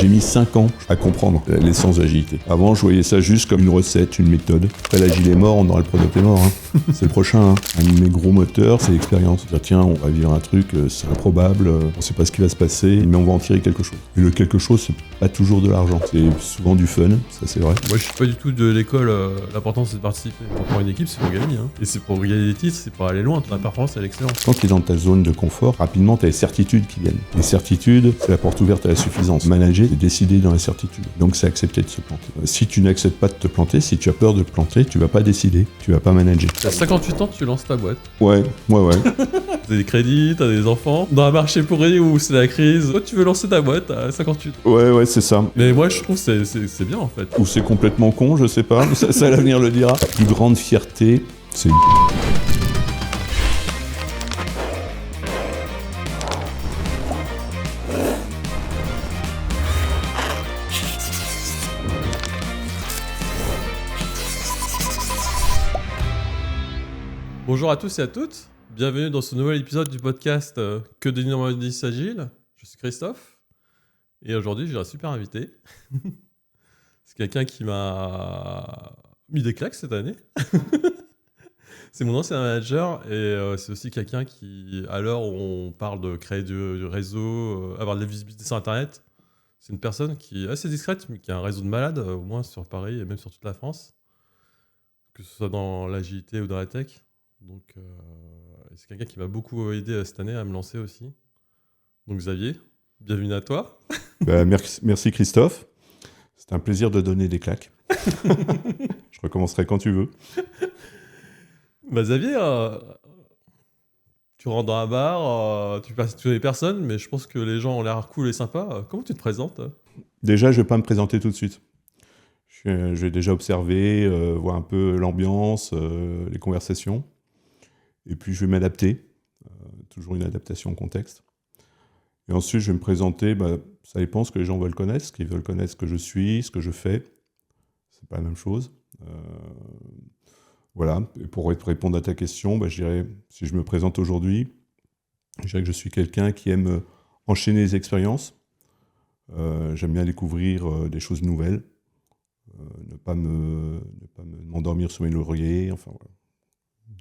J'ai mis 5 ans à comprendre l'essence de l'agilité. Avant, je voyais ça juste comme une recette, une méthode. Après, l'agile est mort, on aura le product est mort. C'est le prochain. Un de mes gros moteurs, c'est l'expérience. Dire, tiens, on va vivre un truc, c'est improbable, on sait pas ce qui va se passer, mais on va en tirer quelque chose. Et le quelque chose, c'est pas toujours de l'argent. C'est souvent du fun, ça c'est vrai. Moi, je suis pas du tout de l'école. L'important, c'est de participer. Pour une équipe, c'est pour gagner. Et c'est pour gagner des titres, c'est pour aller loin. La performance, c'est l'excellence. Quand tu es dans ta zone de confort, rapidement, tu as les certitudes qui viennent. Les certitudes, c'est la porte ouverte à la suffisance. Manager, c'est décider dans la certitude. Donc, c'est accepter de se planter. Si tu n'acceptes pas de te planter, si tu as peur de te planter, tu vas pas décider, tu vas pas manager. T'as 58 ans, tu lances ta boîte. Ouais. T'as des crédits, t'as des enfants. Dans un marché pourri où c'est la crise, toi, tu veux lancer ta boîte à 58 ans. Ouais, c'est ça. Mais moi, je trouve que c'est bien, en fait. Ou c'est complètement con, je sais pas. Ça l'avenir le dira. La plus grande fierté, c'est... Bonjour à tous et à toutes, bienvenue dans ce nouvel épisode du podcast Que de l'Innovation Agile. Je suis Christophe et aujourd'hui j'ai un super invité. C'est quelqu'un qui m'a mis des claques cette année. C'est mon ancien manager et c'est aussi quelqu'un qui, à l'heure où on parle de créer du réseau, avoir de la visibilité sur Internet, c'est une personne qui est assez discrète mais qui a un réseau de malades, au moins sur Paris et même sur toute la France, que ce soit dans l'agilité ou dans la tech. Donc, c'est quelqu'un qui m'a beaucoup aidé cette année à me lancer aussi. Donc Xavier, bienvenue à toi. Merci Christophe. C'est un plaisir de donner des claques. Je recommencerai quand tu veux. Xavier, tu rentres dans un bar, tu passes toutes les personnes, mais je pense que les gens ont l'air cool et sympas. Comment tu te présentes ? Déjà, je ne vais pas me présenter tout de suite. Je vais déjà observer, voir un peu l'ambiance, les conversations. Et puis, je vais m'adapter. Toujours une adaptation au contexte. Et ensuite, je vais me présenter. Ça dépend ce que les gens veulent connaître. Ce qu'ils veulent connaître, ce que je suis, ce que je fais. C'est pas la même chose. Voilà. Et pour répondre à ta question, je dirais, si je me présente aujourd'hui, je dirais que je suis quelqu'un qui aime enchaîner les expériences. J'aime bien découvrir des choses nouvelles. Ne pas m'endormir sur mes lauriers. Enfin, voilà.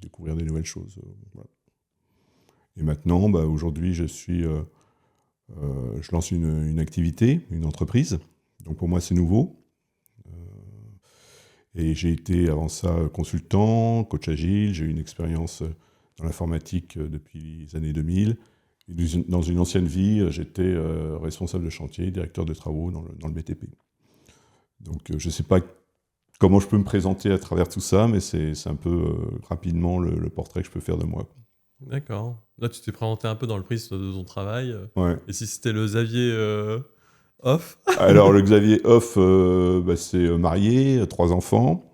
Découvrir des nouvelles choses. Voilà. Et maintenant, aujourd'hui, je lance une activité, une entreprise. Donc pour moi, c'est nouveau. Et j'ai été avant ça consultant, coach agile. J'ai eu une expérience dans l'informatique depuis les années 2000. Et dans une ancienne vie, j'étais responsable de chantier, directeur de travaux dans le BTP. Donc je ne sais pas comment je peux me présenter à travers tout ça, mais c'est un peu rapidement le portrait que je peux faire de moi. D'accord. Là, tu t'es présenté un peu dans le prisme de ton travail. Ouais. Et si c'était le Xavier off ? Alors, le Xavier off, c'est marié, 3 enfants.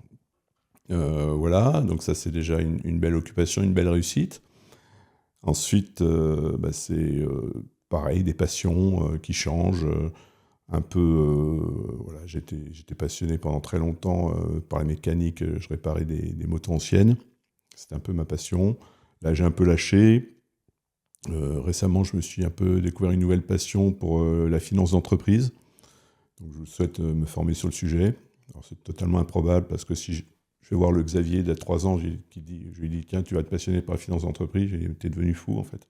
Voilà, donc ça, c'est déjà une belle occupation, une belle réussite. Ensuite, c'est pareil, des passions qui changent. Un peu, voilà, j'étais passionné pendant très longtemps par la mécanique. Je réparais des motos anciennes. C'était un peu ma passion. Là, j'ai un peu lâché. Récemment, je me suis un peu découvert une nouvelle passion pour la finance d'entreprise. Donc, je souhaite me former sur le sujet. Alors, c'est totalement improbable parce que si je vais voir le Xavier d'il y a 3 ans, je lui dis tiens, tu vas te passionner par la finance d'entreprise. J'ai dit t'es devenu fou en fait.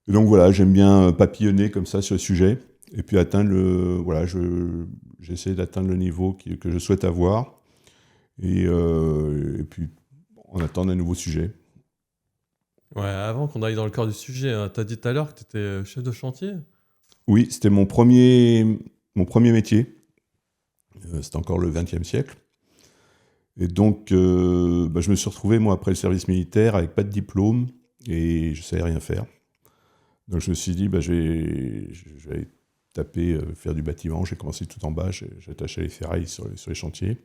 Et donc voilà, j'aime bien papillonner comme ça sur le sujet et puis j'essaie d'atteindre le niveau que je souhaite avoir et puis on attend un nouveau sujet. Ouais, avant qu'on aille dans le cœur du sujet, tu as dit tout à l'heure que tu étais chef de chantier. Oui, c'était mon premier métier. C'était encore le XXe siècle. Et donc, je me suis retrouvé, moi, après le service militaire, avec pas de diplôme, et je ne savais rien faire. Donc, je me suis dit, je vais taper, faire du bâtiment. J'ai commencé tout en bas, j'attachais les ferrailles sur les chantiers.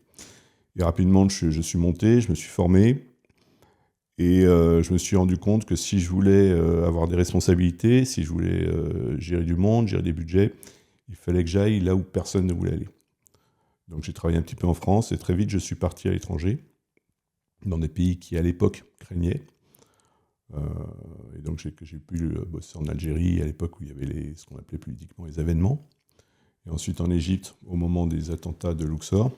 Et rapidement, je suis monté, je me suis formé. Et je me suis rendu compte que si je voulais avoir des responsabilités, si je voulais gérer du monde, gérer des budgets, il fallait que j'aille là où personne ne voulait aller. Donc j'ai travaillé un petit peu en France et très vite je suis parti à l'étranger, dans des pays qui à l'époque craignaient. Et donc j'ai pu bosser en Algérie à l'époque où il y avait ce qu'on appelait politiquement les avènements. et ensuite en Égypte au moment des attentats de Luxor.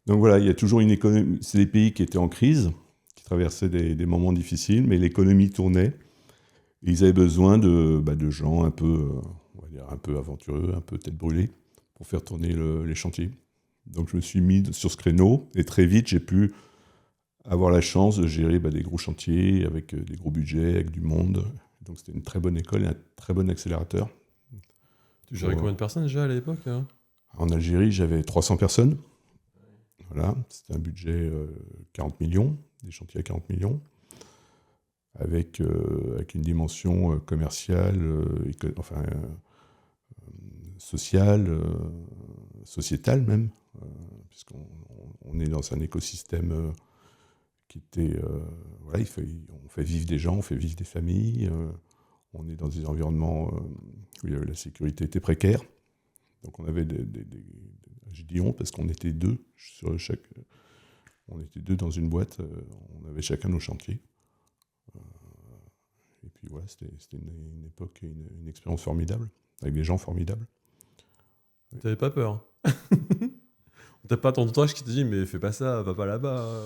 Donc voilà, il y a toujours une économie. C'est des pays qui étaient en crise, qui traversaient des moments difficiles, mais l'économie tournait. Et ils avaient besoin de gens un peu, on va dire, un peu aventureux, un peu tête brûlée, pour faire tourner les chantiers. Donc je me suis mis sur ce créneau, et très vite j'ai pu avoir la chance de gérer des gros chantiers, avec des gros budgets, avec du monde. Donc c'était une très bonne école et un très bon accélérateur. Tu gérais combien de personnes déjà à l'époque hein? En Algérie, j'avais 300 personnes. Voilà, c'était un budget 40 millions, des chantiers à 40 millions, avec une dimension commerciale, sociale, sociétale même, puisqu'on est dans un écosystème qui était... voilà, on fait vivre des gens, on fait vivre des familles, on est dans des environnements où la sécurité était précaire. Donc on avait je dis on parce qu'on était deux sur chaque... On était deux dans une boîte, on avait chacun nos chantiers. Et puis voilà, c'était une époque et une expérience formidable, avec des gens formidables. T'avais pas peur? T'as pas ton entourage qui te dit mais fais pas ça, va pas là-bas.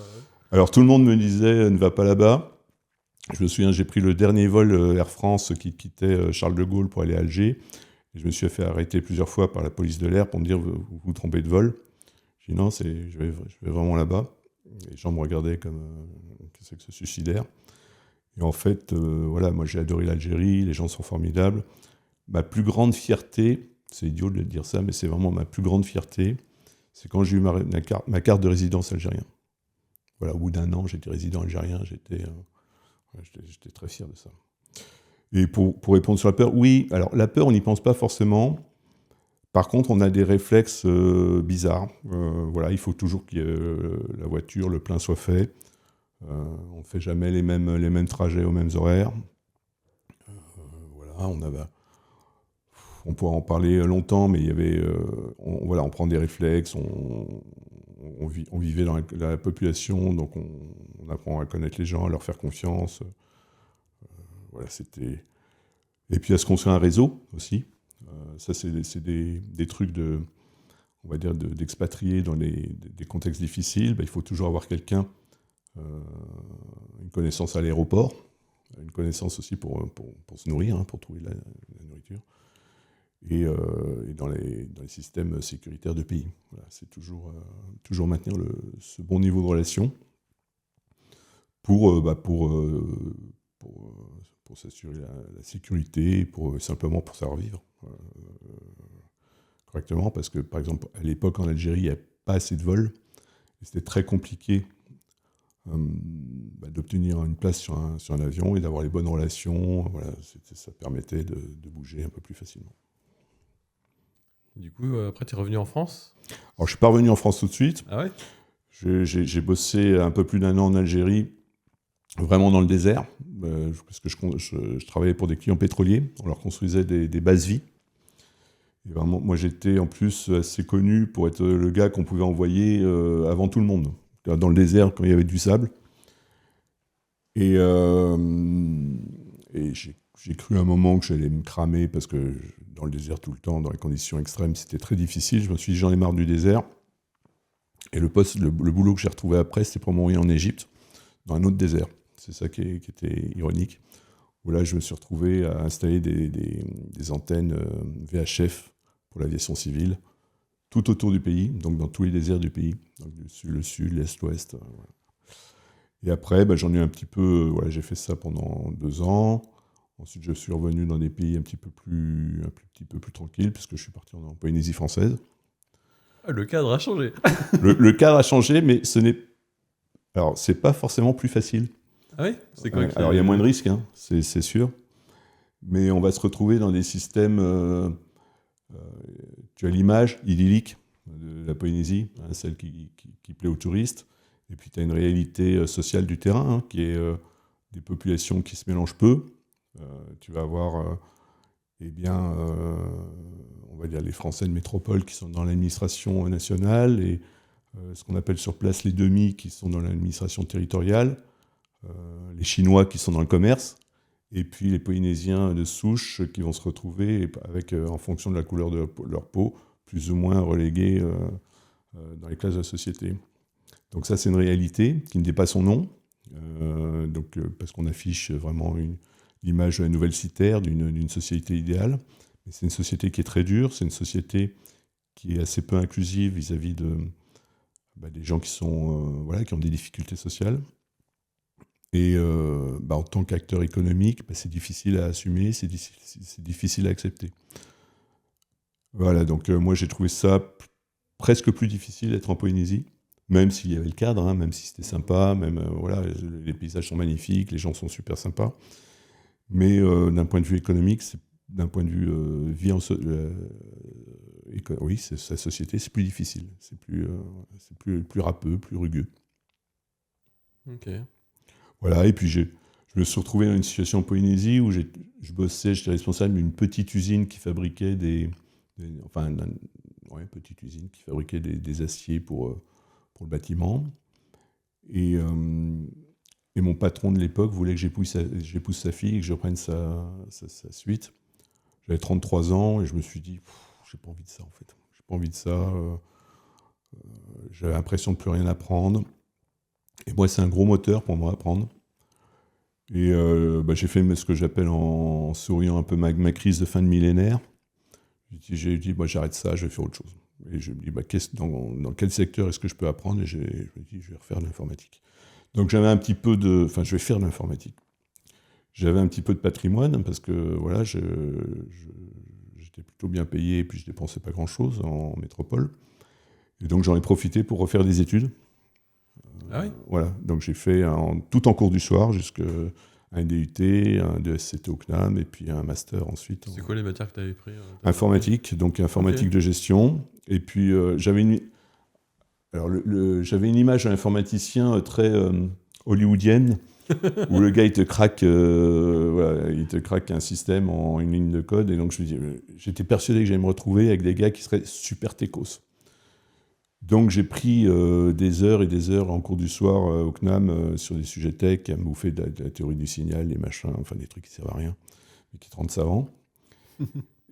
Alors tout le monde me disait ne va pas là-bas. Je me souviens, j'ai pris le dernier vol Air France qui quittait Charles de Gaulle pour aller à Alger. Et je me suis fait arrêter plusieurs fois par la police de l'air pour me dire vous vous trompez de vol. J'ai dit non, je vais vraiment là-bas. Les gens me regardaient comme qu'est-ce que ce suicidaire. Et en fait, voilà, moi j'ai adoré l'Algérie, les gens sont formidables. Ma plus grande fierté, c'est idiot de dire ça, mais c'est vraiment ma plus grande fierté, c'est quand j'ai eu ma carte de résidence algérien. Voilà, au bout d'un an, j'étais résident algérien, j'étais très fier de ça. Et pour répondre sur la peur, oui, alors la peur, on n'y pense pas forcément. Par contre, on a des réflexes bizarres. Voilà, il faut toujours que la voiture, le plein soit fait. On ne fait jamais les mêmes trajets aux mêmes horaires. Voilà, on pourra en parler longtemps, mais il y avait, on prend des réflexes, on vivait dans la population, donc on apprend à connaître les gens, à leur faire confiance. Voilà, c'était... Et puis à se construire un réseau aussi. Ça, c'est des trucs on va dire d'expatriés dans des contextes difficiles. Il faut toujours avoir quelqu'un, une connaissance à l'aéroport, une connaissance aussi pour se nourrir, pour trouver la nourriture, et dans les systèmes sécuritaires de pays. Voilà, c'est toujours maintenir ce bon niveau de relation pour s'assurer la sécurité, simplement pour savoir vivre correctement, parce que par exemple à l'époque en Algérie il n'y avait pas assez de vols, et c'était très compliqué d'obtenir une place sur un avion et d'avoir les bonnes relations. Voilà, ça permettait de bouger un peu plus facilement. Du coup, après, tu es revenu en France? Alors, je ne suis pas revenu en France tout de suite. Ah ouais? J'ai bossé un peu plus d'1 an en Algérie, vraiment dans le désert, parce que je travaillais pour des clients pétroliers. On leur construisait des bases vie. Et vraiment, moi, j'étais en plus assez connu pour être le gars qu'on pouvait envoyer avant tout le monde, dans le désert quand il y avait du sable. Et j'ai cru à un moment que j'allais me cramer parce que dans le désert tout le temps, dans les conditions extrêmes, c'était très difficile. Je me suis dit, j'en ai marre du désert. Et le boulot que j'ai retrouvé après, c'était pour m'envoyer en Égypte, dans un autre désert. C'est ça qui était ironique. Où là, je me suis retrouvé à installer des antennes VHF pour l'aviation civile, tout autour du pays, donc dans tous les déserts du pays. Donc le sud, l'est, l'ouest. Voilà. Et après, j'en ai eu un petit peu... j'ai fait ça pendant 2 ans. Ensuite, je suis revenu dans des pays un petit peu plus tranquilles, puisque je suis parti en Polynésie française. Ah, le cadre a changé. le cadre a changé, mais c'est pas forcément plus facile. Ah oui? C'est quoi Alors, il y a moins de risques, c'est sûr. Mais on va se retrouver dans des systèmes... tu as l'image idyllique de la Polynésie, celle qui plaît aux touristes. Et puis, tu as une réalité sociale du terrain, qui est des populations qui se mélangent peu. Tu vas avoir, on va dire les Français de métropole qui sont dans l'administration nationale et ce qu'on appelle sur place les demi qui sont dans l'administration territoriale, les Chinois qui sont dans le commerce, et puis les Polynésiens de souche qui vont se retrouver avec, en fonction de la couleur de leur peau, plus ou moins relégué dans les classes de la société. Donc ça, c'est une réalité qui ne dit pas son nom, parce qu'on affiche vraiment l'image de la nouvelle citaire, d'une société idéale. Mais c'est une société qui est très dure, c'est une société qui est assez peu inclusive vis-à-vis des gens qui ont des difficultés sociales. Et en tant qu'acteur économique, c'est difficile à assumer, c'est difficile à accepter. Voilà, donc moi j'ai trouvé ça presque plus difficile d'être en Polynésie, même s'il y avait le cadre, hein, même si c'était sympa, même les paysages sont magnifiques, les gens sont super sympas. Mais d'un point de vue économique, d'un point de vue sa société, c'est plus difficile, c'est plus râpeux, plus rugueux. Ok. Voilà, et puis je me suis retrouvé dans une situation en Polynésie où j'étais responsable d'une petite usine qui fabriquait petite usine qui fabriquait des aciers pour le bâtiment. Et mon patron de l'époque voulait que j'épouse sa fille et que je reprenne sa suite. J'avais 33 ans et je me suis dit, j'ai pas envie de ça en fait. J'ai pas envie de ça. J'avais l'impression de plus rien apprendre. Et moi, c'est un gros moteur pour moi apprendre. Et j'ai fait ce que j'appelle en souriant un peu ma crise de fin de millénaire. J'ai dit, j'arrête ça, je vais faire autre chose. Et je me dis, dans quel secteur est-ce que je peux apprendre ? Et je me dis, je vais refaire de l'informatique. Donc j'avais un petit peu je vais faire de l'informatique. J'avais un petit peu de patrimoine parce que j'étais plutôt bien payé et puis je dépensais pas grand-chose en métropole. Et donc j'en ai profité pour refaire des études. Ah oui ? Voilà, donc j'ai fait tout en cours du soir, jusqu'à un DUT, un DSCT au CNAM et puis un master ensuite. C'est quoi les matières que tu avais pris ? Informatique, donc informatique de gestion. Et puis j'avais une image d'un informaticien très hollywoodienne, où le gars il te craque un système en une ligne de code. Et donc j'étais persuadé que j'allais me retrouver avec des gars qui seraient super techos. Donc j'ai pris des heures et des heures en cours du soir au CNAM sur des sujets tech, à me bouffer de la théorie du signal, des machins, enfin des trucs qui servent à rien, mais qui te rendent savant.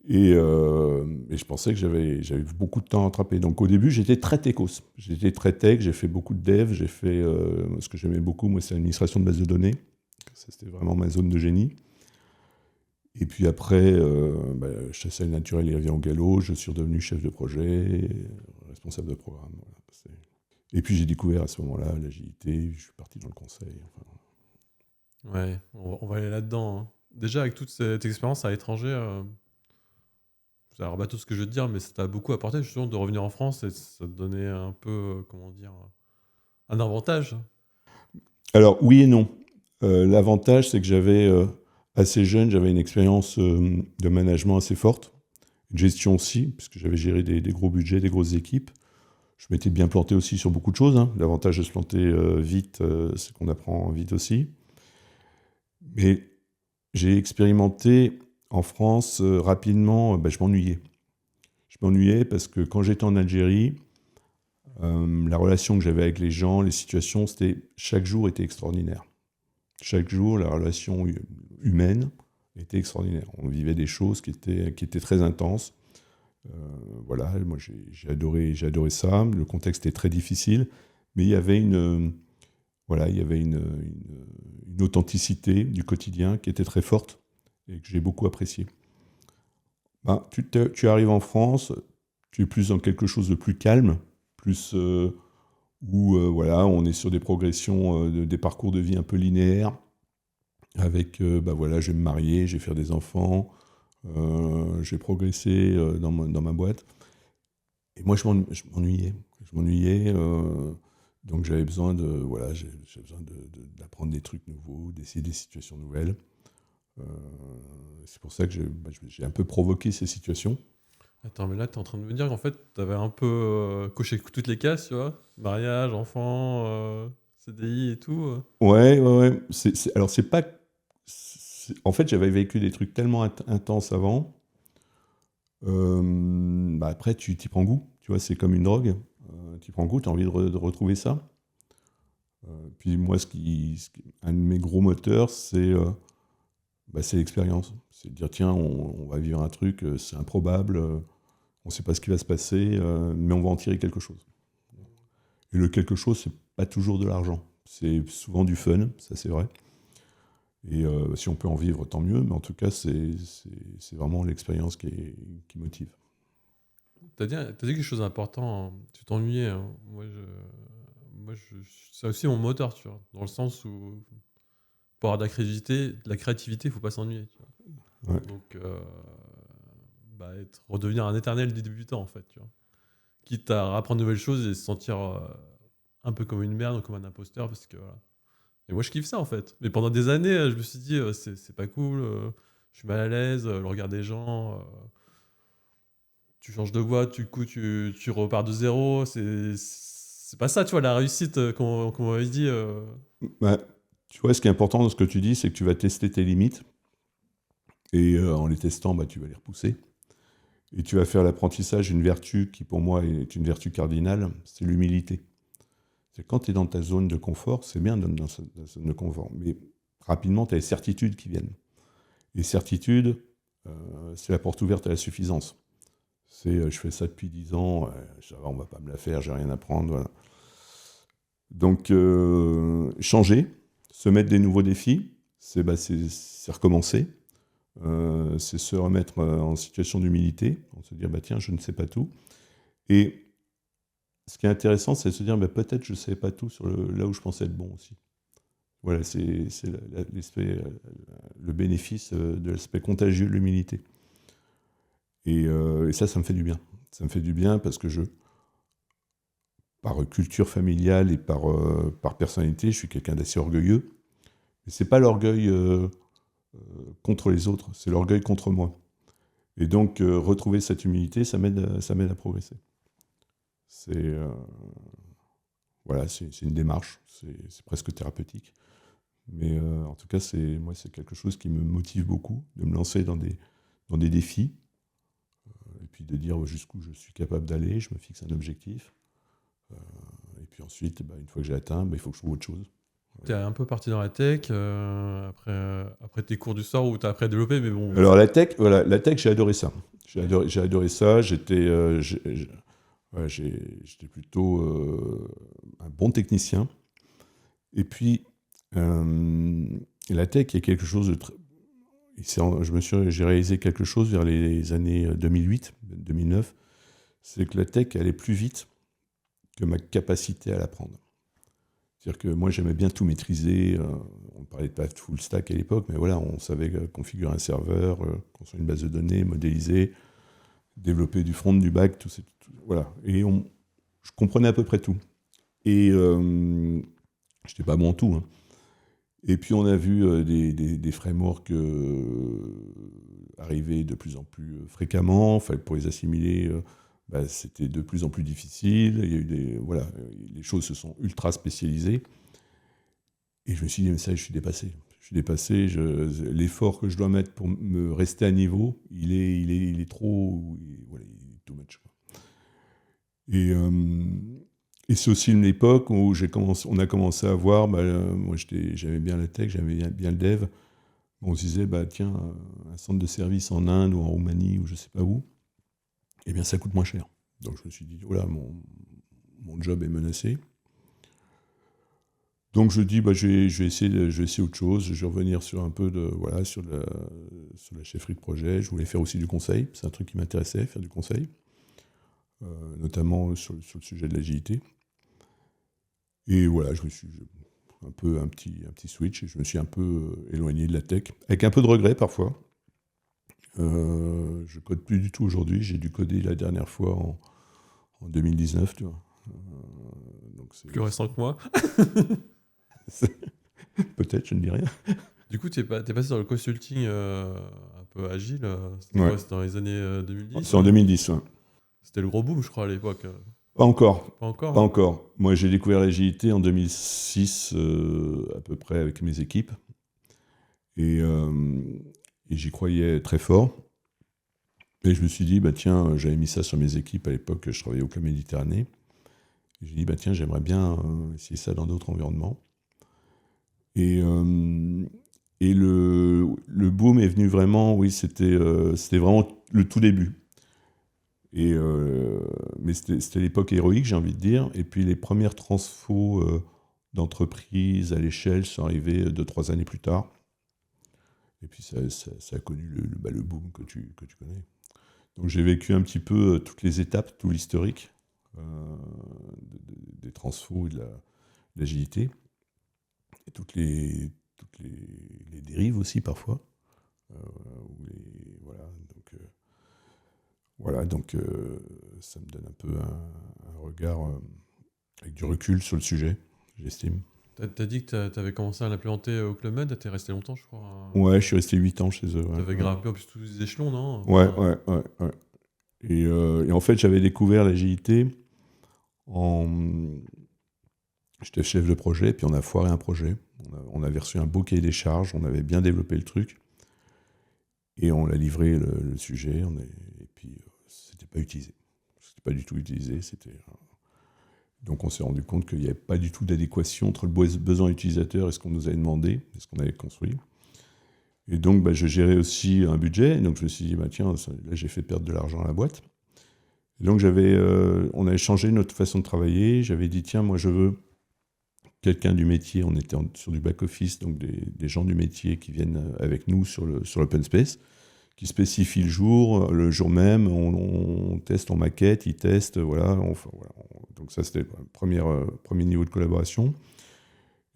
Et je pensais que j'avais beaucoup de temps à rattraper. Donc au début, j'étais très techos. J'étais très tech, j'ai fait beaucoup de dev, j'ai fait ce que j'aimais beaucoup, moi, c'est l'administration de bases de données. Ça, c'était vraiment ma zone de génie. Et puis après, chasseur naturel, il revient au galop, je suis redevenu chef de projet, responsable de programme. Voilà. Et puis j'ai découvert à ce moment-là l'agilité, je suis parti dans le conseil. Enfin. Ouais, on va aller là-dedans. Hein. Déjà, avec toute cette expérience à l'étranger, ça rabat tout ce que je veux te dire, mais ça t'a beaucoup apporté justement de revenir en France et ça te donnait un peu, un avantage. Alors oui et non. L'avantage, c'est que j'avais, assez jeune, j'avais une expérience de management assez forte, de gestion aussi, puisque j'avais géré des gros budgets, des grosses équipes. Je m'étais bien planté aussi sur beaucoup de choses. Hein. L'avantage de se planter vite, c'est qu'on apprend vite aussi. Mais j'ai expérimenté en France rapidement, je m'ennuyais. Je m'ennuyais parce que quand j'étais en Algérie, la relation que j'avais avec les gens, les situations, chaque jour était extraordinaire. Chaque jour, la relation humaine était extraordinaire. On vivait des choses qui étaient très intenses. Moi j'ai adoré ça. Le contexte était très difficile, mais il y avait une authenticité du quotidien qui était très forte et que j'ai beaucoup appréciée. Tu arrives en France, tu es plus dans quelque chose de plus calme, plus où on est sur des progressions, des parcours de vie un peu linéaires, avec je vais me marier, je vais faire des enfants, je vais progresser dans ma boîte. Et moi, je m'ennuyais. Donc j'avais besoin d'apprendre des trucs nouveaux, d'essayer des situations nouvelles. C'est pour ça que j'ai un peu provoqué ces situations. Attends, mais là, t'es en train de me dire qu'en fait, t'avais un peu coché toutes les cases, tu vois ? Mariage, enfant, CDI et tout. Ouais. Alors, c'est pas... En fait, j'avais vécu des trucs tellement intenses avant. Après, tu t'y prends goût. Tu vois, c'est comme une drogue. Tu prends goût, tu as envie de retrouver ça. Puis moi, un de mes gros moteurs, c'est l'expérience. C'est de dire, tiens, on va vivre un truc, c'est improbable, On ne sait pas ce qui va se passer, mais on va en tirer quelque chose. Et le quelque chose, c'est pas toujours de l'argent. C'est souvent du fun, ça c'est vrai. Et si on peut en vivre, tant mieux. Mais en tout cas, c'est vraiment l'expérience qui motive. T'as dit quelque chose d'important, hein. Tu t'ennuyais, hein. C'est aussi mon moteur, tu vois. Dans le sens où, pour avoir de la créativité, il faut pas s'ennuyer, tu vois. Ouais. Donc, redevenir un éternel débutant, en fait, tu vois. Quitte à apprendre de nouvelles choses et se sentir un peu comme une merde ou comme un imposteur, parce que voilà. Et moi, je kiffe ça, en fait. Mais pendant des années, je me suis dit, c'est pas cool, je suis mal à l'aise, le regard des gens, tu changes de voie, du coup, tu repars de zéro. C'est pas ça, tu vois, la réussite qu'on m'avait dit. Bah, tu vois, ce qui est important dans ce que tu dis, c'est que tu vas tester tes limites. Et en les testant, bah, tu vas les repousser. Et tu vas faire l'apprentissage d'une vertu qui, pour moi, est une vertu cardinale, c'est l'humilité. C'est quand tu es dans ta zone de confort, c'est bien d'être dans ta zone de confort, mais rapidement, tu as les certitudes qui viennent. Les certitudes, c'est la porte ouverte à la suffisance. C'est je fais ça depuis 10 ans, ça va, on ne va pas me la faire, j'ai rien à prendre. Voilà. Donc, changer, se mettre des nouveaux défis, c'est recommencer. C'est se remettre en situation d'humilité, se dire bah, tiens, je ne sais pas tout. Et ce qui est intéressant, c'est de se dire bah, peut-être je ne savais pas tout sur là où je pensais être bon aussi. Voilà, c'est le bénéfice de l'aspect contagieux de l'humilité. Et ça me fait du bien. Ça me fait du bien parce que par culture familiale et par personnalité, je suis quelqu'un d'assez orgueilleux. Mais ce n'est pas l'orgueil contre les autres, c'est l'orgueil contre moi. Et donc, retrouver cette humilité, ça m'aide à progresser. Voilà, c'est une démarche, c'est presque thérapeutique. Mais en tout cas, moi, c'est quelque chose qui me motive beaucoup, de me lancer dans des défis, et puis de dire jusqu'où je suis capable d'aller, je me fixe un objectif. Et puis ensuite, une fois que j'ai atteint, il faut que je trouve autre chose. T'es un peu parti dans la tech, après tes cours du soir où t'as après développé, mais bon. Alors la tech, j'ai adoré ça. J'ai adoré ça. J'étais plutôt un bon technicien. Et puis la tech, il y a quelque chose de très... J'ai réalisé quelque chose vers les années 2008, 2009. C'est que la tech allait plus vite que ma capacité à l'apprendre. C'est-à-dire que moi, j'aimais bien tout maîtriser. On ne parlait pas de full stack à l'époque, mais voilà, on savait configurer un serveur, construire une base de données, modéliser, développer du front, du back, voilà. Et je comprenais à peu près tout. Et je n'étais pas bon en tout. Hein. Et puis, on a vu des frameworks arriver de plus en plus fréquemment. Enfin, pour les assimiler... c'était de plus en plus difficile. Il y a eu les choses se sont ultra spécialisées. Et je me suis dit, mais ça, je suis dépassé. L'effort que je dois mettre pour me rester à niveau, il est trop... il est too much. Et c'est aussi une époque où on a commencé à voir, moi j'aimais bien la tech, j'aimais bien le dev. On se disait, tiens, un centre de service en Inde ou en Roumanie ou je ne sais pas où, eh bien ça coûte moins cher. Donc je me suis dit, voilà, mon job est menacé. Donc je dis, je vais essayer autre chose. Je vais revenir sur un peu sur la chefferie de projet. Je voulais faire aussi du conseil. C'est un truc qui m'intéressait, faire du conseil, notamment sur le sujet de l'agilité. Et voilà, je me suis un petit switch et je me suis un peu éloigné de la tech, avec un peu de regret parfois. Je code plus du tout aujourd'hui. J'ai dû coder la dernière fois en 2019, tu vois. Donc plus récent que moi. Peut-être, je ne dis rien. Du coup, t'es passé dans le consulting un peu agile. C'était dans les années 2010. C'est en 2010, ouais. C'était le gros boom, je crois, à l'époque. Pas encore. Pas encore. Pas encore. Moi, j'ai découvert l'agilité en 2006, à peu près, avec mes équipes. Et j'y croyais très fort. Et je me suis dit, tiens, j'avais mis ça sur mes équipes à l'époque, je travaillais au Club Méditerranée. Et j'ai dit, tiens, j'aimerais bien essayer ça dans d'autres environnements. Et le boom est venu vraiment, oui, c'était vraiment le tout début. Mais c'était l'époque héroïque, j'ai envie de dire. Et puis les premières transfos d'entreprises à l'échelle sont arrivées 2-3 années plus tard. Et puis ça a connu le boom que tu connais. Donc j'ai vécu un petit peu toutes les étapes, tout l'historique des transfos et de l'agilité. Et toutes les dérives aussi parfois. Donc ça me donne un peu un regard avec du recul sur le sujet, j'estime. T'as dit que t'avais commencé à l'implémenter au Club Med, t'es resté longtemps, je crois. Ouais, je suis resté 8 ans chez eux. Ouais, T'avais grimpé en plus tous les échelons, non? Ouais. Et en fait, j'avais découvert l'agilité J'étais chef de projet, puis on a foiré un projet. On avait reçu un beau cahier des charges, on avait bien développé le truc, et on l'a livré le sujet, et puis c'était pas utilisé. C'était pas du tout utilisé, Donc on s'est rendu compte qu'il n'y avait pas du tout d'adéquation entre le besoin utilisateur et ce qu'on nous avait demandé, et ce qu'on avait construit. Et donc je gérais aussi un budget, donc je me suis dit, tiens, là j'ai fait perdre de l'argent à la boîte. Et donc on avait changé notre façon de travailler, j'avais dit, tiens, moi je veux quelqu'un du métier, on était sur du back-office, donc des gens du métier qui viennent avec nous sur l'open space, qui spécifient le jour même, on teste, on maquette, ils testent, voilà. Donc ça, c'était le premier niveau de collaboration.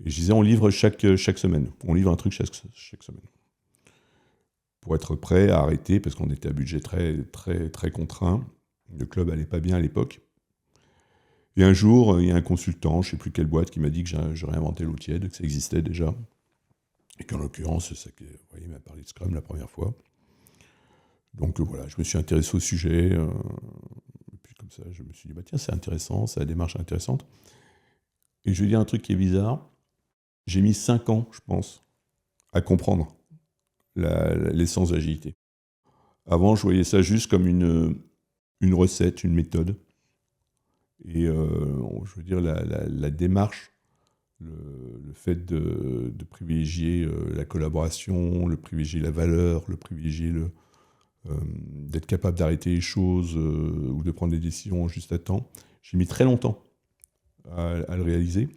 Et je disais, on livre chaque semaine. On livre un truc chaque semaine. Pour être prêt à arrêter, parce qu'on était à budget très, très, très contraint. Le club n'allait pas bien à l'époque. Et un jour, il y a un consultant, je ne sais plus quelle boîte, qui m'a dit que j'aurais inventé l'outil, que ça existait déjà. Et qu'en l'occurrence, il m'a parlé de Scrum la première fois. Donc voilà, je me suis intéressé au sujet. Et puis comme ça, je me suis dit, tiens, c'est intéressant, c'est la démarche intéressante. Et je vais dire un truc qui est bizarre. J'ai mis 5 ans, je pense, à comprendre l'essence de l'agilité. Avant, je voyais ça juste comme une recette, une méthode. Et je veux dire, la démarche, le fait de privilégier la collaboration, le privilégier la valeur, le privilégier d'être capable d'arrêter les choses ou de prendre des décisions juste à temps, j'ai mis très longtemps à le réaliser.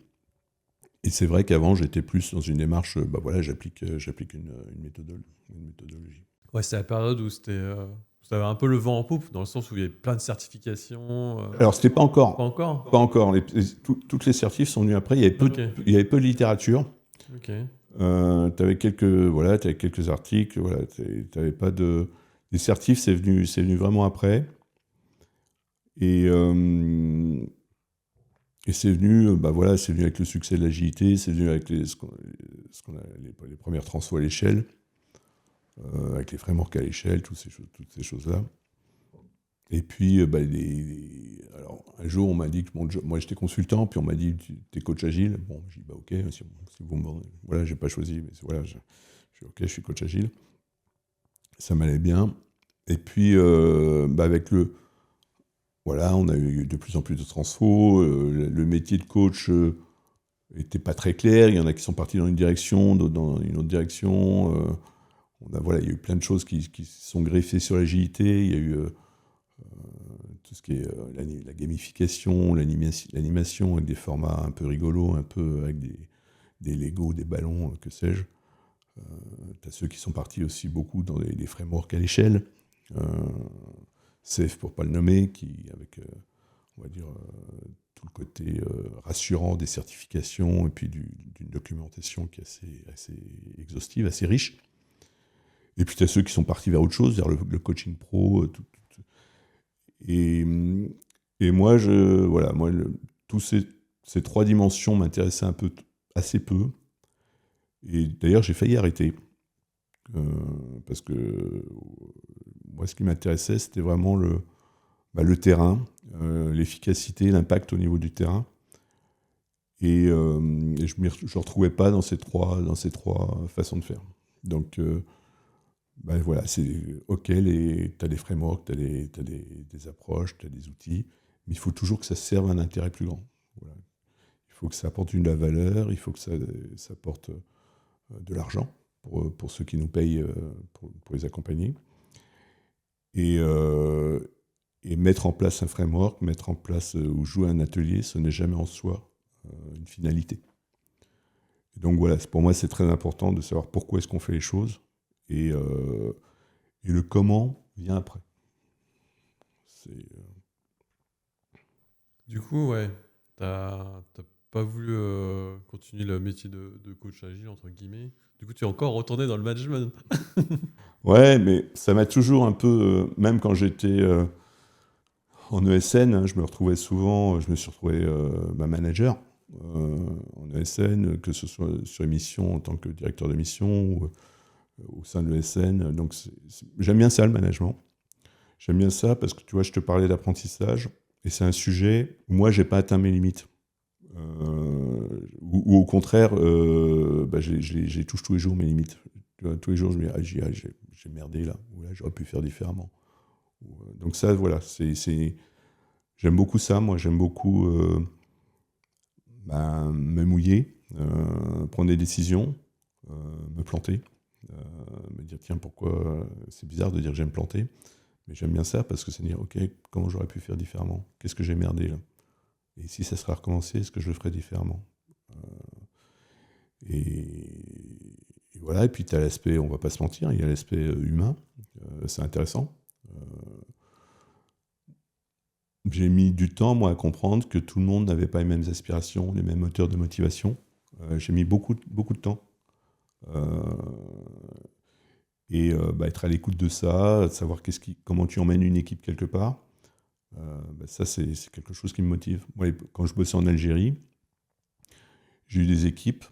Et c'est vrai qu'avant, j'étais plus dans une démarche, j'applique une méthodologie. Ouais, c'est la période où c'était... ça avait un peu le vent en poupe, dans le sens où il y avait plein de certifications. Alors, c'était pas encore. Pas encore. Pas encore. Toutes les certifs sont venues après. Il y avait peu de littérature. Ok. T'avais quelques articles. Voilà, t'avais pas de... Les certifs, c'est venu vraiment après. Et c'est venu, c'est venu avec le succès de l'agilité, c'est venu avec les premières transfos à l'échelle, avec les frameworks à l'échelle, toutes ces choses-là. Et puis, alors, un jour, on m'a dit que moi j'étais consultant, puis on m'a dit, t'es coach agile. Bon, j'ai dit, ok, si vous voilà, j'ai pas choisi, mais voilà, je suis ok, je suis coach agile. Ça m'allait bien. Et puis, avec on a eu de plus en plus de transfos. Le métier de coach était pas très clair. Il y en a qui sont partis dans une direction, d'autres dans une autre direction. Il y a eu plein de choses qui se sont greffées sur l'agilité. Il y a eu tout ce qui est la gamification, l'animation avec des formats un peu rigolos, un peu avec des Legos, des ballons, que sais-je. Tu as ceux qui sont partis aussi beaucoup dans les frameworks à l'échelle. Safe pour ne pas le nommer, avec, on va dire, tout le côté rassurant des certifications et puis d'une documentation qui est assez exhaustive, assez riche. Et puis tu as ceux qui sont partis vers autre chose, vers le coaching pro. Et moi, tous ces 3 dimensions m'intéressaient assez peu. Et d'ailleurs, j'ai failli arrêter. Parce que moi, ce qui m'intéressait, c'était vraiment le terrain, l'efficacité, l'impact au niveau du terrain. Et je ne me retrouvais pas dans ces trois façons de faire. Donc, c'est OK, tu as des frameworks, tu as des approches, tu as des outils, mais il faut toujours que ça serve un intérêt plus grand. Voilà. Il faut que ça apporte de la valeur, il faut que ça apporte de l'argent pour ceux qui nous payent pour les accompagner. Et Et mettre en place un framework, mettre en place ou jouer un atelier, ce n'est jamais en soi une finalité. Et donc voilà, pour moi, c'est très important de savoir pourquoi est-ce qu'on fait les choses et le comment vient après. Du coup, ouais, t'as pas voulu continuer le métier de coach agile, entre guillemets. Du coup, tu es encore retourné dans le management. Ouais, mais ça m'a toujours un peu, même quand j'étais en ESN, hein, je me suis retrouvé manager en ESN, que ce soit sur émission en tant que directeur de mission ou au sein de l'ESN. Donc j'aime bien ça, le management. J'aime bien ça parce que tu vois, je te parlais d'apprentissage et c'est un sujet où moi, j'ai pas atteint mes limites. Ou au contraire, j'ai touche tous les jours mes limites. Tu vois, tous les jours, je me dis, j'ai merdé là, ou là, j'aurais pu faire différemment. Donc ça, voilà, j'aime beaucoup ça. Moi, j'aime beaucoup me mouiller, prendre des décisions, me planter, me dire, tiens, pourquoi c'est bizarre de dire que j'aime planter, mais j'aime bien ça parce que c'est dire, ok, comment j'aurais pu faire différemment? Qu'est-ce que j'ai merdé là? Et si ça serait recommencé, est-ce que je le ferais différemment? Et voilà, et puis tu as l'aspect, on va pas se mentir, il y a l'aspect humain, c'est intéressant. J'ai mis du temps, moi, à comprendre que tout le monde n'avait pas les mêmes aspirations, les mêmes moteurs de motivation. J'ai mis beaucoup de temps. Être à l'écoute de ça, savoir comment tu emmènes une équipe quelque part, ça, c'est quelque chose qui me motive. Moi, quand je bossais en Algérie, j'ai eu des équipes,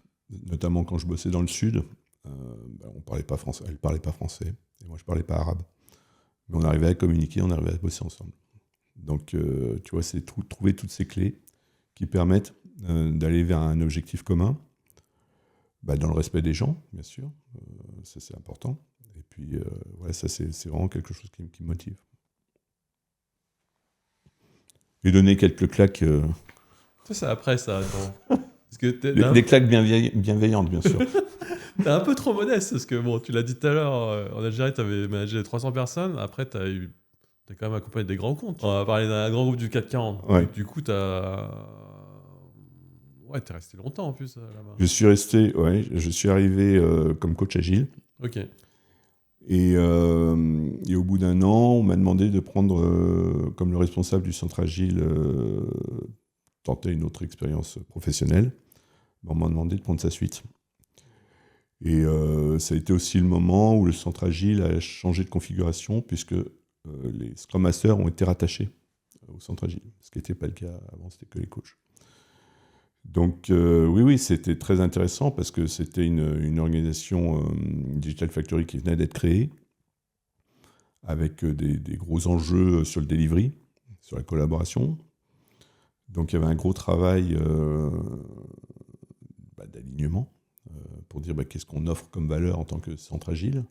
notamment quand je bossais dans le sud, on parlait pas français, elle ne parlait pas français, et moi je ne parlais pas arabe. Mais on arrivait à communiquer, on arrivait à bosser ensemble. Donc, tu vois, c'est trouver toutes ces clés qui permettent d'aller vers un objectif commun, dans le respect des gens, bien sûr, ça c'est important. Et puis, voilà, ça c'est vraiment quelque chose qui me motive. Et donner quelques claques. Ça, c'est après ça, attends. Parce que Des claques bienveillantes, bien sûr. T'es un peu trop modeste, parce que bon, tu l'as dit tout à l'heure, en Algérie, t'avais managé 300 personnes, après t'as quand même accompagné des grands comptes. On va parler d'un grand groupe du 440. Ouais. Du coup, ouais, t'es resté longtemps en plus là-bas. Je suis arrivé comme coach agile. Ok. Et au bout d'un an, on m'a demandé de prendre, comme le responsable du centre agile, tenter une autre expérience professionnelle. On m'a demandé de prendre sa suite. Et ça a été aussi le moment où le centre agile a changé de configuration, puisque les Scrum Masters ont été rattachés au centre agile, ce qui n'était pas le cas avant, c'était que les coachs. Donc oui, c'était très intéressant parce que c'était une organisation Digital Factory qui venait d'être créée, avec des gros enjeux sur le delivery, sur la collaboration. Donc il y avait un gros travail d'alignement pour dire qu'est-ce qu'on offre comme valeur en tant que centre agile,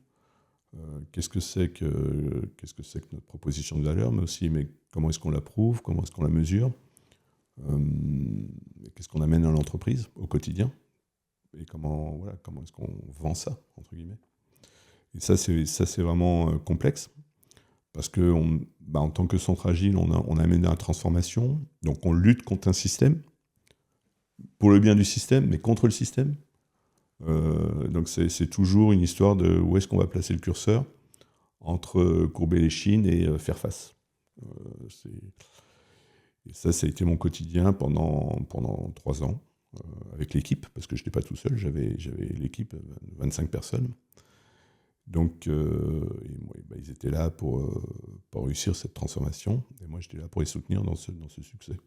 qu'est-ce que c'est que notre proposition de valeur, mais aussi comment est-ce qu'on la prouve, comment est-ce qu'on la mesure, qu'est-ce qu'on amène dans l'entreprise au quotidien, et comment est-ce qu'on vend ça, entre guillemets. Et ça, c'est vraiment complexe, parce que en tant que centre agile, on amène à la transformation, donc on lutte contre un système, pour le bien du système, mais contre le système. Donc c'est toujours une histoire de où est-ce qu'on va placer le curseur entre courber les chines et faire face. Et ça a été mon quotidien pendant 3 ans, avec l'équipe, parce que je n'étais pas tout seul, j'avais l'équipe, 25 personnes. Donc ils étaient là pour réussir cette transformation, et moi j'étais là pour les soutenir dans ce succès.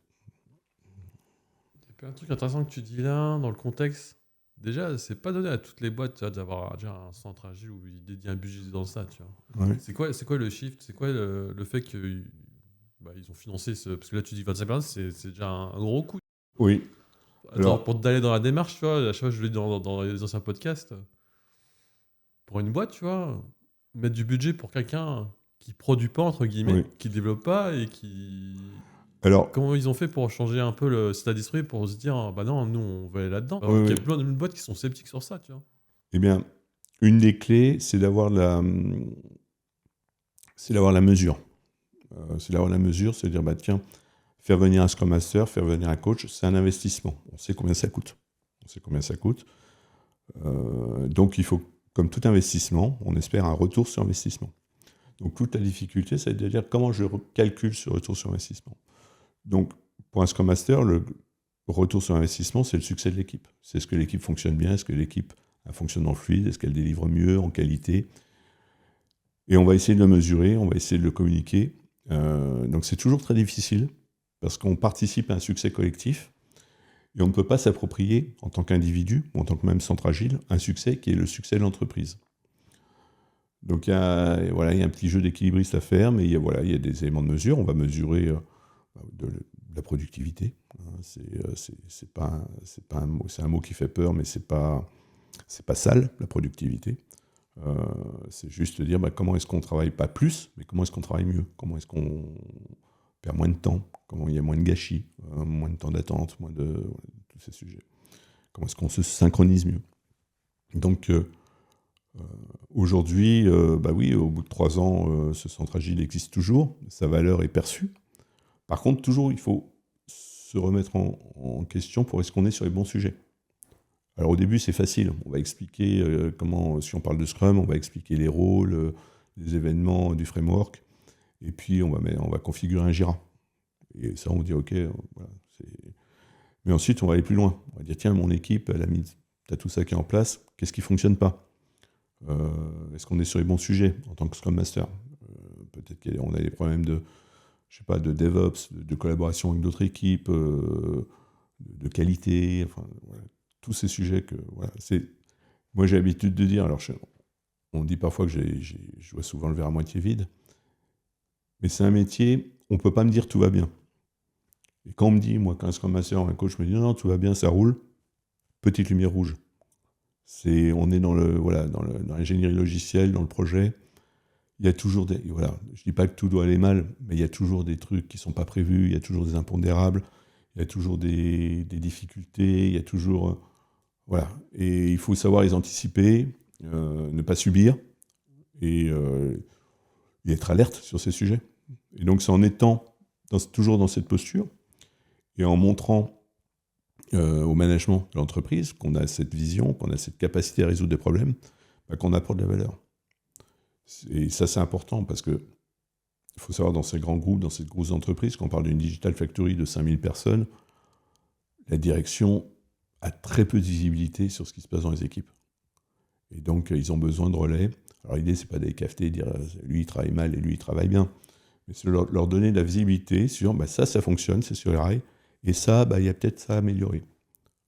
Il y a plein de trucs intéressants que tu dis là, dans le contexte. Déjà, c'est pas donné à toutes les boîtes, tu vois, d'avoir déjà un centre agile où ils dédient un budget dans ça, tu vois. Ouais. C'est quoi le shift? C'est quoi le fait qu'ils ont financé parce que là, tu dis 25 personnes, c'est déjà un gros coût. Oui. Pour d'aller dans la démarche, tu vois, à chaque fois, je le dis dans les anciens podcasts, pour une boîte, tu vois, mettre du budget pour quelqu'un qui produit pas, entre guillemets, Oui. qui développe pas et qui... Alors, comment ils ont fait pour changer un peu le site distribué pour se dire, non, nous, on va aller là-dedans. Alors qu'il y a plein de boîtes qui sont sceptiques sur ça, tu vois. Eh bien, une des clés, c'est d'avoir la mesure. c'est d'avoir la mesure, c'est de dire, tiens, faire venir un Scrum Master, faire venir un coach, c'est un investissement. On sait combien ça coûte. Donc il faut, comme tout investissement, on espère un retour sur investissement. Donc toute la difficulté, c'est de dire comment je calcule ce retour sur investissement. Donc pour un Scrum Master, le retour sur investissement, c'est le succès de l'équipe. C'est est-ce que l'équipe fonctionne bien, est-ce que l'équipe a un fonctionnement fluide, est-ce qu'elle délivre mieux en qualité. Et on va essayer de le mesurer, on va essayer de le communiquer. Donc c'est toujours très difficile, parce qu'on participe à un succès collectif, et on ne peut pas s'approprier, en tant qu'individu, ou en tant que même centre agile, un succès qui est le succès de l'entreprise. Donc il y a un petit jeu d'équilibriste à faire, mais il y a des éléments de mesure. On va mesurer de la productivité. C'est un mot qui fait peur, mais c'est pas sale, la productivité. C'est juste dire comment est-ce qu'on travaille pas plus, mais comment est-ce qu'on travaille mieux, comment est-ce qu'on perd moins de temps, comment il y a moins de gâchis, moins de temps d'attente, tous ces sujets. Comment est-ce qu'on se synchronise mieux. Donc aujourd'hui, oui, au bout de 3 ans, ce centre agile existe toujours, sa valeur est perçue. Par contre, toujours, il faut se remettre en question pour est-ce qu'on est sur les bons sujets. Alors au début, c'est facile. On va expliquer comment, si on parle de Scrum, on va expliquer les rôles, les événements du framework, et puis on va configurer un Jira. Et ça, on dit OK. Voilà, mais ensuite, on va aller plus loin. On va dire tiens, mon équipe, t'as tout ça qui est en place. Qu'est-ce qui fonctionne pas ? Est-ce qu'on est sur les bons sujets en tant que Scrum Master ? Peut-être qu'on a des problèmes de DevOps, de collaboration avec d'autres équipes, de qualité, enfin, voilà, tous ces sujets que, voilà, moi j'ai l'habitude de dire, alors on dit parfois que je vois souvent le verre à moitié vide, mais c'est un métier, on ne peut pas me dire tout va bien. Et quand on me dit, moi, qu'un Scrum Master ou un coach me dit non, tout va bien, ça roule, petite lumière rouge. On est dans l'ingénierie logicielle, dans le projet. Il y a toujours je ne dis pas que tout doit aller mal, mais il y a toujours des trucs qui ne sont pas prévus, il y a toujours des impondérables, il y a toujours des difficultés, il y a toujours... voilà. Et il faut savoir les anticiper, ne pas subir, et être alerte sur ces sujets. Et donc c'est en étant toujours dans cette posture, et en montrant au management de l'entreprise qu'on a cette vision, qu'on a cette capacité à résoudre des problèmes, qu'on apporte de la valeur. Et ça, c'est important parce que il faut savoir, dans ces grands groupes, dans ces grosses entreprises, quand on parle d'une Digital Factory de 5000 personnes, la direction a très peu de visibilité sur ce qui se passe dans les équipes. Et donc, ils ont besoin de relais. Alors, l'idée, c'est pas d'aller cafeter et dire lui, il travaille mal et lui, il travaille bien. Mais c'est leur donner de la visibilité sur ça fonctionne, c'est sur les rails. Et ça, il y a peut-être ça à améliorer.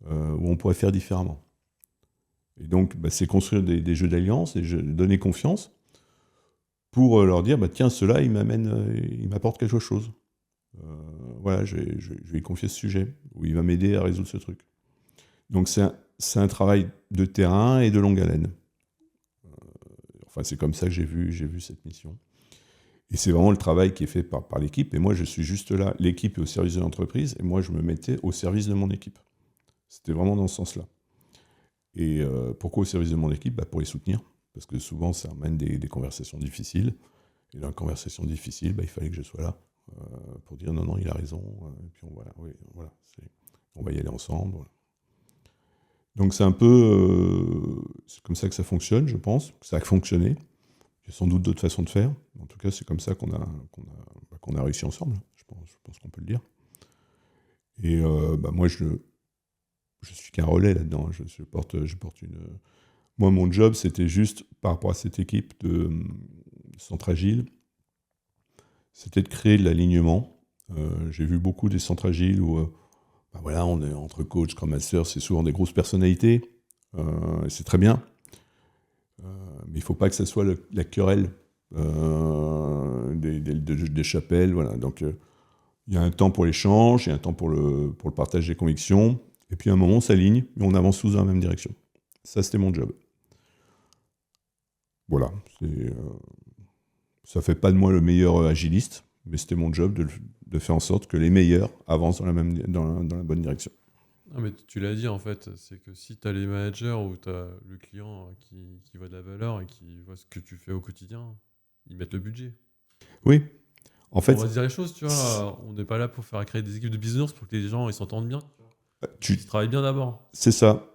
Ou on pourrait faire différemment. Et donc, c'est construire des jeux d'alliance et donner confiance pour leur dire, tiens, ceux-là, il m'apporte quelque chose. Voilà, je vais lui confier ce sujet, ou il va m'aider à résoudre ce truc. Donc c'est un travail de terrain et de longue haleine. C'est comme ça que j'ai vu cette mission. Et c'est vraiment le travail qui est fait par l'équipe, et moi je suis juste là, l'équipe est au service de l'entreprise, et moi je me mettais au service de mon équipe. C'était vraiment dans ce sens-là. Et pourquoi au service de mon équipe ? Pour les soutenir, parce que souvent ça amène des conversations difficiles, et dans une conversation difficile, il fallait que je sois là pour dire non, il a raison, et puis on va y aller ensemble. Voilà. Donc c'est un peu, c'est comme ça que ça fonctionne, je pense, que ça a fonctionné. Il y a sans doute d'autres façons de faire. En tout cas, c'est comme ça qu'on a réussi ensemble, je pense qu'on peut le dire. Et moi, je suis qu'un relais là-dedans. Je porte une... Moi, mon job, c'était juste, par rapport à cette équipe de centres agiles, c'était de créer de l'alignement. J'ai vu beaucoup des centres agiles où on est entre coach, Scrum Master, c'est souvent des grosses personnalités, et c'est très bien. Mais il ne faut pas que ça soit la querelle des chapelles. Voilà. Donc, il y a un temps pour l'échange, il y a un temps pour le partage des convictions, et puis à un moment, on s'aligne, et on avance tous dans la même direction. Ça, c'était mon job. Voilà. Ça ne fait pas de moi le meilleur agiliste, mais c'était mon job de faire en sorte que les meilleurs avancent dans la bonne direction. Ah, mais tu l'as dit en fait, c'est que si tu as les managers ou tu as le client qui voit de la valeur et qui voit ce que tu fais au quotidien, ils mettent le budget. Oui. En fait, On va se dire les choses, tu vois. On n'est pas là pour faire créer des équipes de business pour que les gens ils s'entendent bien. Ils travaillent bien d'abord. c'est ça.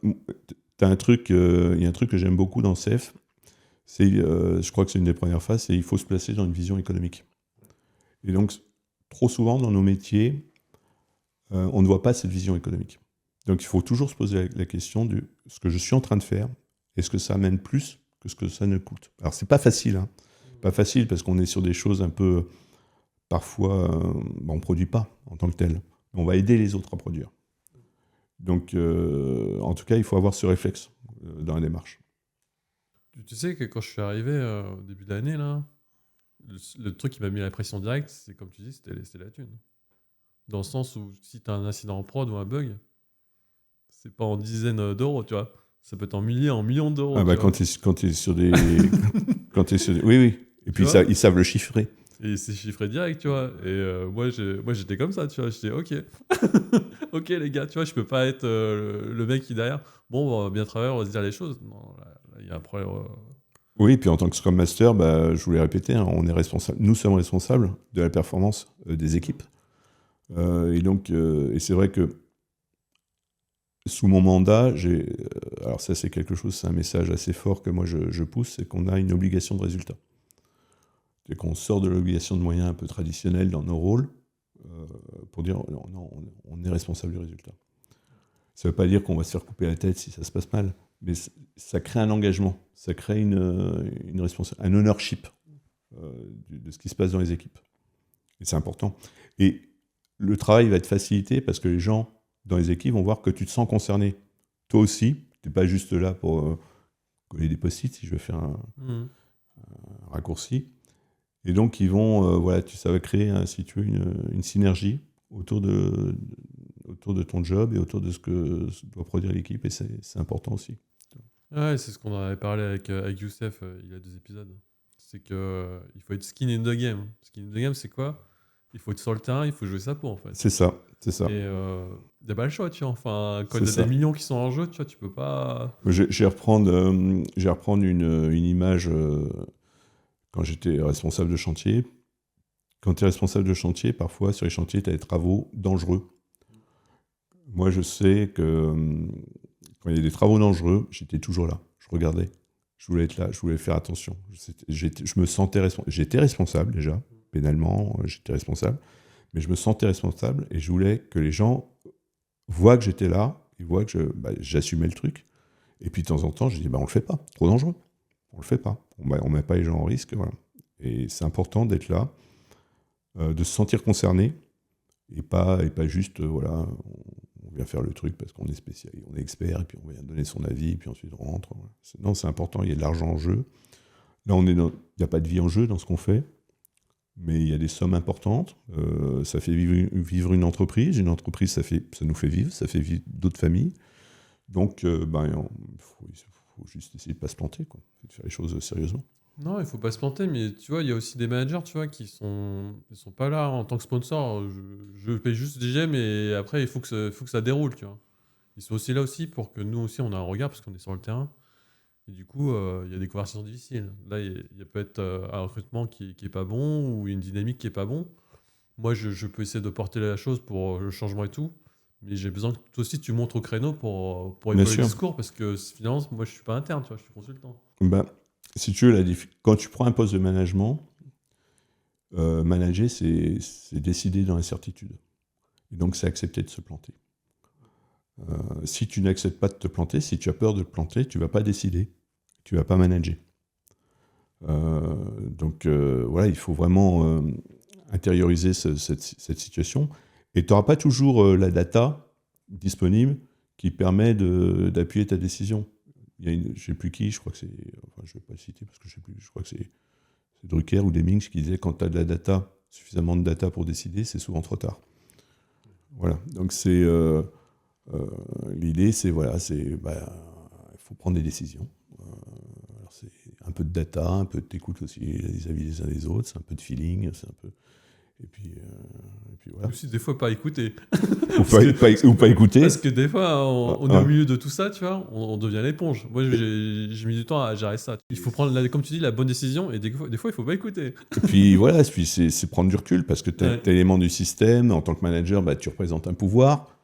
T'as un truc, il y a un truc que j'aime beaucoup dans CF, c'est, je crois que c'est une des premières phases, c'est il faut se placer dans une vision économique. Et donc, trop souvent dans nos métiers, on ne voit pas cette vision économique. Donc il faut toujours se poser la question de ce que je suis en train de faire, est-ce que ça amène plus que ce que ça ne coûte. Alors c'est pas facile, hein. Pas facile parce qu'on est sur des choses un peu, parfois, on ne produit pas en tant que tel. On va aider les autres à produire. Donc en tout cas, il faut avoir ce réflexe dans la démarche. Tu sais que quand je suis arrivé au début de l'année, là, le truc qui m'a mis la pression directe, c'est comme tu dis, c'était la thune. Dans le sens où si tu as un incident en prod ou un bug, c'est pas en dizaines d'euros, tu vois. Ça peut être en milliers, en millions d'euros. Ah bah tu vois. quand tu es sur des... Oui, oui. Et puis vois ils savent le chiffrer. Et c'est chiffré direct, tu vois. Et moi, j'étais comme ça, tu vois. J'étais OK. OK, les gars, tu vois, je peux pas être le mec qui derrière. Bon, on va bien travailler, on va se dire les choses. Non, là, il y a un problème. Oui, et puis en tant que Scrum Master, bah, je voulais répéter, hein, nous sommes responsables de la performance des équipes. Et c'est vrai que sous mon mandat, alors ça c'est quelque chose, c'est un message assez fort que moi je pousse, c'est qu'on a une obligation de résultat. C'est qu'on sort de l'obligation de moyens un peu traditionnelle dans nos rôles pour dire non, on est responsable du résultat. Ça ne veut pas dire qu'on va se faire couper la tête si ça se passe mal, mais ça crée un engagement, ça crée un ownership de ce qui se passe dans les équipes. Et c'est important. Et le travail va être facilité parce que les gens dans les équipes vont voir que tu te sens concerné. Toi aussi, tu n'es pas juste là pour coller des post-it, si je veux faire un raccourci. Et donc, ils vont, ça va créer, si tu veux, une synergie autour de ton job et autour de ce que doit produire l'équipe. Et c'est important aussi. Ouais, c'est ce qu'on en avait parlé avec Youssef il y a 2 épisodes. C'est que il faut être skin in the game. Skin in the game, c'est quoi? Il faut être sur le terrain, il faut jouer sa peau, en fait. C'est ça, c'est ça. Et il n'y a pas le choix, tu vois. Enfin, quand C'est il y a ça. des millions qui sont en jeu, tu vois, tu peux pas... Je vais reprendre une image quand j'étais responsable de chantier. Quand tu es responsable de chantier, parfois sur les chantiers, tu as des travaux dangereux. Moi, je sais que quand il y a des travaux dangereux, j'étais toujours là. Je regardais. Je voulais être là. Je voulais faire attention. Je me sentais responsable. J'étais responsable déjà. Pénalement, j'étais responsable. Mais je me sentais responsable et je voulais que les gens voient que j'étais là. Ils voient que j'assumais le truc. Et puis de temps en temps, je dis, on le fait pas. Trop dangereux. On le fait pas. On met pas les gens en risque. Voilà. Et c'est important d'être là, de se sentir concerné et pas juste, on vient faire le truc parce qu'on est spécialisé, on est expert, et puis on vient donner son avis, et puis ensuite on rentre. Voilà. Non, c'est important, il y a de l'argent en jeu. Là, il n'y a pas de vie en jeu dans ce qu'on fait, mais il y a des sommes importantes. Ça fait vivre une entreprise. Une entreprise, ça nous fait vivre, ça fait vivre d'autres familles. Donc, il faut juste essayer de ne pas se planter, quoi, de faire les choses sérieusement. Non, il faut pas se planter, mais tu vois, il y a aussi des managers, tu vois, ils sont pas là en tant que sponsor. Je paye juste des gemmes et après, il faut que ça déroule, tu vois. Ils sont aussi là aussi pour que nous aussi, on a un regard parce qu'on est sur le terrain. Et du coup, il y a des conversations difficiles. Là, il y a peut-être un recrutement qui est pas bon ou une dynamique qui est pas bon. Moi, je peux essayer de porter la chose pour le changement et tout. Mais j'ai besoin que toi aussi, tu montres au créneau pour Bien épauler le sûr. discours parce que finalement, moi, je suis pas interne, tu vois, je suis consultant. Si tu veux, quand tu prends un poste de management, manager, c'est décider dans l'incertitude. Et donc, c'est accepter de se planter. Si tu n'acceptes pas de te planter, si tu as peur de te planter, tu ne vas pas décider, tu ne vas pas manager. Voilà, il faut vraiment intérioriser cette situation. Et tu n'auras pas toujours la data disponible qui permet d'appuyer ta décision. Je ne sais plus qui, je crois que c'est... Enfin, je ne vais pas le citer parce que je ne sais plus, je crois que c'est Drucker ou Demings qui disait quand tu as de la data, suffisamment de data pour décider, c'est souvent trop tard. Voilà, donc c'est... l'idée, c'est il faut prendre des décisions. Alors c'est un peu de data, un peu d'écoute aussi vis-à-vis des uns des autres, c'est un peu de feeling, c'est un peu. Et puis voilà. Aussi, des fois, pas écouter. Ou pas écouter. Parce que des fois, on est Ouais. au milieu de tout ça, tu vois, on devient l'éponge. Moi, j'ai mis du temps à gérer ça. Il faut prendre, comme tu dis, la bonne décision, et des fois, il faut pas écouter. Et puis voilà, c'est prendre du recul, parce que tu es Ouais. élément du système. En tant que manager, tu représentes un pouvoir.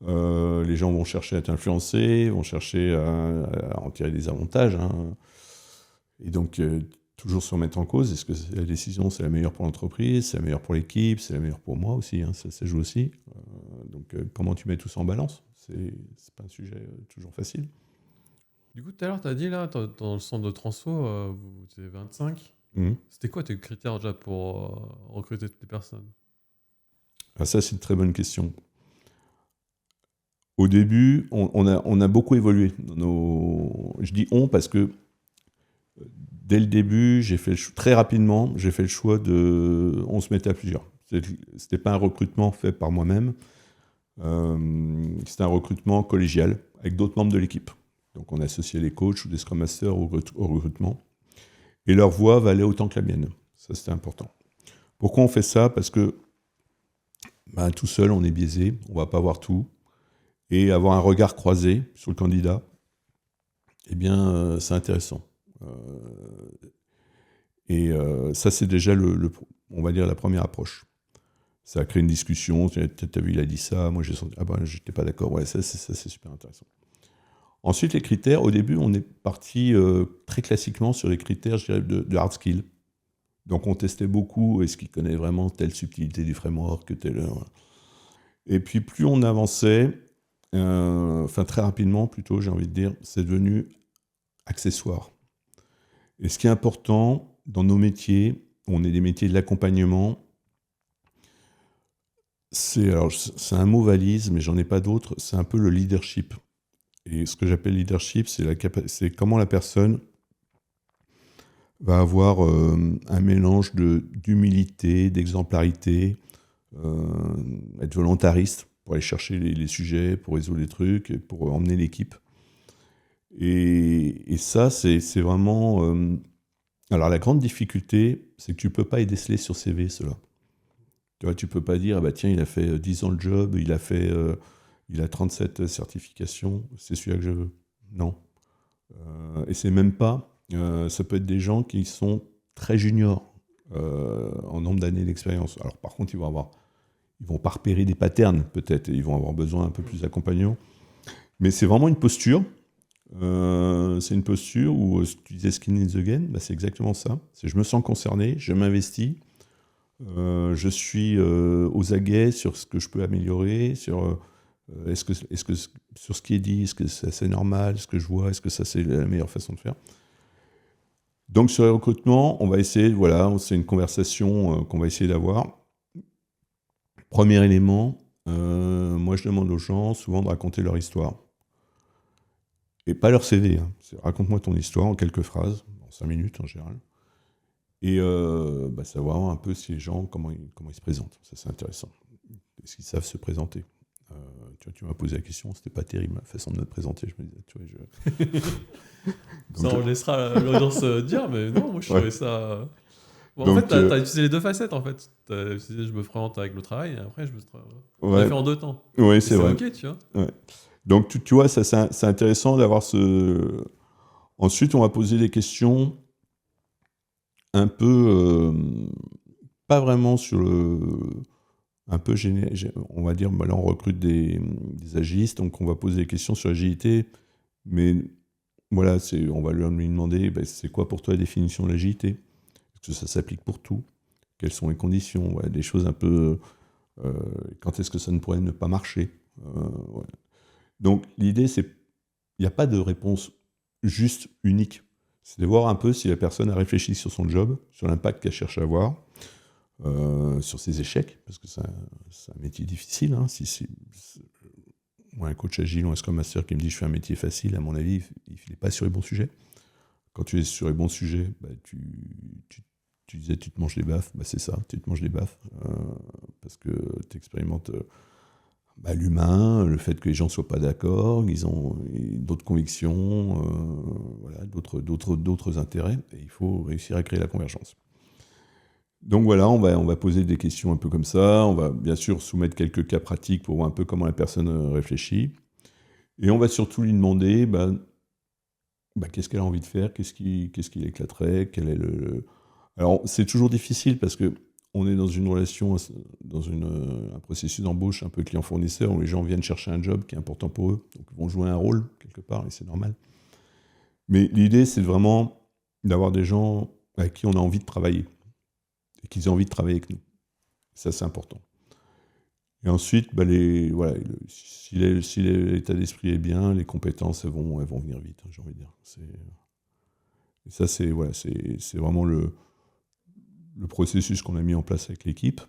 Les gens vont chercher à t'influencer, vont chercher à en tirer des avantages. Hein. Et donc, toujours se remettre en cause. Est-ce que la décision, c'est la meilleure pour l'entreprise, c'est la meilleure pour l'équipe, c'est la meilleure pour moi aussi, hein, ça joue aussi. Donc, comment tu mets tout ça en balance? C'est pas un sujet toujours facile. Du coup, tout à l'heure, tu as dit, là, dans le centre de transfo, vous étiez 25. Mhm. C'était quoi tes critères déjà pour recruter toutes les personnes? Ah, ça, c'est une très bonne question. Au début, on a beaucoup évolué. Je dis on parce que dès le début, très rapidement, j'ai fait le choix on se mettait à plusieurs. C'était pas un recrutement fait par moi-même. C'était un recrutement collégial avec d'autres membres de l'équipe. Donc on associait les coachs ou des Scrum Masters au recrutement. Et leur voix valait autant que la mienne. Ça, c'était important. Pourquoi on fait ça? Parce que tout seul, on est biaisé, on ne va pas voir tout. Et avoir un regard croisé sur le candidat, eh bien, c'est intéressant. Ça, c'est déjà, on va dire, la première approche. Ça a créé une discussion. Tu as vu, il a dit ça. Moi, j'ai senti, j'étais pas d'accord. Ouais, ça, c'est super intéressant. Ensuite, les critères. Au début, on est parti très classiquement sur les critères, je dirais, de hard skill. Donc, on testait beaucoup. Est-ce qu'il connaît vraiment telle subtilité du framework, telle... Et puis, plus on avançait, très rapidement, plutôt, j'ai envie de dire, c'est devenu accessoire. Et ce qui est important dans nos métiers, on est des métiers de l'accompagnement, c'est un mot valise, mais j'en ai pas d'autre, c'est un peu le leadership. Et ce que j'appelle leadership, c'est comment la personne va avoir un mélange d'humilité, d'exemplarité, être volontariste pour aller chercher les sujets, pour résoudre les trucs, et pour emmener l'équipe. Et ça, c'est vraiment... Alors la grande difficulté, c'est que tu ne peux pas y déceler sur CV, cela. Tu vois, tu peux pas dire, tiens, il a fait 10 ans le job, il a 37 certifications, c'est celui-là que je veux. Non. Et c'est même pas... ça peut être des gens qui sont très juniors en nombre d'années d'expérience. Alors par contre, ils vont pas repérer des patterns, peut-être, et ils vont avoir besoin un peu plus d'accompagnement. Mais c'est vraiment une posture. C'est une posture où tu disais skin in the game, c'est exactement ça. Je me sens concerné, je m'investis, je suis aux aguets sur ce que je peux améliorer, sur sur ce qui est dit, est-ce que c'est normal, ce que je vois, est-ce que ça c'est la meilleure façon de faire. Donc sur les recrutements, on va essayer, c'est une conversation qu'on va essayer d'avoir. Premier élément, moi je demande aux gens souvent de raconter leur histoire. Et pas leur CV, hein. Raconte-moi ton histoire en quelques phrases, en 5 minutes en général. Et savoir un peu si les gens, comment ils se présentent. Ça, c'est intéressant. Est-ce qu'ils savent se présenter? Tu m'as posé la question, c'était pas terrible la façon de me présenter. Je me disais, ça, on laissera l'audience dire, mais non, moi je trouvais ça. Bon, en Donc, fait, t'as utilisé les deux facettes en fait. T'as utilisé je me présente avec le travail et après on l'a fait en 2 temps. Oui, c'est vrai. Ok, tu vois. Ouais. Donc, tu vois, ça, c'est intéressant d'avoir ce... Ensuite, on va poser des questions un peu... pas vraiment sur le... Un peu on va dire, là, on recrute des agilistes, donc on va poser des questions sur l'agilité, mais voilà, on va lui demander, c'est quoi pour toi la définition de l'agilité? Est-ce que ça s'applique pour tout? Quelles sont les conditions? Voilà, des choses un peu... quand est-ce que ça ne pourrait ne pas marcher? Voilà. Donc l'idée, c'est il n'y a pas de réponse juste unique. C'est de voir un peu si la personne a réfléchi sur son job, sur l'impact qu'elle cherche à avoir, sur ses échecs, parce que c'est un métier difficile. Hein. Moi, un coach agile ou un Scrum Master qui me dit je fais un métier facile, à mon avis, il n'est pas sur les bons sujets. Quand tu es sur les bons sujets, tu disais tu te manges les baffes, c'est ça, tu te manges les baffes, parce que tu expérimentes... l'humain, le fait que les gens ne soient pas d'accord, ils ont d'autres convictions, d'autres intérêts, et il faut réussir à créer la convergence. Donc voilà, on va poser des questions un peu comme ça. On va bien sûr soumettre quelques cas pratiques pour voir un peu comment la personne réfléchit. Et on va surtout lui demander qu'est-ce qu'elle a envie de faire, qu'est-ce qui l'éclaterait, quel est le. Alors c'est toujours difficile parce que on est dans une relation, un processus d'embauche un peu client-fournisseur où les gens viennent chercher un job qui est important pour eux, donc ils vont jouer un rôle quelque part et c'est normal. Mais l'idée c'est vraiment d'avoir des gens avec qui on a envie de travailler et qu'ils aient envie de travailler avec nous. Ça c'est important. Et ensuite, voilà, si l'état d'esprit est bien, les compétences elles vont venir vite, hein, j'ai envie de dire. Et ça, c'est vraiment le processus qu'on a mis en place avec l'équipe.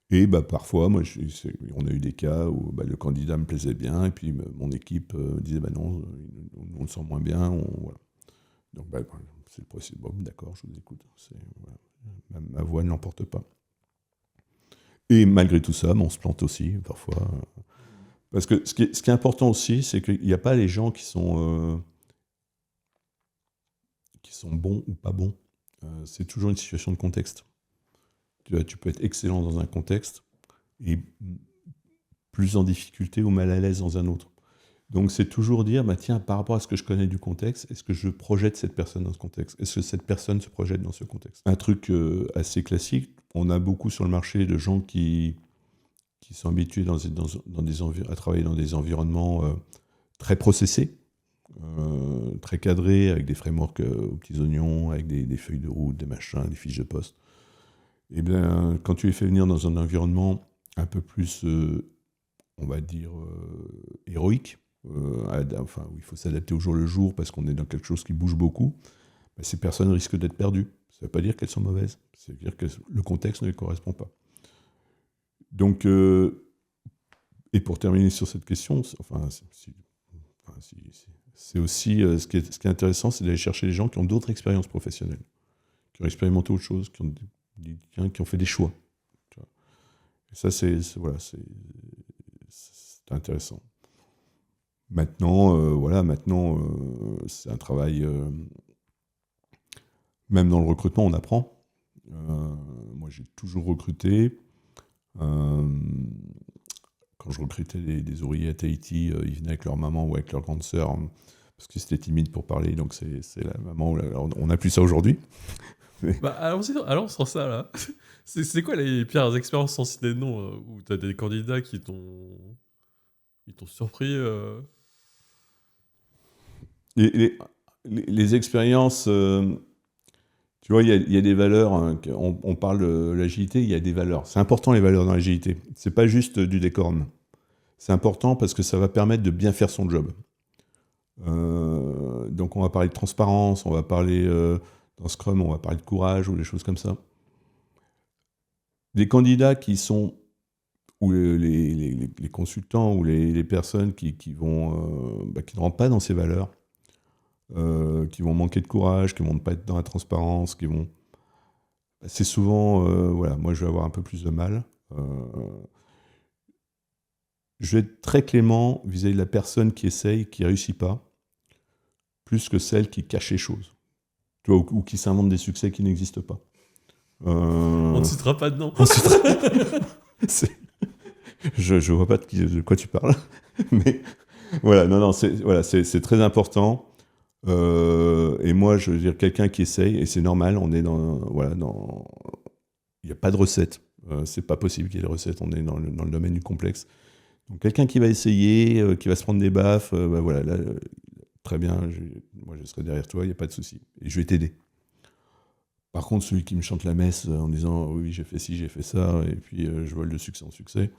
Et parfois, on a eu des cas où le candidat me plaisait bien, et puis mon équipe disait non, on le sent moins bien. Voilà. Donc c'est le processus. Bon, d'accord, je vous écoute. Voilà. Ma voix ne l'emporte pas. Et malgré tout ça, on se plante aussi parfois. Parce que ce qui est important aussi, c'est qu'il n'y a pas les gens qui sont bons ou pas bons. C'est toujours une situation de contexte. Tu peux être excellent dans un contexte et plus en difficulté ou mal à l'aise dans un autre. Donc c'est toujours dire, tiens, par rapport à ce que je connais du contexte, est-ce que je projette cette personne dans ce contexte? Est-ce que cette personne se projette dans ce contexte? Un truc assez classique, on a beaucoup sur le marché de gens qui sont habitués à travailler dans des environnements très processés, très cadrés, avec des frameworks aux petits oignons, avec des feuilles de route, des machins, des fiches de poste. Et bien, quand tu les fais venir dans un environnement un peu plus, on va dire, héroïque, où il faut s'adapter au jour le jour parce qu'on est dans quelque chose qui bouge beaucoup, ces personnes risquent d'être perdues. Ça ne veut pas dire qu'elles sont mauvaises, ça veut dire que le contexte ne les correspond pas. Donc, et pour terminer sur cette question, c'est aussi ce qui est intéressant, c'est d'aller chercher les gens qui ont d'autres expériences professionnelles, qui ont expérimenté autre chose, qui ont fait des choix. Tu vois. Et ça, c'est intéressant. Maintenant, c'est un travail. Même dans le recrutement, on apprend. Moi, j'ai toujours recruté. Quand je recrutais des ouvriers à Tahiti, ils venaient avec leur maman ou avec leur grande sœur, parce qu'ils étaient timides pour parler, donc c'est la maman. Alors, on n'a plus ça aujourd'hui. Allons sur ça, là. C'est quoi les pires expériences sans citer de nom où t'as des candidats qui t'ont surpris Les expériences, tu vois, il y a des valeurs, hein, on parle de l'agilité, il y a des valeurs. C'est important les valeurs dans l'agilité. C'est pas juste du décorum. C'est important parce que ça va permettre de bien faire son job. Donc on va parler de transparence, on va parler dans Scrum, on va parler de courage ou des choses comme ça. Les candidats qui sont, ou les consultants ou les personnes qui ne rentrent pas dans ces valeurs, qui vont manquer de courage, qui vont pas être dans la transparence, c'est souvent, voilà, moi je vais avoir un peu plus de mal. Je vais être très clément vis-à-vis de la personne qui essaye, qui réussit pas, plus que celle qui cache les choses, tu vois, ou qui s'invente des succès qui n'existent pas. On ne citera pas de nom. Je vois pas de quoi tu parles, mais voilà, c'est très important. Et moi, je veux dire, quelqu'un qui essaye, et c'est normal, on est il n'y a pas de recette. C'est pas possible qu'il y ait de recette, on est dans le domaine du complexe. Donc quelqu'un qui va essayer, qui va se prendre des baffes, voilà, là, très bien, moi je serai derrière toi, il n'y a pas de souci. Et je vais t'aider. Par contre, celui qui me chante la messe en disant oui, j'ai fait ci, j'ai fait ça, et puis je vole de succès en succès,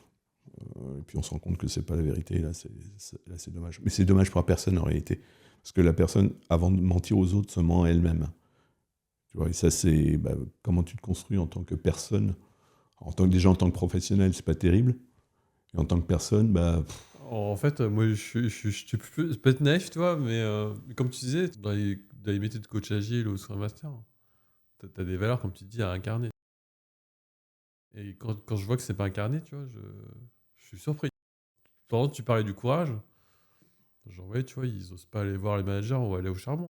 et puis on se rend compte que c'est pas la vérité, là c'est dommage. Mais c'est dommage pour la personne en réalité. Parce que la personne, avant de mentir aux autres, se ment à elle-même. Tu vois, et ça, c'est comment tu te construis en tant que personne. Déjà en tant que professionnel, c'est pas terrible. Et en tant que personne, En fait, moi, je peux être naïf, tu vois, mais comme tu disais, dans les métiers de coach agile ou Scrum Master, t'as des valeurs, comme tu dis, à incarner. Et quand je vois que c'est pas incarné, tu vois, je suis surpris. Par exemple, tu parlais du courage. Genre, ouais, tu vois, ils osent pas aller voir les managers ou aller au charbon.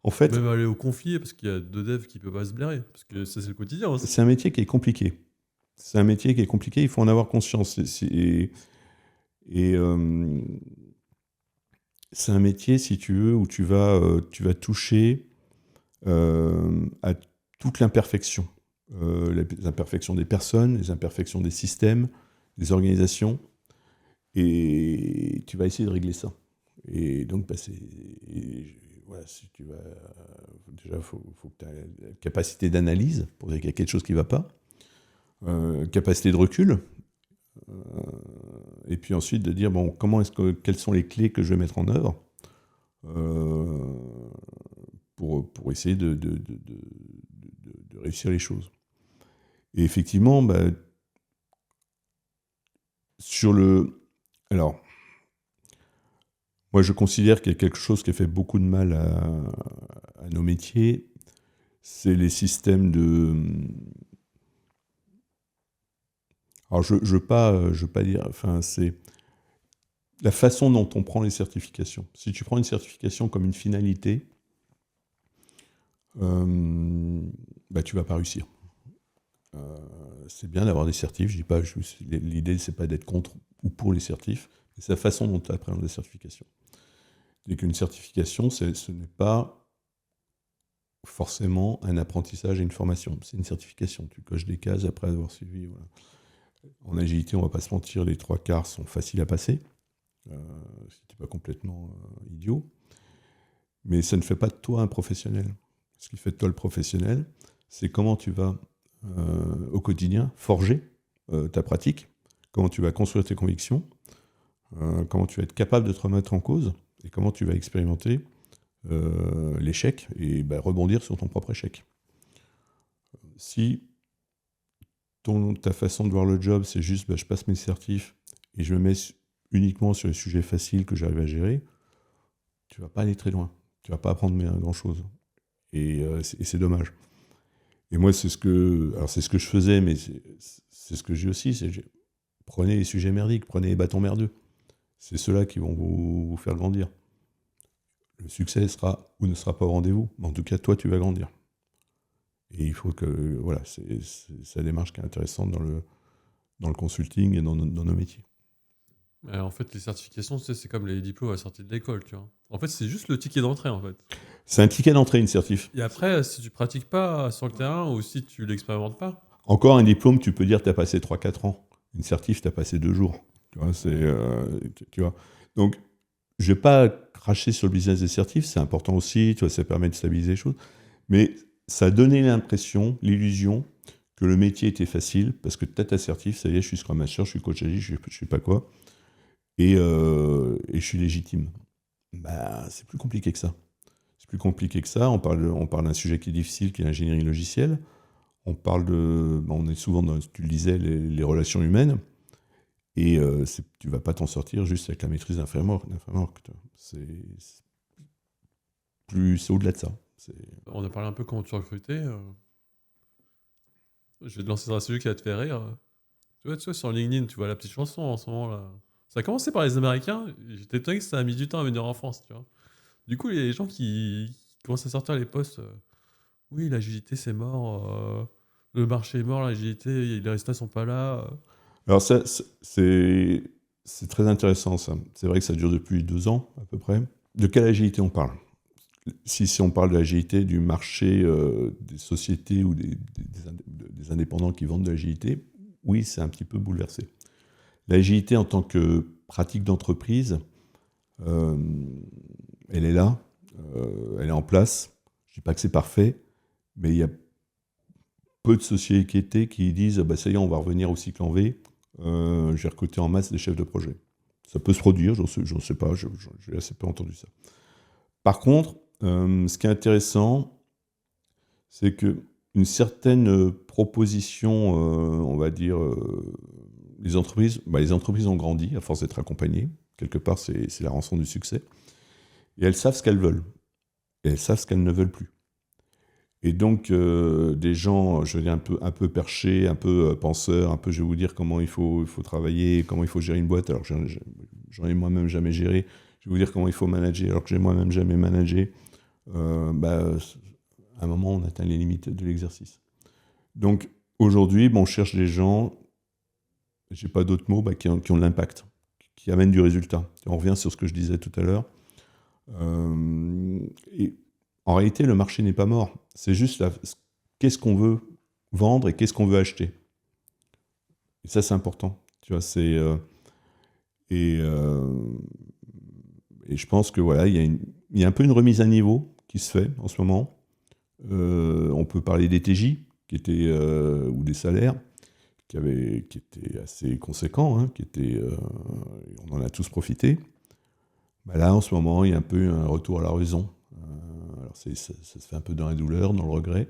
En fait, Même aller au conflit, parce qu'il y a 2 devs qui peuvent pas se blairer. Parce que ça, c'est le quotidien aussi. c'est un métier qui est compliqué. Il faut en avoir conscience. Et c'est un métier, si tu veux, où tu vas toucher à toute l'imperfection. Les imperfections des personnes, les imperfections des systèmes, des organisations. Et tu vas essayer de régler ça. Et donc, voilà, si tu vas, déjà, il faut que tu aies la capacité d'analyse pour dire qu'il y a quelque chose qui ne va pas, capacité de recul, et puis ensuite de dire, bon, quelles sont les clés que je vais mettre en œuvre pour essayer de réussir les choses. Et effectivement, alors, moi, je considère qu'il y a quelque chose qui a fait beaucoup de mal à nos métiers, c'est les systèmes de... Alors, je veux pas dire... Enfin, c'est la façon dont on prend les certifications. Si tu prends une certification comme une finalité, tu vas pas réussir. C'est bien d'avoir des certifs, je dis pas, l'idée, c'est pas d'être contre ou pour les certifs, mais c'est la façon dont tu appréhendes les certifications. Et qu'une certification, ce n'est pas forcément un apprentissage et une formation. C'est une certification. Tu coches des cases après avoir suivi. Voilà. En agilité, on ne va pas se mentir, les 3/4 sont faciles à passer. Ce qui n'est pas complètement idiot. Mais ça ne fait pas de toi un professionnel. Ce qui fait de toi le professionnel, c'est comment tu vas, au quotidien, forger ta pratique, comment tu vas construire tes convictions, comment tu vas être capable de te remettre en cause, et comment tu vas expérimenter l'échec et rebondir sur ton propre échec. Si ta façon de voir le job, c'est juste je passe mes certifs et je me mets uniquement sur les sujets faciles que j'arrive à gérer, tu ne vas pas aller très loin. Tu ne vas pas apprendre grand-chose. Et c'est dommage. Et moi, c'est ce que je faisais, mais c'est ce que j'ai aussi. Prenez les sujets merdiques, prenez les bâtons merdeux. C'est ceux-là qui vont vous faire grandir. Le succès sera ou ne sera pas au rendez-vous, mais en tout cas, toi, tu vas grandir. Et il faut que... Voilà, c'est la démarche qui est intéressante dans le consulting et dans nos métiers. En fait, les certifications, tu sais, c'est comme les diplômes à la sortie de l'école, tu vois. En fait, c'est juste le ticket d'entrée, en fait. C'est un ticket d'entrée, une certif. Et après, si tu pratiques pas sur le terrain ou si tu l'expérimentes pas... Encore un diplôme, tu peux dire que tu as passé 3-4 ans. Une certif, tu as passé 2 jours. Tu vois, tu vois. Donc, je ne vais pas cracher sur le business des certifs, c'est important aussi, tu vois, ça permet de stabiliser les choses. Mais ça a donné l'impression, l'illusion, que le métier était facile, parce que tu as ta certif, ça y est, je suis Scrum Master, je suis coach agile, je ne sais pas quoi, et je suis légitime. C'est plus compliqué que ça. C'est plus compliqué que ça. On parle d'un sujet qui est difficile, qui est l'ingénierie logicielle. On parle on est souvent dans, tu le disais, les relations humaines. Et tu ne vas pas t'en sortir juste avec la maîtrise d'un framework. C'est au-delà de ça. On a parlé un peu comment tu recrutais. Je vais te lancer sur un sujet qui va te faire rire. Tu vois, sur LinkedIn, tu vois la petite chanson en ce moment là. Ça a commencé par les Américains. J'étais étonné que ça a mis du temps à venir en France, tu vois. Du coup, il y a des gens qui commencent à sortir les posts. Oui, l'agilité c'est mort. Le marché est mort, l'agilité, les résultats sont pas là. Alors c'est très intéressant ça. C'est vrai que ça dure depuis 2 ans à peu près. De quelle agilité on parle ? Si on parle de l'agilité du marché des sociétés ou des indépendants qui vendent de l'agilité, oui, c'est un petit peu bouleversé. L'agilité en tant que pratique d'entreprise, elle est là, elle est en place. Je ne dis pas que c'est parfait, mais il y a peu de sociétés qui disent ça y est, on va revenir au cycle en V, j'ai recruté en masse des chefs de projet. Ça peut se produire, j'en sais pas, j'ai assez peu entendu ça. Par contre, ce qui est intéressant, c'est qu'une certaine proposition, on va dire, les entreprises ont grandi à force d'être accompagnées. Quelque part, c'est la rançon du succès. Et elles savent ce qu'elles veulent. Et elles savent ce qu'elles ne veulent plus. Et donc, des gens, je veux dire, un peu perchés, un peu penseurs, un peu, je vais vous dire comment il faut travailler, comment il faut gérer une boîte, alors que j'en ai moi-même jamais géré. Je vais vous dire comment il faut manager, alors que j'ai moi-même jamais managé. à un moment, on atteint les limites de l'exercice. Donc, aujourd'hui, on cherche des gens, j'ai pas d'autres mots, qui ont de l'impact, qui amènent du résultat. Et on revient sur ce que je disais tout à l'heure. Et en réalité, le marché n'est pas mort. C'est juste qu'est-ce qu'on veut vendre et qu'est-ce qu'on veut acheter. Et ça, c'est important. Tu vois, et je pense que voilà, il y a un peu une remise à niveau qui se fait en ce moment. On peut parler des TJ ou des salaires qui étaient assez conséquents, hein, on en a tous profité. Là, en ce moment, il y a un peu un retour à la raison. Alors ça se fait un peu dans la douleur, dans le regret.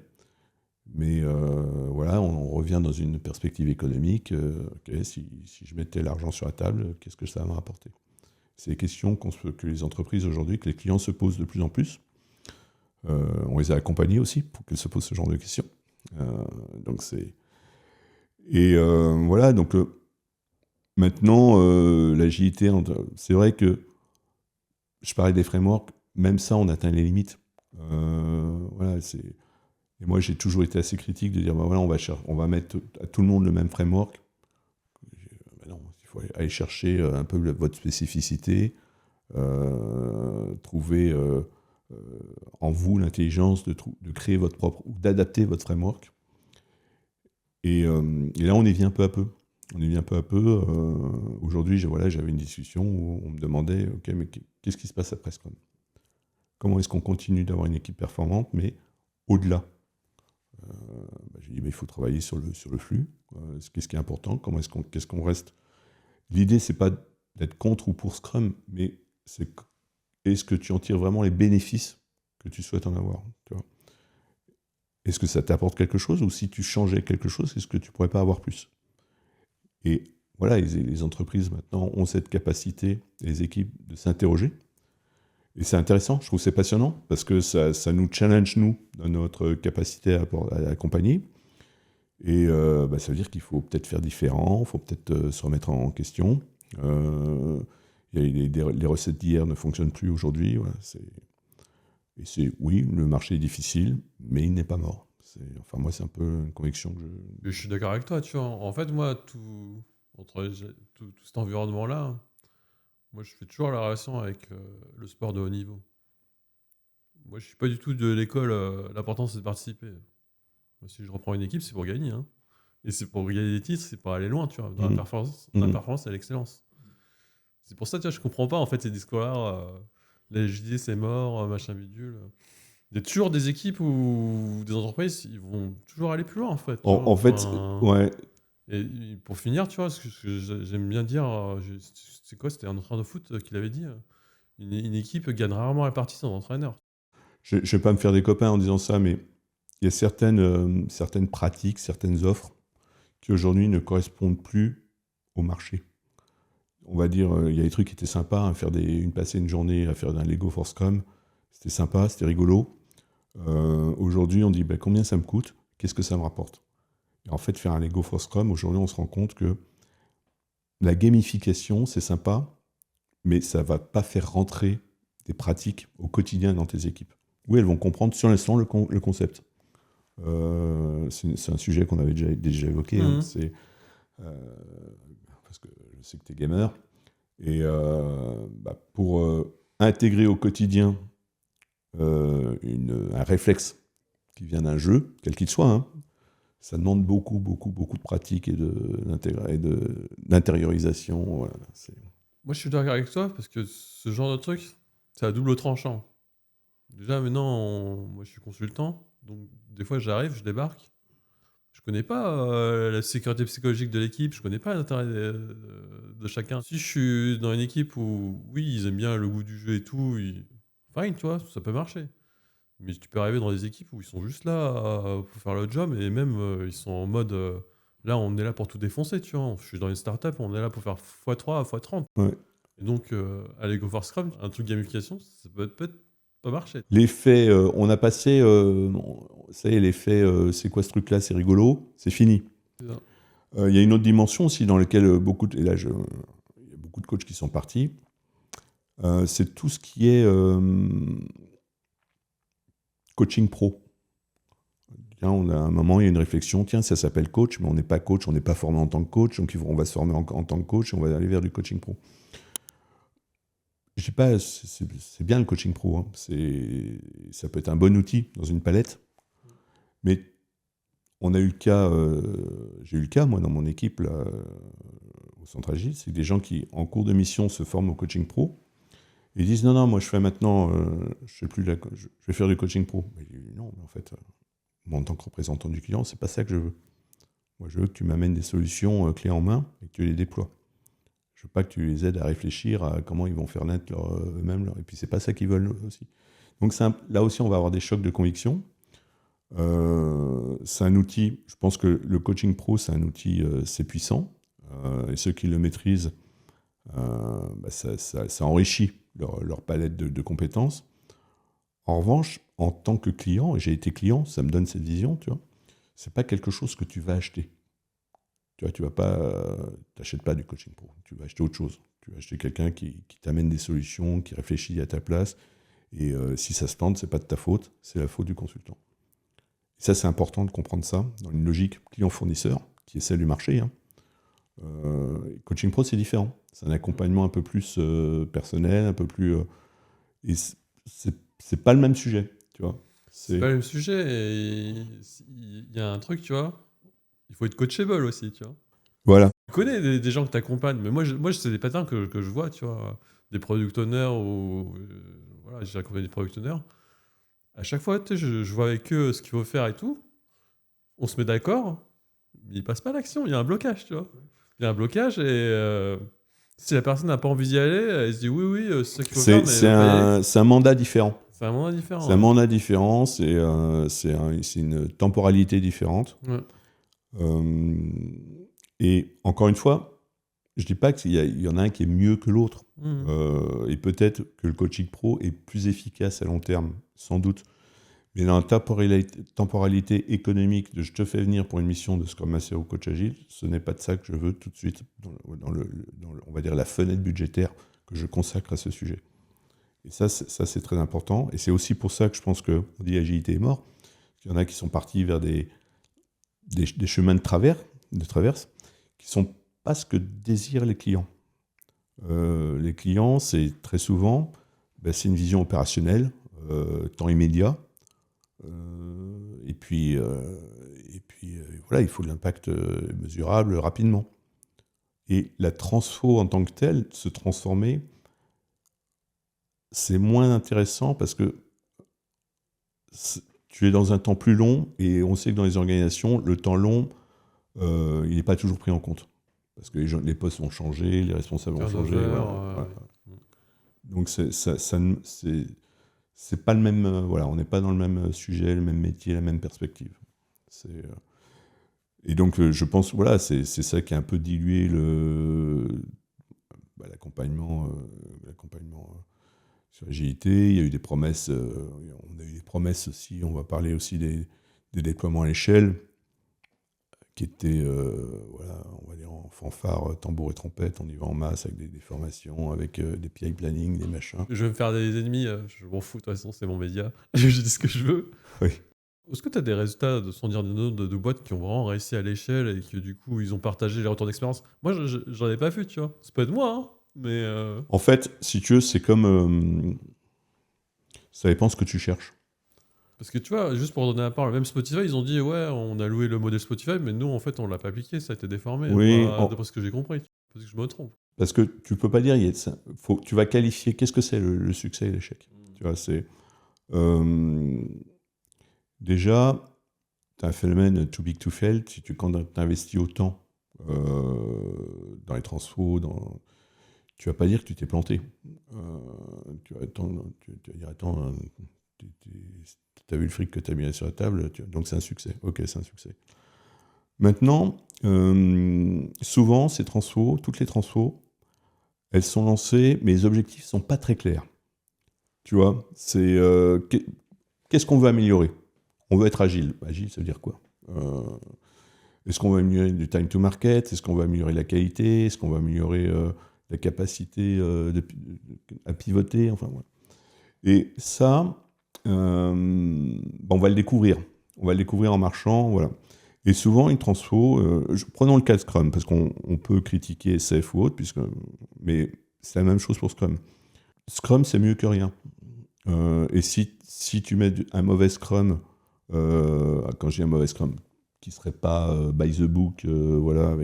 Mais voilà, on revient dans une perspective économique. Si je mettais l'argent sur la table, qu'est-ce que ça va me rapporter ? C'est des questions que les entreprises aujourd'hui, que les clients se posent de plus en plus. On les a accompagnés aussi pour qu'ils se posent ce genre de questions. Voilà, donc maintenant, l'agilité, c'est vrai que je parlais des frameworks, même ça, on atteint les limites. Voilà, et moi, j'ai toujours été assez critique de dire, voilà, on va mettre à tout le monde le même framework. Non, il faut aller chercher un peu votre spécificité, trouver en vous l'intelligence de créer votre propre, ou d'adapter votre framework. Et là, on y vient peu à peu. Aujourd'hui, j'avais une discussion où on me demandait, OK, mais qu'est-ce qui se passe après Scrum ? Comment est-ce qu'on continue d'avoir une équipe performante, mais au-delà ? J'ai dit, il faut travailler sur le flux. Qu'est-ce qui est important ? Qu'est-ce qu'on reste ? L'idée, c'est pas d'être contre ou pour Scrum, mais est-ce que tu en tires vraiment les bénéfices que tu souhaites en avoir, tu vois ? Est-ce que ça t'apporte quelque chose, ou si tu changeais quelque chose, est-ce que tu pourrais pas avoir plus ? Et voilà, les entreprises maintenant ont cette capacité, les équipes, de s'interroger. Et c'est intéressant, je trouve que c'est passionnant, parce que ça nous challenge, nous, dans notre capacité à accompagner. Et ça veut dire qu'il faut peut-être faire différent, il faut peut-être se remettre en question. Les recettes d'hier ne fonctionnent plus aujourd'hui. Voilà, oui, le marché est difficile, mais il n'est pas mort. Moi, c'est un peu une conviction que Je suis d'accord avec toi, tu vois. En fait, moi, tout cet environnement-là, moi, je fais toujours la relation avec le sport de haut niveau. Moi, je suis pas du tout de l'école, l'important, c'est de participer. Moi, si je reprends une équipe, c'est pour gagner, hein. Et c'est pour gagner des titres, c'est pour aller loin, tu vois, dans la performance et l'excellence. C'est pour ça, tu vois, je comprends pas, en fait, ces discours-là. La JD, c'est mort, machin bidule. Il y a toujours des équipes ou des entreprises, ils vont toujours aller plus loin, en fait. En fait, ouais. Et pour finir, tu vois, ce que j'aime bien dire, c'est quoi ? C'était un entraîneur de foot qui l'avait dit. Une équipe gagne rarement la partie sans entraîneur. Je ne vais pas me faire des copains en disant ça, mais il y a certaines pratiques, certaines offres qui aujourd'hui ne correspondent plus au marché. On va dire, il y a des trucs qui étaient sympas, hein, passer une journée à faire un Lego for Scrum, c'était sympa, c'était rigolo. Aujourd'hui, on dit combien ça me coûte, qu'est-ce que ça me rapporte ? Et en fait, faire un Lego for Scrum, aujourd'hui, on se rend compte que la gamification, c'est sympa, mais ça ne va pas faire rentrer des pratiques au quotidien dans tes équipes. Oui, elles vont comprendre sur l'instant le concept. C'est un sujet qu'on avait déjà évoqué. Hein, parce que je sais que tu es gamer. Et pour intégrer au quotidien un réflexe qui vient d'un jeu, quel qu'il soit, hein, ça demande beaucoup de pratique et d'intériorisation. Voilà, Moi, je suis d'accord avec toi, parce que ce genre de truc, c'est à double tranchant. Déjà, maintenant, moi, je suis consultant, donc des fois, j'arrive, je débarque. Je connais pas la sécurité psychologique de l'équipe, je connais pas l'intérêt de chacun. Si je suis dans une équipe où, oui, ils aiment bien le goût du jeu et tout, fine, tu vois, ça peut marcher. Mais tu peux arriver dans des équipes où ils sont juste là pour faire le job, et même ils sont en mode là, on est là pour tout défoncer, tu vois. Je suis dans une startup, on est là pour faire x3, x30. Ouais. Et donc, aller Go for Scrum, un truc gamification, ça peut être pas marcher. L'effet, on a passé, ça y est, l'effet, c'est quoi ce truc-là, c'est rigolo, c'est fini. Il y a une autre dimension aussi dans laquelle il y a beaucoup de coachs qui sont partis. C'est tout ce qui est Coaching pro. Tiens, on a un moment, il y a une réflexion, tiens, ça s'appelle coach, mais on n'est pas coach, on n'est pas formé en tant que coach, donc on va se former en tant que coach et on va aller vers du coaching pro. Je dis pas, c'est bien le coaching pro, hein. Ça peut être un bon outil dans une palette, mais on a eu le cas, j'ai eu le cas, moi, dans mon équipe, là, au Centre Agile, c'est des gens qui, en cours de mission, se forment au coaching pro, et disent, non, moi, je fais maintenant, je sais plus, je vais faire du coaching pro. Mais je dis, non, mais en fait, moi, en tant que représentant du client, c'est pas ça que je veux. Moi, je veux que tu m'amènes des solutions clés en main et que tu les déploies. Je veux pas que tu les aides à réfléchir à comment ils vont faire naître eux-mêmes. Et puis, c'est pas ça qu'ils veulent aussi. Donc, là aussi, on va avoir des chocs de conviction. C'est un outil, je pense que le coaching pro, c'est un outil, c'est puissant. Et ceux qui le maîtrisent, ça enrichit leur palette de compétences. En revanche, en tant que client, et j'ai été client, ça me donne cette vision, tu vois, c'est pas quelque chose que tu vas acheter. Tu vois, t'achètes pas du coaching pro, tu vas acheter autre chose. Tu vas acheter quelqu'un qui t'amène des solutions, qui réfléchit à ta place, et si ça se plante, c'est pas de ta faute, c'est la faute du consultant. Et ça, c'est important de comprendre ça, dans une logique client-fournisseur, qui est celle du marché, hein. Coaching pro, c'est différent. C'est un accompagnement un peu plus personnel, un peu plus... et c'est pas le même sujet, tu vois. C'est pas le même sujet, et il y a un truc, tu vois, il faut être coachable aussi, tu vois. Voilà. Tu connais des gens que tu accompagnes, mais moi, c'est des patterns que je vois, tu vois, des product owners, ou voilà, j'ai accompagné des product owners. À chaque fois, tu sais, je vois avec eux ce qu'il faut faire et tout. On se met d'accord, mais ils passent pas à l'action, il y a un blocage, tu vois. Il y a un blocage, et si la personne n'a pas envie d'y aller, elle se dit oui, c'est ça qu'il faut faire, mais c'est un mandat différent. C'est un mandat différent. C'est un mandat différent, c'est une temporalité différente. Ouais. Et encore une fois, je dis pas qu'il y en a un qui est mieux que l'autre. Et peut-être que le coaching pro est plus efficace à long terme, sans doute. Mais dans la temporalité économique de je te fais venir pour une mission de Scrum Master ou Coach Agile, ce n'est pas de ça que je veux tout de suite dans on va dire la fenêtre budgétaire que je consacre à ce sujet. Et ça, c'est très important. Et c'est aussi pour ça que je pense qu'on dit agilité est mort. Il y en a qui sont partis vers des chemins de traverse, qui ne sont pas ce que désirent les clients. Les clients, c'est très souvent, c'est une vision opérationnelle, temps immédiat. Et puis voilà, il faut de l'impact mesurable rapidement. Et la transfo en tant que telle, se transformer, c'est moins intéressant parce que tu es dans un temps plus long et on sait que dans les organisations, le temps long, il n'est pas toujours pris en compte. Parce que les postes vont changer, les responsables vont changer. Voilà. Donc c'est pas le même. Voilà, on n'est pas dans le même sujet, le même métier, la même perspective. Et donc je pense, voilà, c'est ça qui a un peu dilué l'accompagnement sur l'agilité. Il y a eu des promesses, on a eu des promesses aussi, on va parler aussi des déploiements à l'échelle, qui étaient, on va dire en fanfare, tambour et trompette, on y va en masse avec des formations, avec des PI planning, des machins. Je vais me faire des ennemis, je m'en fous, de toute façon, c'est mon média, je dis ce que je veux. Oui. Est-ce que tu as des résultats, sans dire des noms, de boîtes qui ont vraiment réussi à l'échelle et que du coup, ils ont partagé les retours d'expérience? Moi, j'en ai pas vu, tu vois. Ça peut être moi, hein, mais... En fait, si tu veux, c'est comme... ça dépend ce que tu cherches. Parce que tu vois, juste pour donner la parole, même Spotify, ils ont dit, ouais, on a loué le modèle Spotify, mais nous, en fait, on l'a pas appliqué, ça a été déformé. Oui. D'après ce que j'ai compris. Parce que je me trompe. Parce que tu peux pas dire, tu vas qualifier, qu'est-ce que c'est le succès et l'échec. Tu vois, c'est... déjà, tu as un phénomène too big to fail. Quand tu investis autant dans les transfos, tu vas pas dire que tu t'es planté. Tu vas dire, attends, tu as vu le fric que tu as mis sur la table, donc c'est un succès. Ok, c'est un succès. Maintenant, souvent, ces transfos, toutes les transfos, elles sont lancées, mais les objectifs ne sont pas très clairs. Tu vois, c'est qu'est-ce qu'on veut améliorer? On veut être agile. Agile, ça veut dire quoi? Est-ce qu'on va améliorer du time to market? Est-ce qu'on va améliorer la qualité? Est-ce qu'on va améliorer la capacité à pivoter? Enfin, voilà. Et ça, on va le découvrir. On va le découvrir en marchant, voilà. Et souvent, une transfo, prenons le cas de Scrum, parce qu'on peut critiquer SF ou autre, mais c'est la même chose pour Scrum. Scrum, c'est mieux que rien. Et si tu mets un mauvais Scrum, quand je dis un mauvais Scrum, qui ne serait pas by the book, voilà,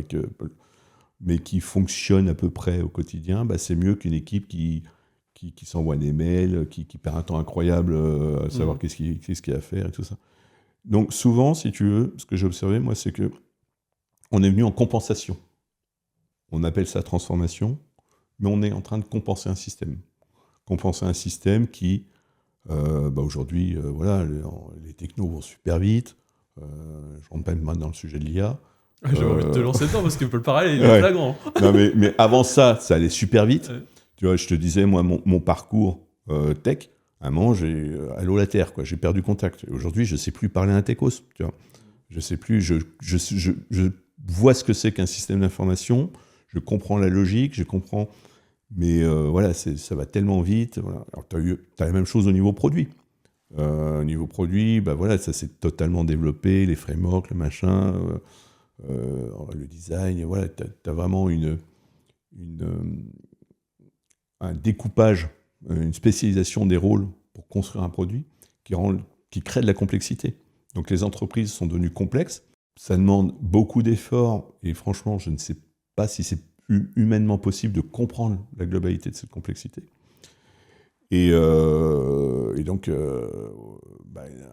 mais qui fonctionne à peu près au quotidien, bah, c'est mieux qu'une équipe qui s'envoie des mails, qui perd un temps incroyable à savoir qu'est-ce qu'il y a à faire et tout ça. Donc souvent, si tu veux, ce que j'ai observé, moi, c'est que on est venu en compensation. On appelle ça transformation, mais on est en train de compenser un système. Compenser un système qui, aujourd'hui, voilà, les technos vont super vite. Je ne rentre pas même dans le sujet de l'IA. J'ai envie de te lancer dedans parce que le parallèle est flagrant. Non, mais avant ça allait super vite. Ouais. Tu vois, je te disais, moi, mon parcours tech, à un moment, allô la Terre, quoi. J'ai perdu contact. Et aujourd'hui, je ne sais plus parler un techos. Tu vois. Je sais plus, je vois ce que c'est qu'un système d'information, je comprends la logique, je comprends, mais voilà, ça va tellement vite. Voilà. Alors, tu as la même chose au niveau produit. Au niveau produit, bah, voilà, ça s'est totalement développé, les frameworks, le machin, le design, voilà, tu as vraiment un découpage, une spécialisation des rôles pour construire un produit qui crée de la complexité. Donc les entreprises sont devenues complexes, ça demande beaucoup d'efforts, et franchement, je ne sais pas si c'est humainement possible de comprendre la globalité de cette complexité. Et donc,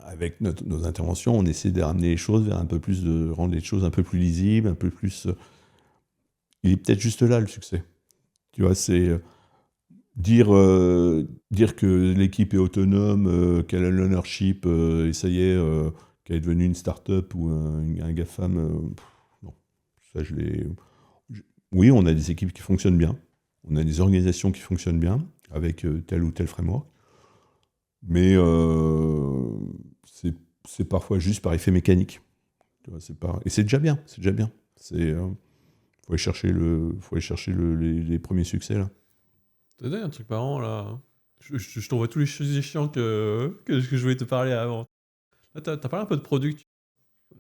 avec nos interventions, on essaie de ramener les choses vers rendre les choses un peu plus lisibles, un peu plus... Il est peut-être juste là, le succès. Tu vois, c'est... Dire que l'équipe est autonome, qu'elle a l'ownership, et ça y est, qu'elle est devenue une start-up ou un GAFAM, non. Ça, Oui, on a des équipes qui fonctionnent bien, on a des organisations qui fonctionnent bien, avec tel ou tel framework, mais c'est parfois juste par effet mécanique. Tu vois, et c'est déjà bien, c'est déjà bien. Faut aller chercher les premiers succès, là. T'as dit un truc marrant, là. Je t'envoie tous les choses chiants que je voulais te parler avant. Là, t'as parlé un peu de product.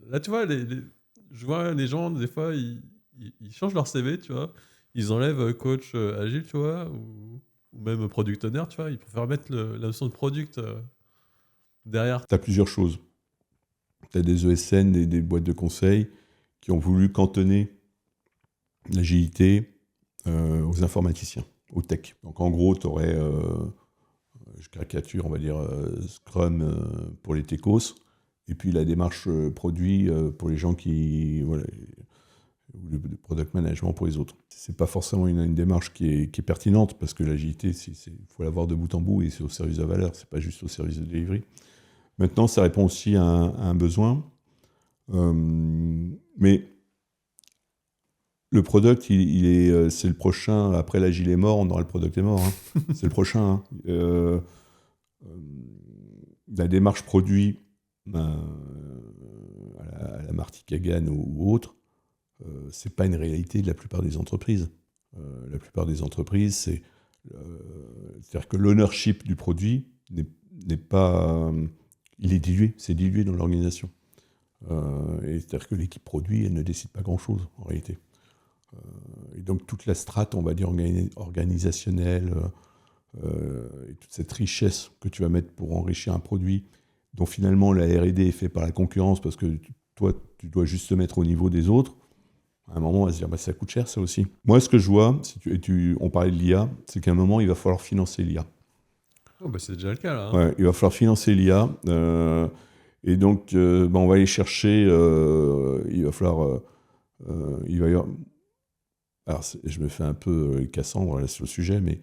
Là, tu vois, je vois les gens, des fois, ils changent leur CV, tu vois. Ils enlèvent coach agile, tu vois, ou même product owner, tu vois. Ils préfèrent mettre la notion de product derrière. Tu as plusieurs choses. Tu as des ESN, des boîtes de conseil qui ont voulu cantonner l'agilité aux informaticiens, aux tech. Donc en gros, tu aurais, je caricature, on va dire Scrum pour les techos, et puis la démarche produit pour les gens qui... Voilà, ou le product management pour les autres. C'est pas forcément une démarche qui est pertinente, parce que l'agilité, il faut l'avoir de bout en bout, et c'est au service de la valeur, c'est pas juste au service de delivery. Maintenant, ça répond aussi à un besoin. Mais le product, c'est le prochain. Après l'agile est mort, on aura le product est mort. Hein. C'est le prochain. Hein. La démarche produit à la Marty Kagan ou autre, c'est pas une réalité de la plupart des entreprises. La plupart des entreprises, c'est-à-dire que l'ownership du produit n'est pas... il est dilué, c'est dilué dans l'organisation. C'est-à-dire que l'équipe produit, elle ne décide pas grand-chose, en réalité. Et donc toute la strate, on va dire, organisationnelle, et toute cette richesse que tu vas mettre pour enrichir un produit, dont finalement la R&D est faite par la concurrence, parce que toi, tu dois juste te mettre au niveau des autres, à un moment, on va se dire, ça coûte cher, ça aussi. Moi, ce que je vois, on parlait de l'IA, c'est qu'à un moment, il va falloir financer l'IA. Oh, c'est déjà le cas, là. Hein. Ouais, il va falloir financer l'IA. Et donc, on va aller chercher... il va falloir... il va y avoir... Alors, je me fais un peu Cassandre là, sur le sujet, mais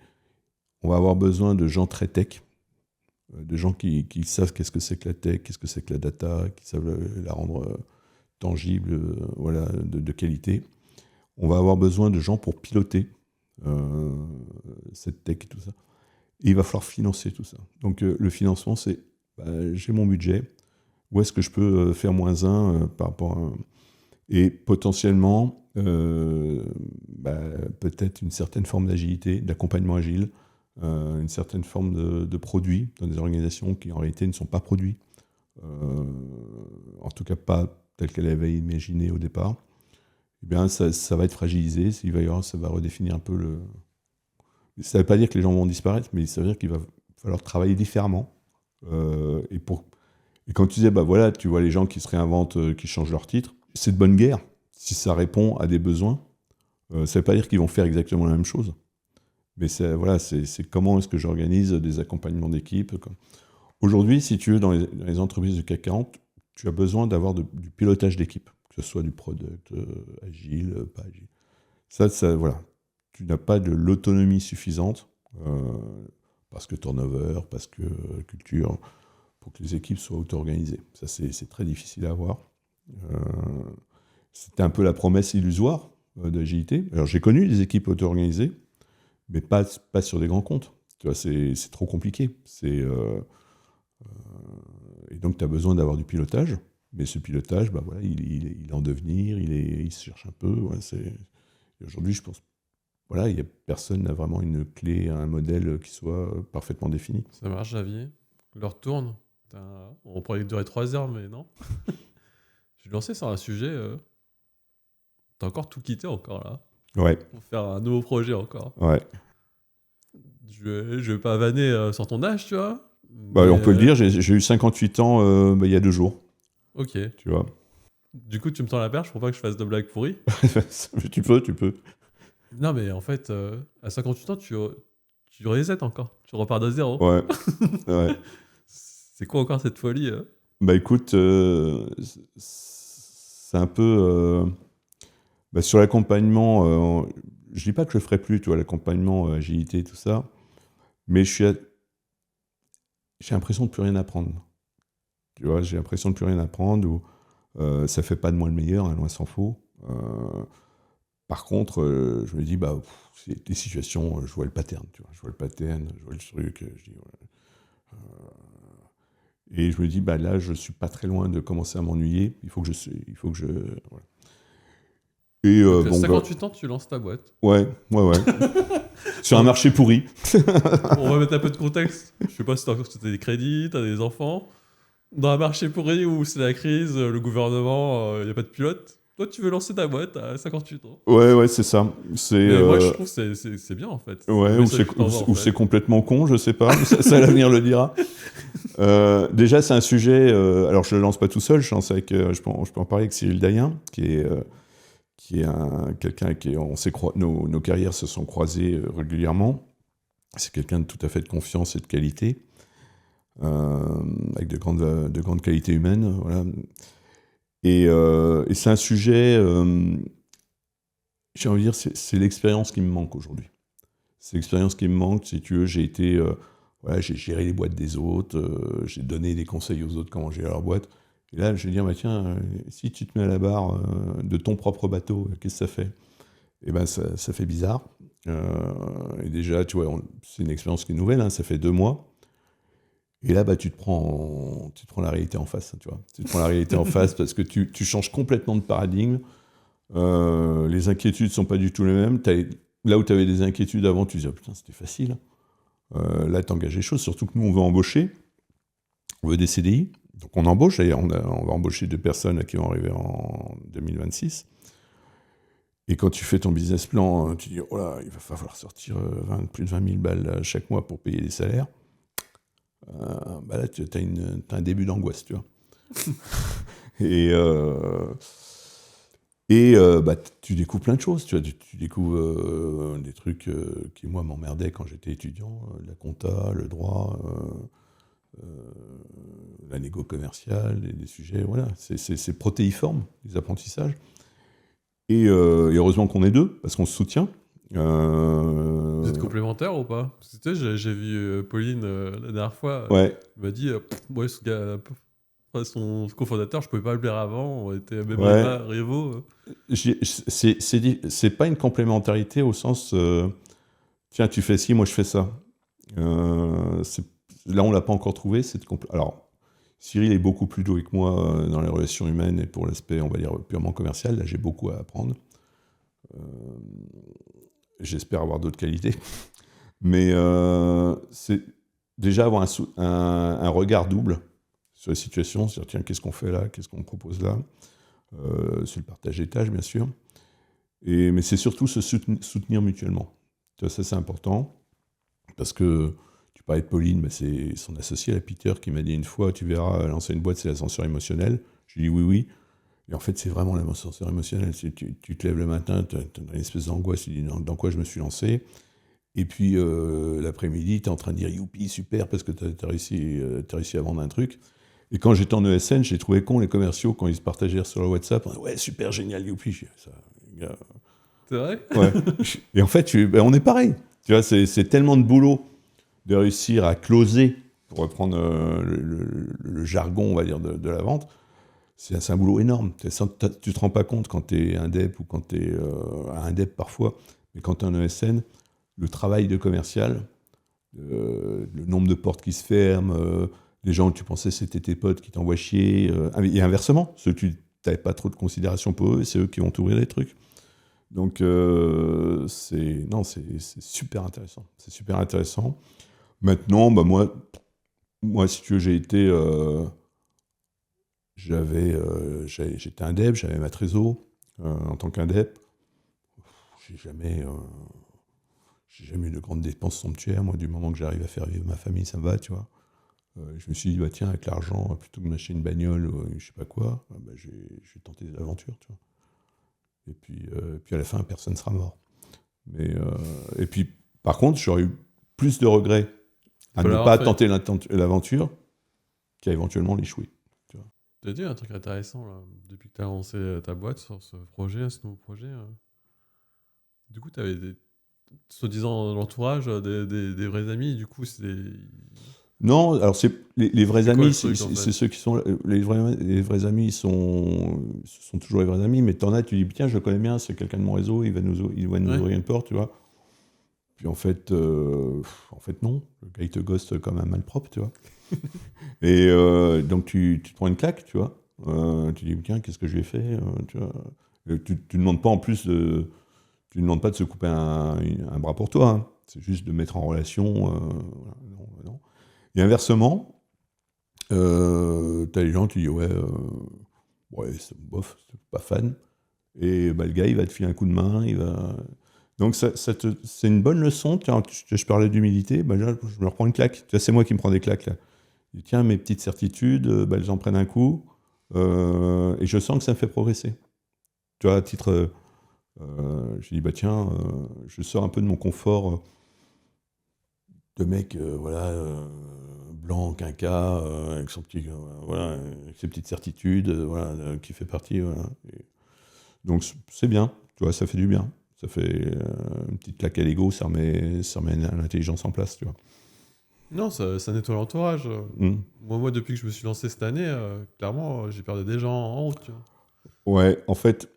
on va avoir besoin de gens très tech, de gens qui savent qu'est-ce que c'est que la tech, qu'est-ce que c'est que la data, qui savent la rendre tangible, voilà, de qualité. On va avoir besoin de gens pour piloter cette tech et tout ça. Et il va falloir financer tout ça. Donc le financement, c'est, j'ai mon budget, où est-ce que je peux faire moins 1 par rapport à... Et potentiellement, peut-être une certaine forme d'agilité, d'accompagnement agile, une certaine forme de produit dans des organisations qui en réalité ne sont pas produits, en tout cas pas telles qu'elles avaient imaginé au départ, eh bien ça va être fragilisé, ça va redéfinir un peu le... Ça ne veut pas dire que les gens vont disparaître, mais ça veut dire qu'il va falloir travailler différemment. Et quand tu disais, bah voilà, tu vois les gens qui se réinventent, qui changent leur titre, c'est de bonne guerre. Si ça répond à des besoins, ça ne veut pas dire qu'ils vont faire exactement la même chose. Mais voilà, c'est comment est-ce que j'organise des accompagnements d'équipe. Aujourd'hui, si tu veux, dans les entreprises du CAC 40, tu as besoin d'avoir du pilotage d'équipe, que ce soit du product, agile, pas agile. Ça, voilà. Tu n'as pas de l'autonomie suffisante, parce que turnover, parce que culture, pour que les équipes soient auto-organisées. Ça, c'est très difficile à avoir. C'était un peu la promesse illusoire d'agilité. Alors, j'ai connu des équipes auto-organisées, mais pas sur des grands comptes. Tu vois, c'est trop compliqué. Et donc, tu as besoin d'avoir du pilotage. Mais ce pilotage, bah, voilà, il est en devenir, il se cherche un peu. Ouais, et aujourd'hui, je pense, voilà, personne n'a vraiment une clé, un modèle qui soit parfaitement défini. Ça marche, Javier. L'heure tourne. On pourrait durer 3 heures, mais non. Je vais lancer sur un sujet. T'as encore tout quitté encore là. Ouais. Pour faire un nouveau projet encore. Ouais. Je vais pas vanner sur ton âge, tu vois. Bah, on peut le dire, j'ai eu 58 ans il y a 2 jours. Ok. Tu vois. Du coup, tu me tends la perche pour pas que je fasse de blagues pourries. Tu peux. Non, mais en fait, à 58 ans, tu reset encore. Tu repars de zéro. Ouais. Ouais. C'est quoi encore cette folie Bah écoute, c'est un peu... sur l'accompagnement, je dis pas que je le ferai plus, tu vois, l'accompagnement, agilité, tout ça, mais j'ai l'impression de plus rien apprendre. Tu vois, j'ai l'impression de plus rien apprendre, ou ça fait pas de moi le meilleur, hein, loin s'en faut. Par contre, je me dis, bah, c'est des situations, je vois le pattern, tu vois, je vois le truc, je dis, ouais. Et je me dis, bah là, je suis pas très loin de commencer à m'ennuyer, il faut que je voilà. Et donc, bon, 58 ans, tu lances ta boîte. Ouais. Sur un marché pourri. On va mettre un peu de contexte. Je sais pas si t'as des crédits, t'as des enfants. Dans un marché pourri où c'est la crise, le gouvernement, il n'y a pas de pilote. Toi, tu veux lancer ta boîte à 58 ans. Ouais, c'est ça. Mais moi, je trouve que c'est bien, en fait. Ouais, ou c'est complètement con, je sais pas. Ça l'avenir le dira. Déjà, c'est un sujet... alors, je le lance pas tout seul, je lance avec... je peux en parler avec Cyril Dayen, qui est quelqu'un qui... Nos carrières se sont croisées régulièrement. C'est quelqu'un de tout à fait de confiance et de qualité, avec de grandes qualités humaines, voilà. Et c'est un sujet, j'ai envie de dire, c'est l'expérience qui me manque aujourd'hui. C'est l'expérience qui me manque, si tu veux, j'ai géré les boîtes des autres, j'ai donné des conseils aux autres comment gérer leur boîte. Et là, je vais dire, bah, tiens, si tu te mets à la barre de ton propre bateau, qu'est-ce que ça fait ? Eh ben, ça fait bizarre. Et déjà, tu vois, c'est une expérience qui est nouvelle, hein, ça fait 2 mois. Et là, bah, tu te prends la réalité en face, tu vois. Tu te prends la réalité en face parce que tu changes complètement de paradigme. Les inquiétudes ne sont pas du tout les mêmes. Là où tu avais des inquiétudes avant, tu disais, oh, putain, c'était facile. Là, tu engages les choses, surtout que nous, on veut embaucher. On veut des CDI. Donc, on embauche. D'ailleurs, on va embaucher 2 personnes qui vont arriver en 2026. Et quand tu fais ton business plan, tu dis, oh là, il va falloir sortir plus de 20 000 balles chaque mois pour payer les salaires. Bah là, tu as un début d'angoisse, tu vois. Bah, tu découvres plein de choses, tu vois. Tu découvres des trucs qui, moi, m'emmerdaient quand j'étais étudiant, la compta, le droit, la négo commerciale, des sujets, voilà. C'est protéiforme, les apprentissages. Et heureusement qu'on est 2, parce qu'on se soutient. Vous êtes complémentaires ou pas ? Parce que tu sais, j'ai vu Pauline la dernière fois. Ouais. Elle m'a dit, ouais, ce gars, son cofondateur, je pouvais pas le plaire avant. On était même rivaux. C'est pas une complémentarité au sens, tiens, tu fais ci, moi je fais ça. Là, on l'a pas encore trouvé. Alors, Cyril est beaucoup plus doué que moi dans les relations humaines et pour l'aspect, on va dire, purement commercial. Là, j'ai beaucoup à apprendre. J'espère avoir d'autres qualités. Mais c'est déjà avoir un regard double sur la situation, c'est-à-dire, tiens, qu'est-ce qu'on fait là, qu'est-ce qu'on propose là, c'est le partage des tâches, bien sûr. Mais c'est surtout se soutenir mutuellement. Tu vois, ça, c'est important, parce que tu parlais de Pauline, bah, c'est son associé, la Peter, qui m'a dit une fois, tu verras, lancer une boîte, c'est l'ascenseur émotionnel. Je lui ai dit oui, oui. Et en fait, c'est vraiment l'ascenseur émotionnel. Tu te lèves le matin, tu as une espèce d'angoisse, tu dis dans quoi je me suis lancé. Et puis l'après-midi, tu es en train de dire youpi, super, parce que tu as réussi à vendre un truc. Et quand j'étais en ESN, j'ai trouvé con les commerciaux quand ils se partageaient sur le WhatsApp. Ouais, super, génial, youpi. Ça, gars, C'est vrai? ouais. Et en fait, on est pareil. Tu vois, c'est tellement de boulot de réussir à closer, pour reprendre le jargon, on va dire, de la vente. C'est un boulot énorme. Tu te rends pas compte quand tu es indep ou quand tu es indep parfois, mais quand tu es en ESN, le travail de commercial, le nombre de portes qui se ferment, les gens que tu pensais c'était tes potes qui t'envoient chier, et inversement, ceux que tu n'avais pas trop de considération pour eux, c'est eux qui vont t'ouvrir les trucs. Donc c'est super intéressant. C'est super intéressant. Maintenant, bah moi, si tu veux, j'étais indep, j'avais ma trésor en tant qu'indep. J'ai jamais eu de grandes dépenses somptuaires. Moi, du moment que j'arrive à faire vivre ma famille, ça me va, tu vois. Je me suis dit, bah, tiens, avec l'argent, plutôt que de m'acheter une bagnole ou je sais pas quoi, bah, je vais tenter l'aventure, tu vois. Et puis à la fin, personne ne sera mort. Et puis, par contre, j'aurais eu plus de regrets à ne pas tenter l'aventure qu'à éventuellement l'échouer. Tu as dit un truc intéressant là, depuis que tu as lancé ta boîte sur ce projet, ce nouveau projet. Du coup, tu avais soi-disant l'entourage, des vrais amis, du coup, c'est. Non, alors les vrais amis, c'est en fait ceux qui sont les vrais amis ce sont toujours les vrais amis, mais t'en as, tu dis tiens, je le connais bien, c'est quelqu'un de mon réseau, il va nous ouvrir une porte, tu vois. Puis en fait non, le gars il te ghost comme un malpropre, tu vois. Et donc tu te prends une claque, tu vois. Tu dis tiens, qu'est-ce que je lui ai fait, tu vois. Tu demandes pas en plus tu ne demandes pas de se couper un bras pour toi, hein. C'est juste de mettre en relation. Non. Et inversement, t'as les gens, tu dis ouais, c'est bof, c'est pas fan. Et bah, le gars, il va te filer un coup de main, Donc c'est une bonne leçon. Tiens, je parlais d'humilité, bah, là, je me reprends une claque. Tu vois, c'est moi qui me prends des claques là. Je dis, tiens, mes petites certitudes, bah, elles en prennent un coup, et je sens que ça me fait progresser. Tu vois, à titre, je dis bah tiens, je sors un peu de mon confort de mec, blanc, quinca, avec son petit, voilà, avec ses petites certitudes, voilà, qui fait partie, voilà. Donc c'est bien, tu vois, ça fait du bien. Ça fait une petite claque à l'ego, ça remet l'intelligence en place, tu vois. Non, ça nettoie l'entourage. Moi, depuis que je me suis lancé cette année, clairement, j'ai perdu des gens en route, tu vois. Ouais, en fait,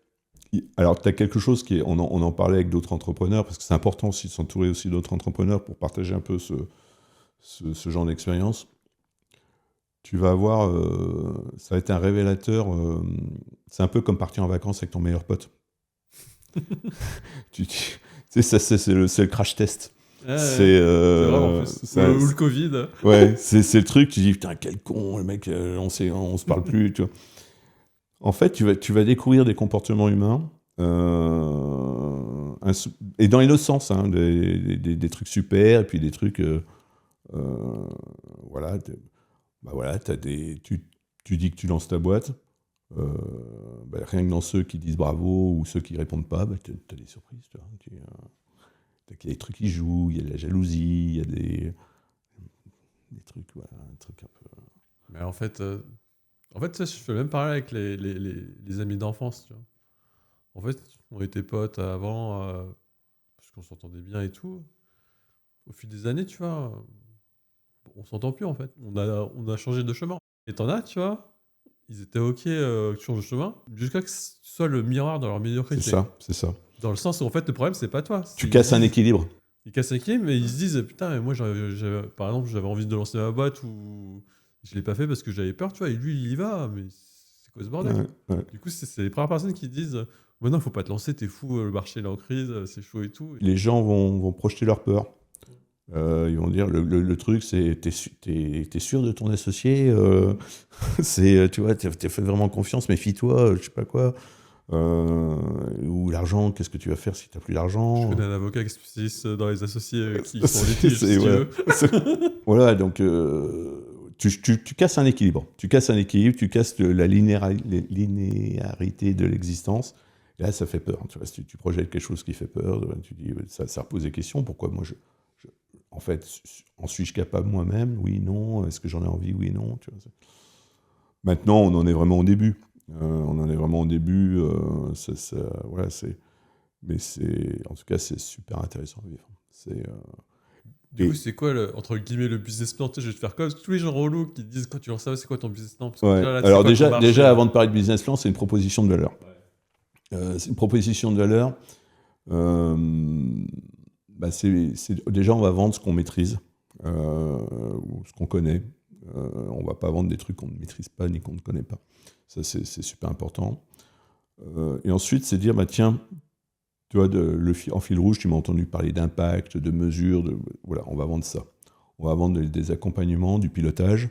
alors tu as quelque chose on en parlait avec d'autres entrepreneurs, parce que c'est important aussi de s'entourer aussi d'autres entrepreneurs pour partager un peu ce genre d'expérience. Tu vas avoir, ça va être un révélateur, c'est un peu comme partir en vacances avec ton meilleur pote. Tu sais, ça, c'est le crash test. Ouais, c'est vraiment, ou le Covid. Ouais, c'est le truc, tu dis, putain, quel con, le mec, on se parle plus, tu vois. En fait, tu vas découvrir des comportements humains, et dans les deux sens, hein, des trucs super, et puis des trucs, voilà, tu dis que tu lances ta boîte, rien que dans ceux qui disent bravo ou ceux qui répondent pas, tu as des surprises, tu vois. Il y a des trucs qui jouent, il y a de la jalousie, il y a des trucs, voilà, un truc un peu. Mais en fait, ça, je fais même pareil avec les amis d'enfance, tu vois. En fait, on était potes avant, parce qu'on s'entendait bien et tout. Au fil des années, tu vois, on s'entend plus en fait. On a changé de chemin. Et t'en as, tu vois, ils étaient ok que tu changes de chemin, jusqu'à que ce soit le miroir de leur médiocrité. C'est ça. Dans le sens où en fait, le problème, c'est pas toi. Tu casses un équilibre. Ils cassent un équilibre, mais ils se disent, putain, mais moi, par exemple, j'avais envie de lancer ma boîte ou je l'ai pas fait parce que j'avais peur, tu vois, et lui, il y va, mais c'est quoi ce bordel? Ouais. Du coup, c'est les premières personnes qui disent, non, faut pas te lancer, t'es fou, le marché est en crise, c'est chaud et tout. Les gens vont projeter leur peur. Ils vont dire le truc, c'est t'es sûr de ton associé, tu vois, t'as fait vraiment confiance, méfie-toi, je sais pas quoi. Ou l'argent, qu'est-ce que tu vas faire si t'as plus Je d'argent? connais un avocat qui est spécialiste dans les associés qui sont en litige, si tu Voilà. veux. Voilà, donc tu casses un équilibre. Tu casses la linéarité de l'existence. Et là, ça fait peur. Tu vois, si tu projettes quelque chose qui fait peur, tu dis, ça repose des questions. Pourquoi moi, en fait, en suis-je capable moi-même? Oui, non. Est-ce que j'en ai envie? Oui, non. Tu vois, maintenant, on en est vraiment au début. Voilà, mais en tout cas, c'est super intéressant à vivre. Du coup, Et, c'est quoi, entre guillemets, le business plan? Tu sais, je vais te faire comme tous les gens relous qui disent quand tu leur savais c'est quoi ton business plan? Parce que ouais. déjà, là, c'est Alors quoi ton marché? déjà, avant de parler de business plan, c'est une proposition de valeur. C'est une proposition de valeur. Euh, déjà, on va vendre ce qu'on maîtrise, ou ce qu'on connaît. On ne va pas vendre des trucs qu'on ne maîtrise pas ni qu'on ne connaît pas. Ça, c'est super important. Et ensuite, c'est dire, bah, tiens, tu vois, en fil rouge, tu m'as entendu parler d'impact, de mesures, voilà, on va vendre ça. On va vendre des accompagnements, du pilotage,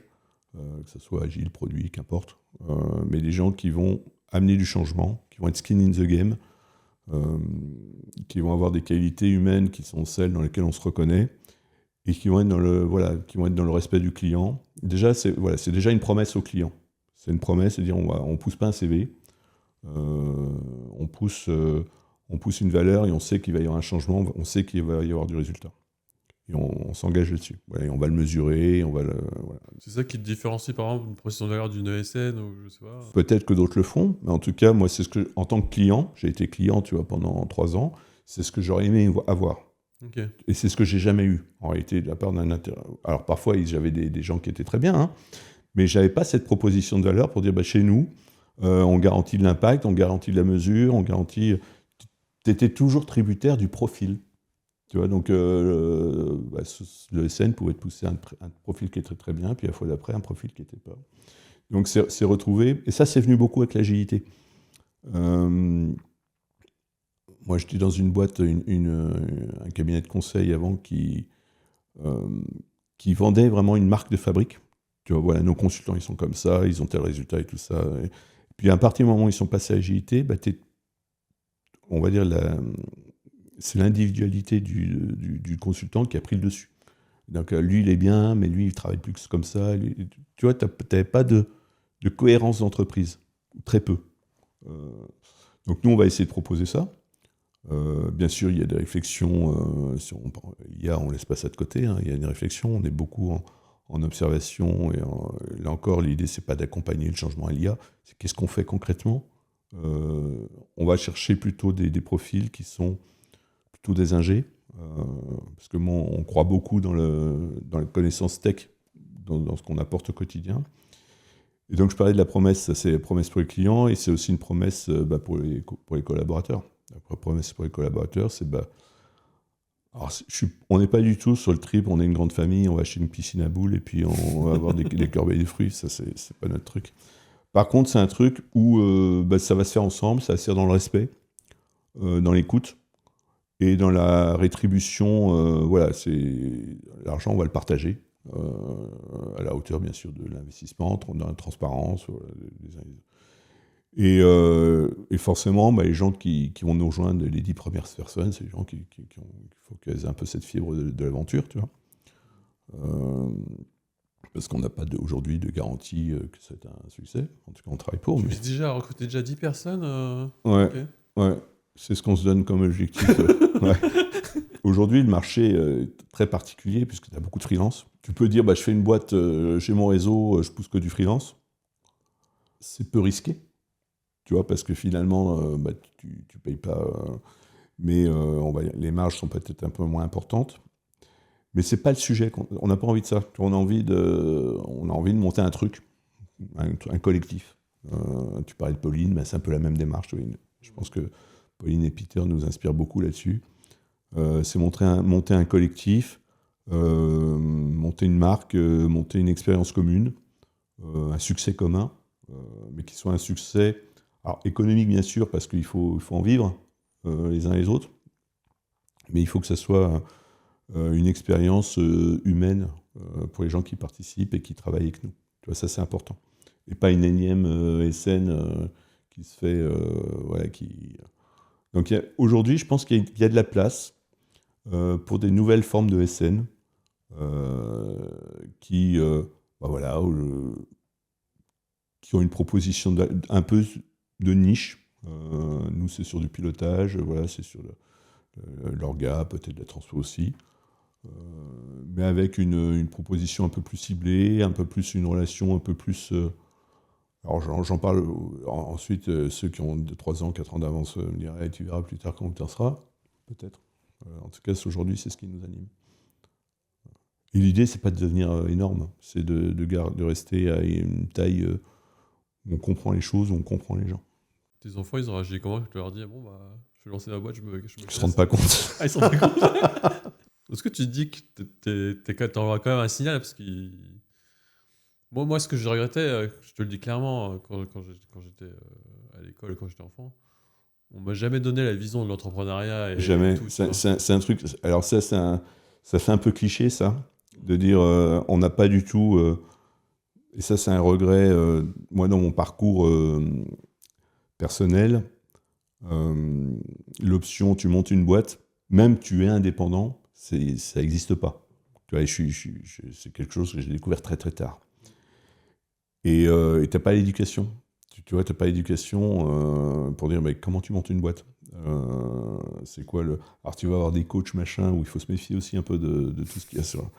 que ce soit agile, produit, qu'importe, mais des gens qui vont amener du changement, qui vont être skin in the game, qui vont avoir des qualités humaines qui sont celles dans lesquelles on se reconnaît, et qui vont être dans le respect du client. Déjà, c'est déjà une promesse au client. C'est une promesse, c'est-à-dire on pousse pas un CV, on pousse une valeur et on sait qu'il va y avoir un changement, on sait qu'il va y avoir du résultat. Et on s'engage là-dessus. Voilà, et on va le mesurer, voilà. C'est ça qui te différencie, par exemple, une proposition de valeur d'une ESN ou je sais pas. Peut-être que d'autres le font, mais en tout cas, moi, c'est ce que, en tant que client, j'ai été client, tu vois, pendant 3 ans, c'est ce que j'aurais aimé avoir. Ok. Et c'est ce que j'ai jamais eu, en réalité, de la part d'un Alors parfois, j'avais des gens qui étaient très bien, hein, mais j'avais pas cette proposition de valeur pour dire, bah, chez nous, on garantit de l'impact, on garantit de la mesure, on garantit... Tu étais toujours tributaire du profil. Tu vois, donc le SN pouvait te pousser un profil qui était très bien, puis la fois d'après, un profil qui n'était pas. Donc c'est retrouvé, et ça, c'est venu beaucoup avec l'agilité. Moi, j'étais dans une boîte, un cabinet de conseil avant qui vendait vraiment une marque de fabrique. Tu vois, voilà, nos consultants, ils sont comme ça, ils ont tel résultat et tout ça. Et puis à partir du moment où ils sont passés à agilité, bah, on va dire, c'est l'individualité du consultant qui a pris le dessus. Donc lui, il est bien, mais lui, il travaille plus comme ça. Tu vois, tu n'avais pas de cohérence d'entreprise, très peu. Donc nous, on va essayer de proposer ça. Bien sûr, il y a des réflexions, l'IA, on laisse pas ça de côté, hein, il y a des réflexions, on est beaucoup en observation, et là encore, l'idée, c'est pas d'accompagner le changement à l'IA, c'est qu'est-ce qu'on fait concrètement. On va chercher plutôt des profils qui sont plutôt des ingés, parce que on croit beaucoup dans la connaissance tech, dans ce qu'on apporte au quotidien. Et donc je parlais de la promesse, ça c'est la promesse pour les clients, et c'est aussi une promesse pour les collaborateurs. La promesse pour les collaborateurs, c'est alors, on n'est pas du tout sur le trip, on est une grande famille, on va acheter une piscine à boules et puis on va avoir des corbeilles de fruits, ça c'est pas notre truc. Par contre, c'est un truc où ça va se faire ensemble, ça va se faire dans le respect, dans l'écoute et dans la rétribution. Voilà, l'argent, on va le partager à la hauteur, bien sûr, de l'investissement, dans la transparence. Et forcément, les gens qui vont nous rejoindre, les 10 premières personnes, c'est les gens il faut qu'elles aient un peu cette fibre de l'aventure, tu vois. Parce qu'on n'a pas aujourd'hui de garantie que c'est un succès. En tout cas, on travaille pour. Tu vises déjà à recruter déjà 10 personnes Ouais, ok. ouais. C'est ce qu'on se donne comme objectif. Ouais. Aujourd'hui, le marché est très particulier puisque tu as beaucoup de freelance. Tu peux dire, je fais une boîte, j'ai mon réseau, je pousse que du freelance. C'est peu risqué. Tu vois, parce que finalement, tu payes pas, mais les marges sont peut-être un peu moins importantes. Mais c'est pas le sujet. On n'a pas envie de ça. On a envie de monter un truc, un collectif. Tu parlais de Pauline, c'est un peu la même démarche. Je pense que Pauline et Peter nous inspirent beaucoup là-dessus. C'est monter un collectif, monter une marque, monter une expérience commune, un succès commun, mais qui soit un succès. Alors, économique, bien sûr, parce qu'il faut en vivre les uns les autres, mais il faut que ça soit une expérience humaine pour les gens qui participent et qui travaillent avec nous. Tu vois, ça c'est important. Et pas une énième SN qui se fait... voilà, qui... Donc aujourd'hui, je pense qu'il y a de la place pour des nouvelles formes de SN qui, voilà, qui ont une proposition un peu de niche. Nous, c'est sur du pilotage, voilà, c'est sur l'orga, peut-être la transfo aussi. Mais avec une proposition un peu plus ciblée, un peu plus une relation un peu plus... alors j'en parle ensuite, ceux qui ont 3 ans, 4 ans d'avance me diraient, tu verras plus tard quand tu en seras, peut-être. En tout cas, aujourd'hui, c'est ce qui nous anime. Et l'idée, c'est pas de devenir énorme, c'est de rester à une taille où on comprend les choses, où on comprend les gens. Tes enfants, ils ont réagi comment? Je leur dis, bon, bah, je vais lancer ma boîte, je me Ils se rendent pas compte. Ah, ils s'en rendent compte. Est-ce que tu te dis que t'envoies quand même un signal parce que moi, ce que je regrettais, je te le dis clairement, quand j'étais à l'école, quand j'étais enfant, on m'a jamais donné la vision de l'entrepreneuriat et Jamais. tout. C'est un truc. Alors ça fait un peu cliché, ça, de dire on n'a pas du tout. Et ça, c'est un regret. Moi, dans mon parcours personnel, l'option tu montes une boîte, même tu es indépendant, ça n'existe pas. Tu vois, c'est quelque chose que j'ai découvert très très tard. Et tu n'as pas l'éducation. Tu vois, tu n'as pas l'éducation pour dire mais comment tu montes une boîte. C'est quoi le... Alors tu vas avoir des coachs machin où il faut se méfier aussi un peu de tout ce qu'il y a sur...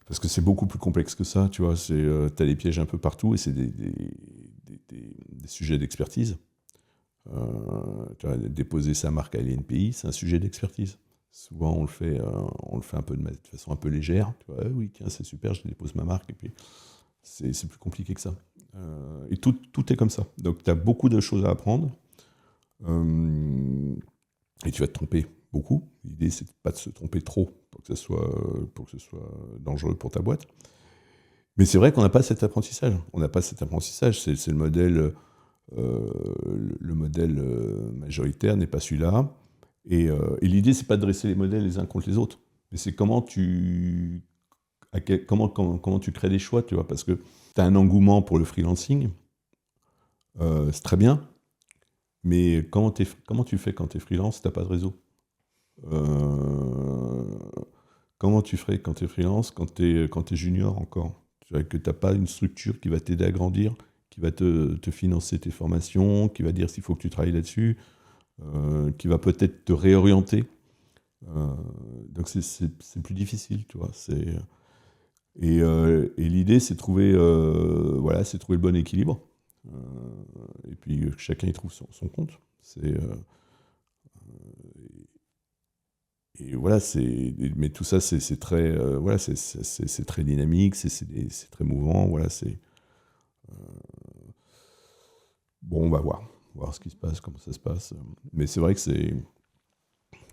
Parce que c'est beaucoup plus complexe que ça, tu vois. Tu as les pièges un peu partout et c'est des sujets d'expertise. Tu vois, déposer sa marque à l'INPI, c'est un sujet d'expertise. Souvent, on le fait un peu de façon un peu légère. Tu vois, oui, tiens, c'est super, je dépose ma marque. Et puis, c'est plus compliqué que ça. Et tout est comme ça. Donc, tu as beaucoup de choses à apprendre. Et tu vas te tromper beaucoup. L'idée, c'est pas de se tromper trop pour que ce soit dangereux pour ta boîte. Mais c'est vrai qu'on n'a pas cet apprentissage. On n'a pas cet apprentissage. C'est le modèle... le modèle majoritaire n'est pas celui-là. Et l'idée, c'est pas de dresser les modèles les uns contre les autres, mais c'est comment tu crées des choix, tu vois, parce que tu as un engouement pour le freelancing, c'est très bien, mais comment tu fais quand tu es freelance si tu n'as pas de réseau Comment tu ferais quand tu es freelance, quand tu es junior encore, tu vois, que tu n'as pas une structure qui va t'aider à grandir, qui va te financer tes formations, qui va dire s'il faut que tu travailles là-dessus, qui va peut-être te réorienter. Donc c'est plus difficile, tu vois. Et l'idée, c'est trouver le bon équilibre. Et puis chacun y trouve son compte. Et voilà, mais tout ça, c'est très, c'est très dynamique, c'est très mouvant. Voilà, bon, on va voir ce qui se passe, comment ça se passe. Mais c'est vrai que c'est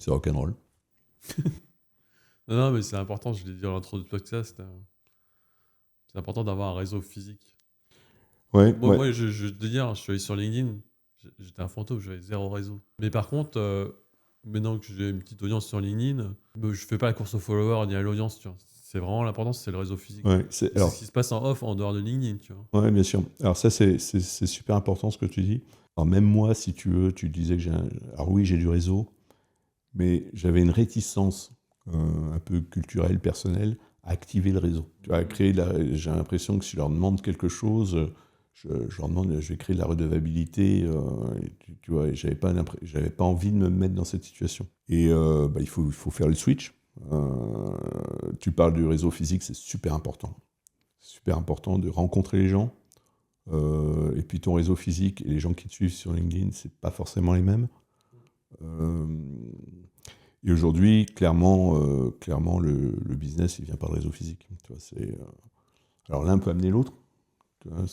rock'n'roll. Non, mais c'est important, je l'ai dit dans l'intro du podcast, c'est important d'avoir un réseau physique. Ouais, moi je vais te dire, je suis allé sur LinkedIn, j'étais un fantôme, j'avais 0 réseau. Mais par contre, maintenant que j'ai une petite audience sur LinkedIn, je fais pas la course aux followers ni à l'audience, tu vois. C'est vraiment l'important, c'est le réseau physique. Ouais, c'est ce qui se passe en off, en dehors de LinkedIn, tu vois. Ouais, bien sûr. Alors ça, c'est super important ce que tu dis. Alors même moi, si tu veux, tu disais que alors oui, j'ai du réseau, mais j'avais une réticence un peu culturelle, personnelle, à activer le réseau. Tu vois, j'ai l'impression que si je leur demande quelque chose, je leur demande, je vais créer de la redevabilité. Tu vois, j'avais pas envie de me mettre dans cette situation. Et il faut faire le switch. Tu parles du réseau physique, c'est super important. C'est super important de rencontrer les gens. Et puis ton réseau physique et les gens qui te suivent sur LinkedIn, c'est pas forcément les mêmes. Et aujourd'hui, clairement, le business, il vient par le réseau physique. Tu vois, alors l'un peut amener l'autre. Tu vois,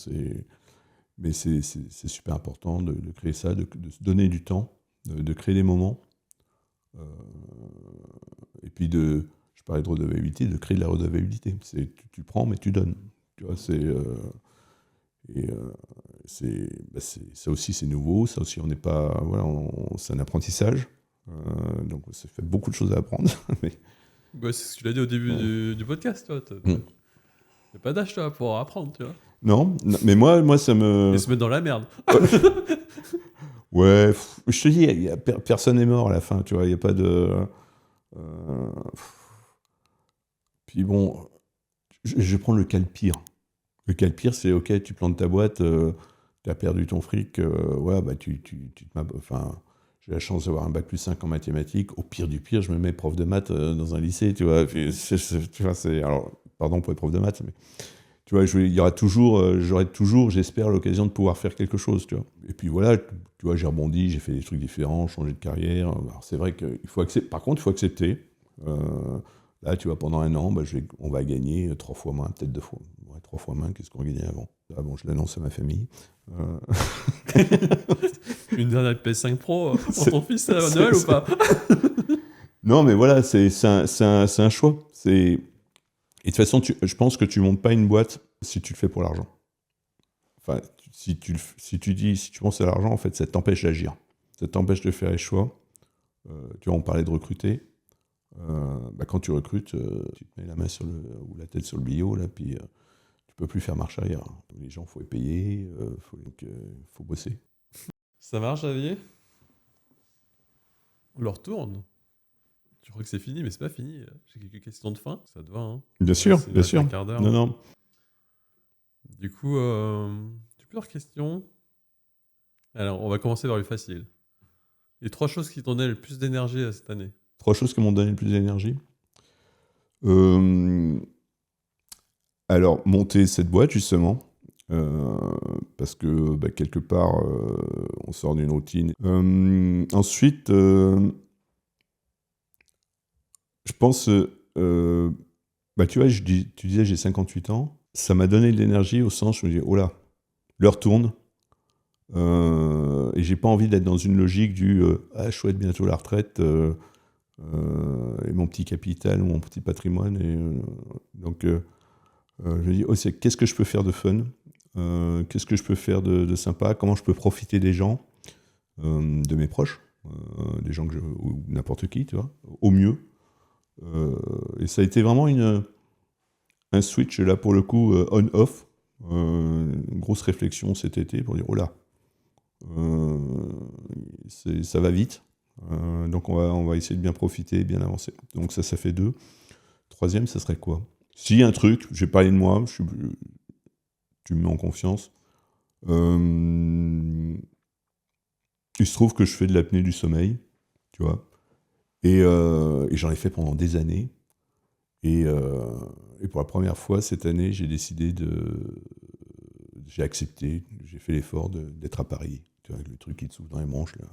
mais c'est super important de créer ça, de se donner du temps, de créer des moments. Et puis je parlais de redevabilité, de créer de la redevabilité. Tu prends, mais tu donnes. Tu vois, ça aussi, c'est nouveau. Ça aussi, on n'est pas... Voilà, c'est un apprentissage. Donc, ça fait beaucoup de choses à apprendre. Bah, c'est ce que tu l'as dit au début du podcast, toi. T'as pas d'âge, toi, pour apprendre, tu vois. Non, mais moi, ça me... Et se mettre dans la merde. Ouais, je te dis, personne n'est mort à la fin, tu vois, il n'y a pas de... Puis bon, je vais prendre le cas le pire. Le cas le pire, c'est, ok, tu plantes ta boîte, tu as perdu ton fric, ouais, bah tu te enfin, j'ai la chance d'avoir un bac+5 en mathématiques, au pire du pire, je me mets prof de maths dans un lycée, tu vois. Puis, tu vois, alors, pardon pour les profs de maths, mais tu vois, il y aura toujours, j'aurai toujours, j'espère, l'occasion de pouvoir faire quelque chose, tu vois. Et puis voilà, tu vois, j'ai rebondi, j'ai fait des trucs différents, changé de carrière. Alors, c'est vrai qu'il faut accepter, par contre, il faut accepter. Là, tu vois, pendant un an, bah, on va gagner 3 fois moins, peut-être 2 fois. Ouais, 3 fois moins, qu'est-ce qu'on gagnait avant. Ah bon, je l'annonce à ma famille. Une dernière PS5 Pro pour ton fils à Noël ou pas? Non, mais voilà, c'est un choix. Et de toute façon, je pense que tu montes pas une boîte si tu le fais pour l'argent. Enfin, si tu penses à l'argent, en fait, ça t'empêche d'agir. Ça t'empêche de faire les choix. Tu vois, on parlait de recruter. Bah, quand tu recrutes, tu te mets la main ou la tête sur le billot, là, puis tu peux plus faire marche arrière. Les gens, il faut les payer, faut bosser. Ça marche, Xavier? On leur tourne. Tu crois que c'est fini, mais c'est pas fini. J'ai quelques questions de fin, ça te va, hein? Bien sûr, C'est bien sûr. un quart d'heure. Non, non. Du coup, j'ai plusieurs questions. Alors, on va commencer par le facile. Les 3 choses qui t'ont donné le plus d'énergie cette année. 3 choses qui m'ont donné le plus d'énergie. Alors, monter cette boîte, justement, parce que bah, quelque part, on sort d'une routine. Ensuite, je pense, bah, tu vois, tu disais j'ai 58 ans, ça m'a donné de l'énergie au sens où je me dis, oh là, l'heure tourne, et j'ai pas envie d'être dans une logique du ah, chouette, bientôt la retraite, et mon petit capital, mon petit patrimoine, et donc je me dis, oh, qu'est-ce que je peux faire de fun, qu'est-ce que je peux faire de sympa, comment je peux profiter des gens, de mes proches, des gens ou n'importe qui, tu vois, au mieux. Et ça a été vraiment un switch, là, pour le coup, on-off. Une grosse réflexion cet été pour dire, oh là, ça va vite. Donc on va essayer de bien profiter, bien avancer. Donc ça fait 2. Troisième, ça serait quoi? S'il y a un truc, j'ai parlé de moi, tu me mets en confiance. Il se trouve que je fais de l'apnée du sommeil, tu vois. Et j'en ai fait pendant des années. Et pour la première fois cette année, j'ai accepté, j'ai fait l'effort d'être à Paris. Tu vois, avec le truc qui te souffle dans les manches, là.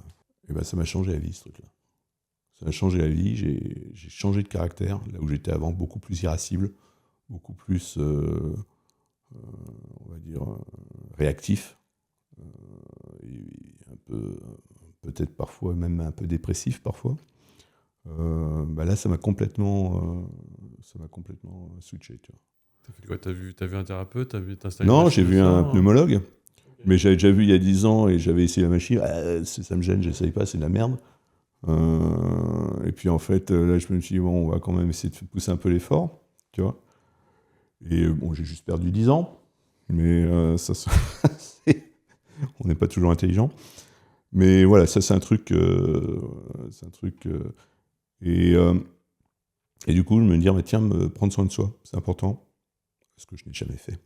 Et ben ça m'a changé la vie, ce truc-là. Ça m'a changé la vie, j'ai changé de caractère, là où j'étais avant beaucoup plus irascible, beaucoup plus, on va dire, réactif, et un peu, peut-être parfois même un peu dépressif parfois. Bah là, ça m'a complètement switché, tu vois. T'as fait quoi? T'as vu un thérapeute? T'as installé Non, j'ai vu un pneumologue, okay. Mais j'avais déjà vu il y a 10 ans et j'avais essayé la machine. Ça me gêne, j'essaye pas, c'est de la merde. Et puis en fait, là, je me suis dit, bon, on va quand même essayer de pousser un peu l'effort, tu vois. Et bon, j'ai juste perdu 10 ans, mais on n'est pas toujours intelligent. Mais voilà, ça, c'est un truc. Et du coup, je me dire, bah, tiens, prendre soin de soi, c'est important, ce que je n'ai jamais fait.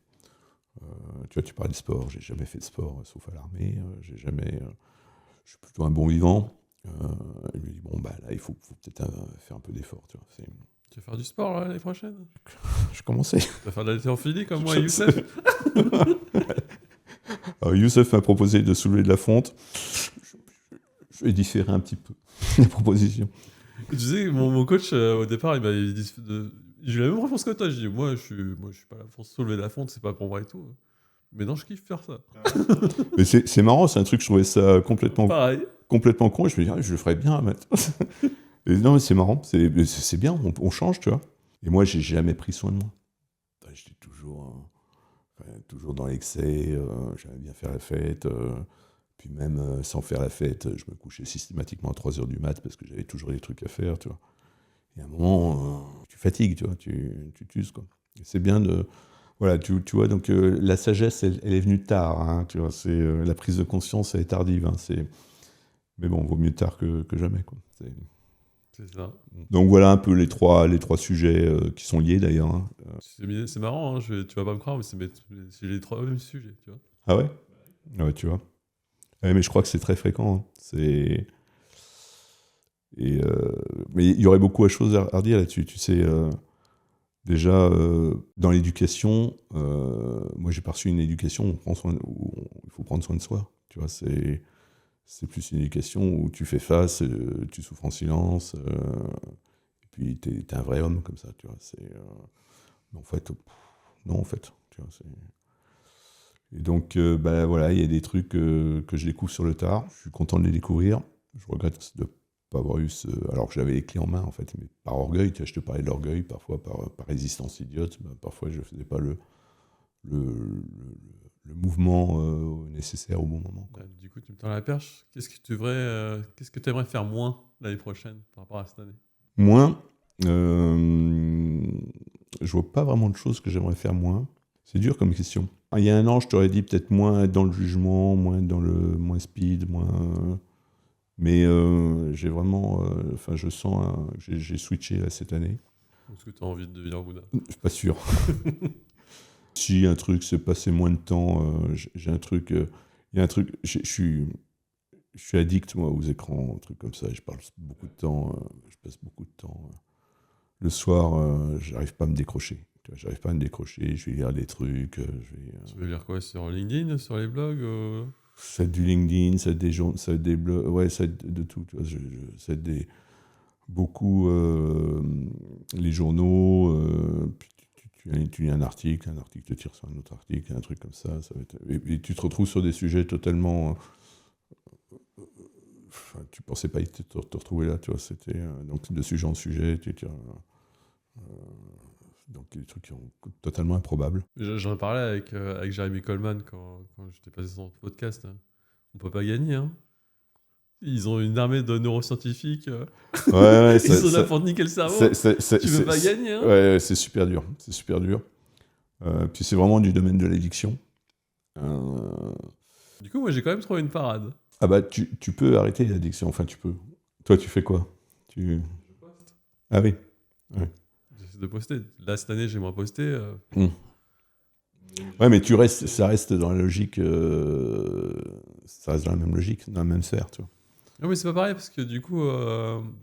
Tu vois, tu parlais de sport, j'ai jamais fait de sport, sauf à l'armée. Je suis plutôt un bon vivant. Je me dis, bon, bah là, il faut peut-être faire un peu d'effort, tu vois. Tu vas faire du sport l'année prochaine? Je commençais. Tu vas faire de l'haltérophilie comme moi et Youssef? Youssef m'a proposé de soulever de la fonte. Je vais différer un petit peu la proposition. Tu sais, mon coach, au départ, il m'a dit... J'ai eu la même réponse que toi. Je dis, moi, je suis pas là pour soulever de la fonte, c'est pas pour moi et tout. Mais non, je kiffe faire ça. Mais c'est marrant, c'est un truc, je trouvais ça complètement con, et je me dis, je le ferais bien, Matt. Et non, mais c'est marrant, c'est bien, on change, tu vois. Et moi, j'ai jamais pris soin de moi. J'étais toujours dans l'excès, j'aimais bien faire la fête, puis même sans faire la fête, je me couchais systématiquement à 3h du mat' parce que j'avais toujours des trucs à faire, tu vois. Et à un moment, tu fatigues, tu vois, tu t'uses, quoi. Et c'est bien de... Voilà, tu vois, donc la sagesse, elle est venue tard, hein, tu vois, la prise de conscience, elle est tardive, hein, mais bon, vaut mieux tard que jamais, quoi. C'est ça. Donc voilà un peu les trois sujets qui sont liés, d'ailleurs, hein. C'est marrant, hein, tu vas pas me croire, mais c'est les trois mêmes sujets, tu vois. Ah ouais? Ah ouais, tu vois. Ouais, mais je crois que c'est très fréquent, hein. Mais il y aurait beaucoup de choses à redire là-dessus, tu sais. Déjà, dans l'éducation, moi j'ai perçu une éducation où il faut prendre soin de soi. Tu vois, c'est plus une éducation où tu fais face, tu souffres en silence, et puis t'es un vrai homme comme ça. Tu vois, mais en fait, non, en fait. Tu vois, et donc, bah, voilà, il y a des trucs que je découvre sur le tard. Je suis content de les découvrir. Je regrette de pas avoir eu alors que j'avais les clés en main, en fait, mais par orgueil. Tu vois, je te parlais de l'orgueil, parfois par résistance idiote. Bah, parfois, je faisais pas le, le, le mouvement nécessaire au bon moment, quoi. Du coup, tu me tends la perche. Qu'est-ce que tu aimerais faire moins l'année prochaine par rapport à cette année? Moins, je vois pas vraiment de choses que j'aimerais faire moins. C'est dur comme question. Il y a un an, je t'aurais dit peut-être moins être dans le jugement, moins être dans le moins speed, moins. Mais j'ai vraiment, enfin, je sens, j'ai switché là cette année. Est-ce que tu as envie de devenir Bouddha? Je suis pas sûr. Si un truc, c'est passer moins de temps. J'ai un truc, il y a un truc. Je suis addict moi aux écrans, un truc comme ça. Je parle beaucoup de temps. Je passe beaucoup de temps. Le soir, j'arrive pas à me décrocher. Tu vois, j'arrive pas à me décrocher. Je vais lire des trucs. Tu veux lire quoi? Sur LinkedIn, sur les blogs Ça va être du LinkedIn, ça va être des journaux, ça va être des blogs, ouais, ça va être de tout. Tu vois, ça va être beaucoup les journaux. Puis tu lis un article te tire sur un autre article, un truc comme ça. Ça va être, et tu te retrouves sur des sujets totalement. Enfin, tu pensais pas te retrouver là, tu vois. C'était donc de sujet en sujet. Donc des trucs qui sont totalement improbables. J'en ai parlé avec Jeremy Coleman quand j'étais passé sur notre podcast, hein. On peut pas gagner, hein. Ils ont une armée de neuroscientifiques. Ouais, Ils sont là pour te niquer le cerveau. Tu peux pas gagner, hein. Ouais, c'est super dur. C'est super dur. Puis c'est vraiment du domaine de l'addiction. Du coup, moi, j'ai quand même trouvé une parade. Ah bah, tu peux arrêter l'addiction. Enfin, tu peux. Toi, tu fais quoi? Je poste. Ah oui. Ouais. J'essaie de poster. Là, cette année, j'ai moins posté. Ouais, mais ça reste dans la logique. Ça reste dans la même logique, dans la même sphère, tu vois. Non, mais c'est pas pareil parce que du coup,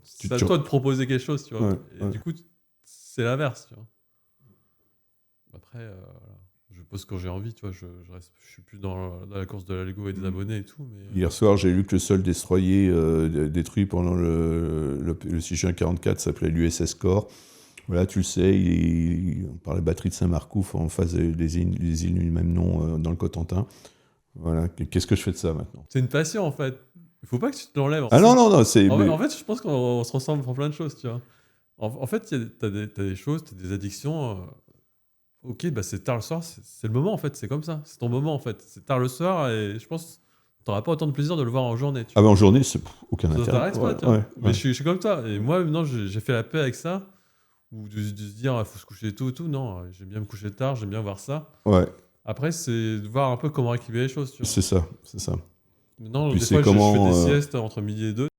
c'est à tu- toi de proposer quelque chose, tu vois. Ouais, Et ouais. du coup, c'est l'inverse, tu vois. Après, voilà. Je poste quand j'ai envie, tu vois. Je suis plus dans la course de l'algo et des abonnés et tout. Mais, Hier soir, j'ai lu que le seul destroyer détruit pendant le Sichuan 44 s'appelait l'USS Core. Voilà, tu le sais, par la batterie de Saint-Marcouf en face des îles du même nom dans le Cotentin. Voilà, qu'est-ce que je fais de ça maintenant? c'est une passion, en fait. Il faut pas que tu te l'enlèves. Ah non, c'est... En fait, je pense qu'on se ressemble pour plein de choses, tu vois. En fait, t'as des choses, t'as des addictions. Ok, bah c'est tard le soir, c'est le moment en fait, c'est comme ça. C'est ton moment en fait. C'est tard le soir et je pense que t'auras pas autant de plaisir de le voir en journée. Tu Ah vois. ben en journée, c'est aucun Ça intérêt. t'arrête pas, Ouais, tu vois. ouais, Mais ouais. je suis comme ça. Et moi, maintenant, j'ai fait la paix avec ça. Ou de se dire, il faut se coucher tôt et tout. Non, j'aime bien me coucher tard, j'aime bien voir ça. Ouais, Après, c'est de voir un peu comment récupérer les choses, tu vois. c'est ça, c'est ça. Maintenant, Puis des c'est fois, je fais comment, des siestes entre midi et deux.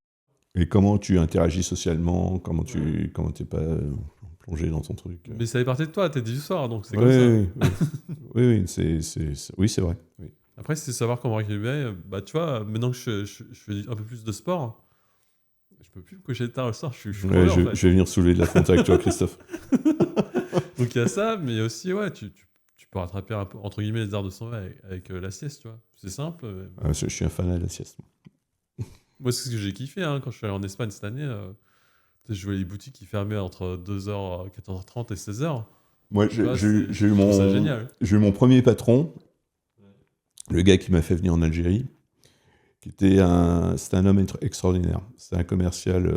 et comment tu interagis socialement, comment t'es pas plongé dans ton truc. Mais ça fait partie de toi, t'es 18 soir, donc c'est Oui, comme ça. oui, oui, oui, c'est vrai. Oui. Après, c'est savoir comment récupérer. Bah, tu vois, maintenant que je fais un peu plus de sport, je peux plus me coucher tard le soir, je suis Ouais, crevé en fait. je vais venir soulever de la fonte avec toi, Christophe. Donc il y a ça, mais aussi, ouais, tu peux rattraper un peu, entre guillemets, les heures de sommeil avec la sieste, tu vois. C'est simple. Ah, je suis un fan de la sieste. Moi, c'est ce que j'ai kiffé hein, quand je suis allé en Espagne cette année. Je voyais les boutiques qui fermaient entre 2h, 14h30 et 16h. Moi, Tu vois, j'ai eu je trouve ça génial. mon premier patron, le gars qui m'a fait venir en Algérie, c'était un homme extraordinaire. C'était un commercial,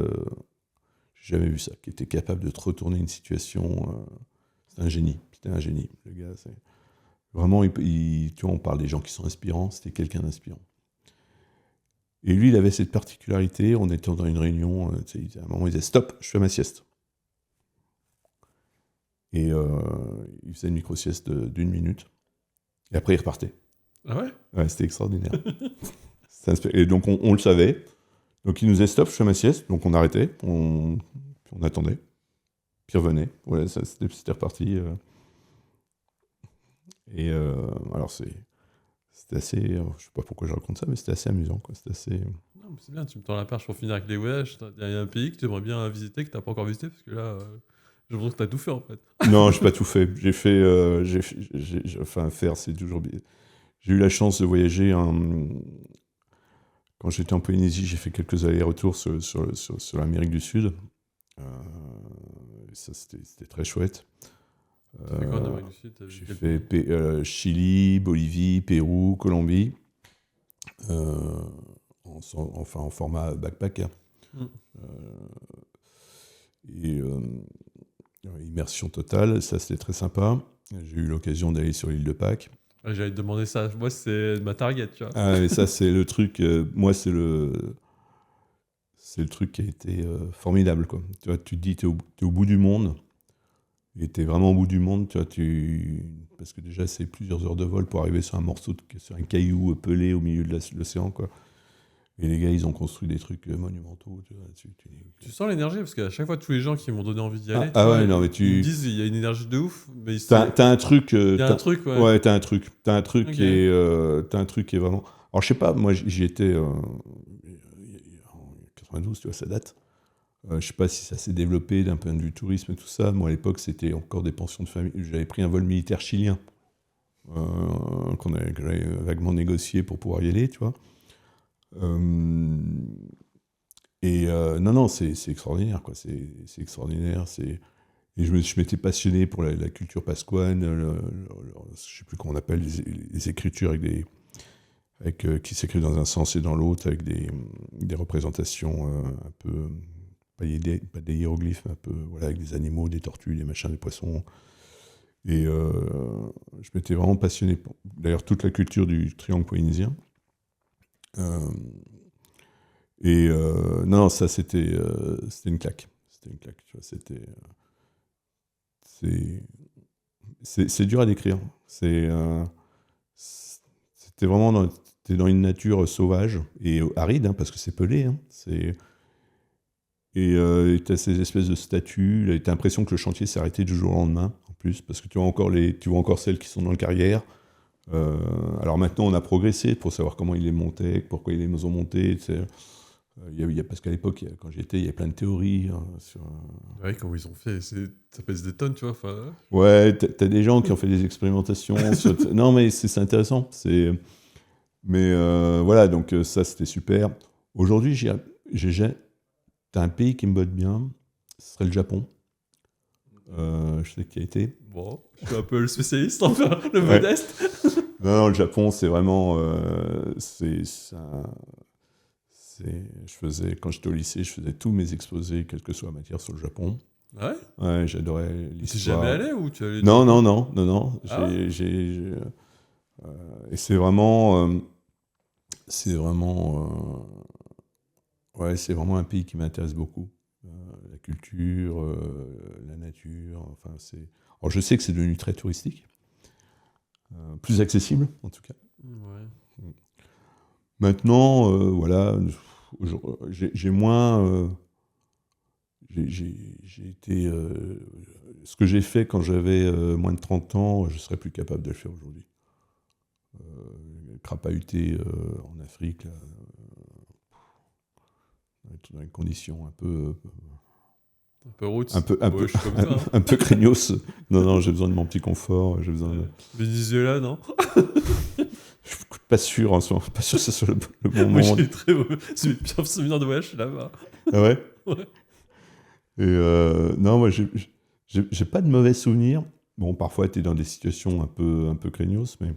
j'ai jamais vu ça, qui était capable de te retourner une situation. C'était un génie. C'était un génie, le gars. Vraiment, tu vois, on parle des gens qui sont inspirants. C'était quelqu'un d'inspirant. Et lui, il avait cette particularité. On était dans une réunion. À un moment, il disait stop, je fais ma sieste. Et il faisait une micro-sieste d'une minute. Et après, il repartait. Ah ouais? Ouais, c'était extraordinaire. Et donc, on le savait. Donc, il nous disait stop, je fais ma sieste. Donc, on arrêtait, on attendait. Puis il revenait. Voilà, c'était reparti. Et alors, c'était assez. Je sais pas pourquoi je raconte ça, mais c'était assez amusant, quoi. C'était assez. Non, mais c'est bien, tu me tends la perche pour finir avec les voyages. Il y a un pays que tu aimerais bien visiter, que tu n'as pas encore visité, parce que là, j'ai l'impression que tu as tout fait en fait. Non, j'ai pas tout fait. J'ai fait. Enfin, faire, c'est toujours bien. J'ai eu la chance de voyager. Quand j'étais en Polynésie, j'ai fait quelques allers-retours sur l'Amérique du Sud. Ça, c'était très chouette. Tu as fait quoi en Amérique du Sud? J'ai fait Chili, Bolivie, Pérou, Colombie, en format backpacker. Et immersion totale, ça c'était très sympa. J'ai eu l'occasion d'aller sur l'île de Pâques. Ouais, j'allais te demander ça. Moi, c'est ma target, tu vois. Ah, et ça c'est le truc, moi c'est le truc qui a été formidable, quoi. Tu vois, tu te dis, t'es au bout du monde, et t'es vraiment au bout du monde, tu vois, parce que déjà c'est plusieurs heures de vol pour arriver sur sur un caillou pelé au milieu de l'océan, quoi. Et les gars, ils ont construit des trucs monumentaux, tu vois. Tu sens l'énergie, parce qu'à chaque fois, tous les gens qui m'ont donné envie d'y aller, tu Ah vois, ouais, non, mais ils me disent il y a une énergie de ouf, mais T'as un truc. il y a un truc, ouais. Ouais, t'as un truc. T'as un truc Ok. t'as un truc qui est vraiment. Alors, je sais pas, moi, j'y étais en 92, tu vois, ça date. Je sais pas si ça s'est développé d'un point de vue tourisme et tout ça. Moi, à l'époque, c'était encore des pensions de famille. J'avais pris un vol militaire chilien que j'avais vaguement négocié pour pouvoir y aller, tu vois. Non, c'est extraordinaire, quoi. C'est extraordinaire. Et je m'étais passionné pour la culture pasquane, je ne sais plus comment on appelle, les écritures qui s'écrivent dans un sens et dans l'autre, avec des représentations un peu, pas des hiéroglyphes, mais un peu, voilà, avec des animaux, des tortues, des machins, des poissons. Et je m'étais vraiment passionné pour, d'ailleurs, toute la culture du triangle polynésien. Non, ça, c'était une claque. C'était une claque, tu vois, c'est dur à décrire. C'était vraiment t'es dans une nature sauvage et aride, hein, parce que c'est pelé. Hein, et tu as ces espèces de statues. Tu as l'impression que le chantier s'est arrêté du jour au lendemain, en plus, parce que tu vois encore celles qui sont dans le carrière. Alors maintenant, on a progressé pour savoir comment ils les montaient, pourquoi ils les ont montés. Parce qu'à l'époque, quand j'y étais, il y a plein de théories sur. Ouais, comment ils ont fait, ça pèse des tonnes, tu vois. Ouais, t'as des gens qui ont fait des expérimentations. Non, mais c'est intéressant. Mais voilà, donc ça, c'était super. Aujourd'hui, t'as un pays qui me botte bien, ce serait le Japon. Je sais qui a été. Bon, je suis un peu le spécialiste, enfin, le Ouais. modeste. Non, le Japon, c'est vraiment. Quand j'étais au lycée, je faisais tous mes exposés, quelle que soit la matière, sur le Japon. Ouais. Ouais, j'adorais Tu t'es l'histoire. jamais allé ou tu es allé Non. Ah ouais. Et c'est vraiment. Ouais, c'est vraiment un pays qui m'intéresse beaucoup. La culture, la nature, enfin c'est. Alors je sais que c'est devenu très touristique, plus accessible en tout cas. Ouais. Maintenant, voilà, j'ai moins. J'ai été. Ce que j'ai fait quand j'avais moins de 30 ans, je ne serais plus capable de le faire aujourd'hui. Crapahuter en Afrique, là, dans une condition un peu. Un peu roots. Un peu, Ouais, je suis comme ça. Hein. un peu craignos. Non, j'ai besoin de mon petit confort. J'ai besoin de. Venezuela, non? Je suis pas sûr, en ce moment, pas sûr que ce soit le bon Moi, moment. j'ai très mauvais. C'est mes pires souvenirs de voyage, je suis là-bas. Ah ouais. Ouais. Et non, moi, j'ai pas de mauvais souvenirs. Bon, parfois, tu es dans des situations un peu craignos, mais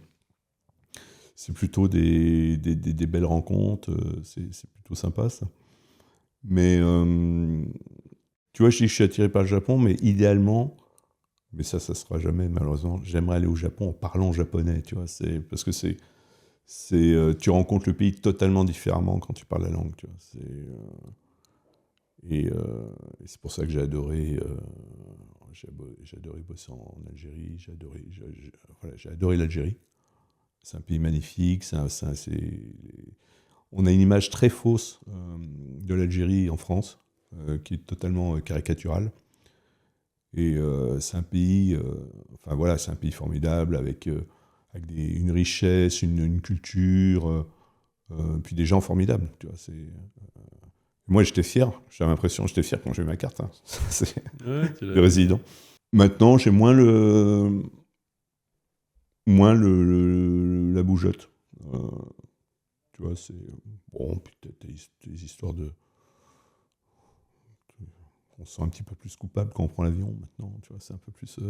c'est plutôt des belles rencontres. C'est plutôt sympa, ça. Mais tu vois, je dis que je suis attiré par le Japon, mais idéalement, mais ça sera jamais, malheureusement, j'aimerais aller au Japon en parlant japonais, tu vois. Parce que tu rencontres le pays totalement différemment quand tu parles la langue, tu vois. Et c'est pour ça que j'ai adoré bosser en Algérie. J'ai adoré l'Algérie. C'est un pays magnifique. On a une image très fausse de l'Algérie en France, qui est totalement caricaturale. Et c'est un pays, c'est un pays formidable avec une richesse, une culture, puis des gens formidables. Tu vois, moi, j'étais fier. J'avais l'impression que j'étais fier quand j'ai eu ma carte. Hein. C'est le résident. Maintenant, j'ai moins la bougeotte. Tu vois, c'est bon. Puis des histoires de. On se sent un petit peu plus coupable quand on prend l'avion maintenant. Tu vois, c'est un peu plus.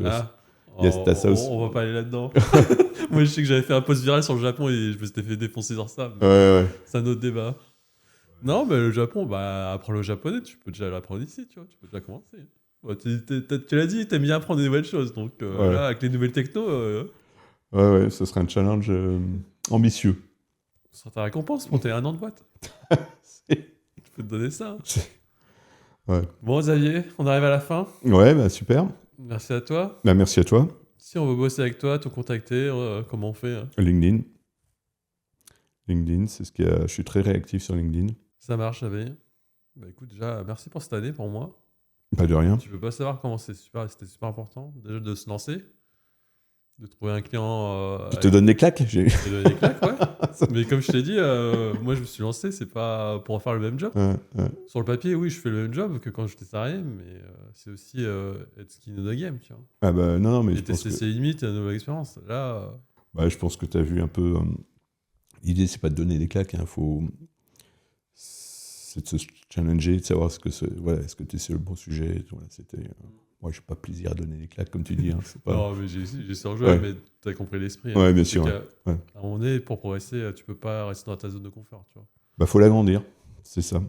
Ah. On va pas aller là-dedans. Moi, je sais que j'avais fait un post viral sur le Japon et je me suis fait défoncer sur ça. Ouais. C'est un autre débat. Non, mais le Japon, apprends le japonais, tu peux déjà l'apprendre ici, tu vois, tu peux déjà commencer. Ouais, tu l'as dit, t'aimes bien apprendre des nouvelles choses, donc là, avec les nouvelles techno... Ouais, ce serait un challenge ambitieux. Ce sera ta récompense pour tes 1 an de boîte. Je peux te donner ça. Ouais. Bon, Xavier, on arrive à la fin. Ouais, super. Merci à toi. Merci à toi. Si on veut bosser avec toi, te contacter, comment on fait hein LinkedIn, c'est je suis très réactif sur LinkedIn. Ça marche, Xavier. Écoute, déjà, merci pour cette année, pour moi. Pas de rien. Tu peux pas savoir comment c'était super important, déjà de se lancer, de trouver un client... Je te donne des claques. Je te donne des claques, ouais. Mais comme je t'ai dit, moi je me suis lancé, c'est pas pour faire le même job. Ouais. Sur le papier, oui, je fais le même job que quand j'étais salarié, mais c'est aussi être skin in the game, tu vois. Ah bah non, mais et tester ses limites et une nouvelle expérience. Là... je pense que tu as vu un peu... L'idée, c'est pas de donner des claques, c'est de se challenger, de savoir est-ce que tu es sur le bon sujet. Moi, je n'ai pas plaisir à donner des claques, comme tu dis. Hein, c'est pas... Non, mais j'ai surjoué, mais tu as compris l'esprit. Ouais, hein. bien sûr. À un moment donné, pour progresser, tu peux pas rester dans ta zone de confort. Tu vois. Faut l'agrandir, c'est ça.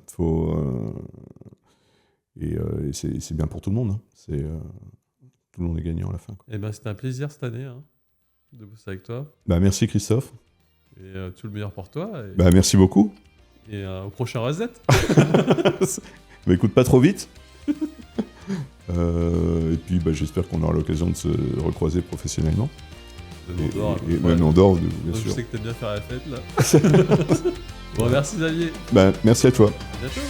Et c'est bien pour tout le monde. Hein. Tout le monde est gagnant à la fin. Quoi. C'était un plaisir cette année de bosser avec toi. Merci Christophe. Et tout le meilleur pour toi. Merci beaucoup. Et au prochain reset. Écoute, pas trop vite. Et puis j'espère qu'on aura l'occasion de se recroiser professionnellement. Même en dehors, bien sûr. Je sais que t'aimes bien faire la fête là. Bon, merci Xavier. Merci à toi. À bientôt.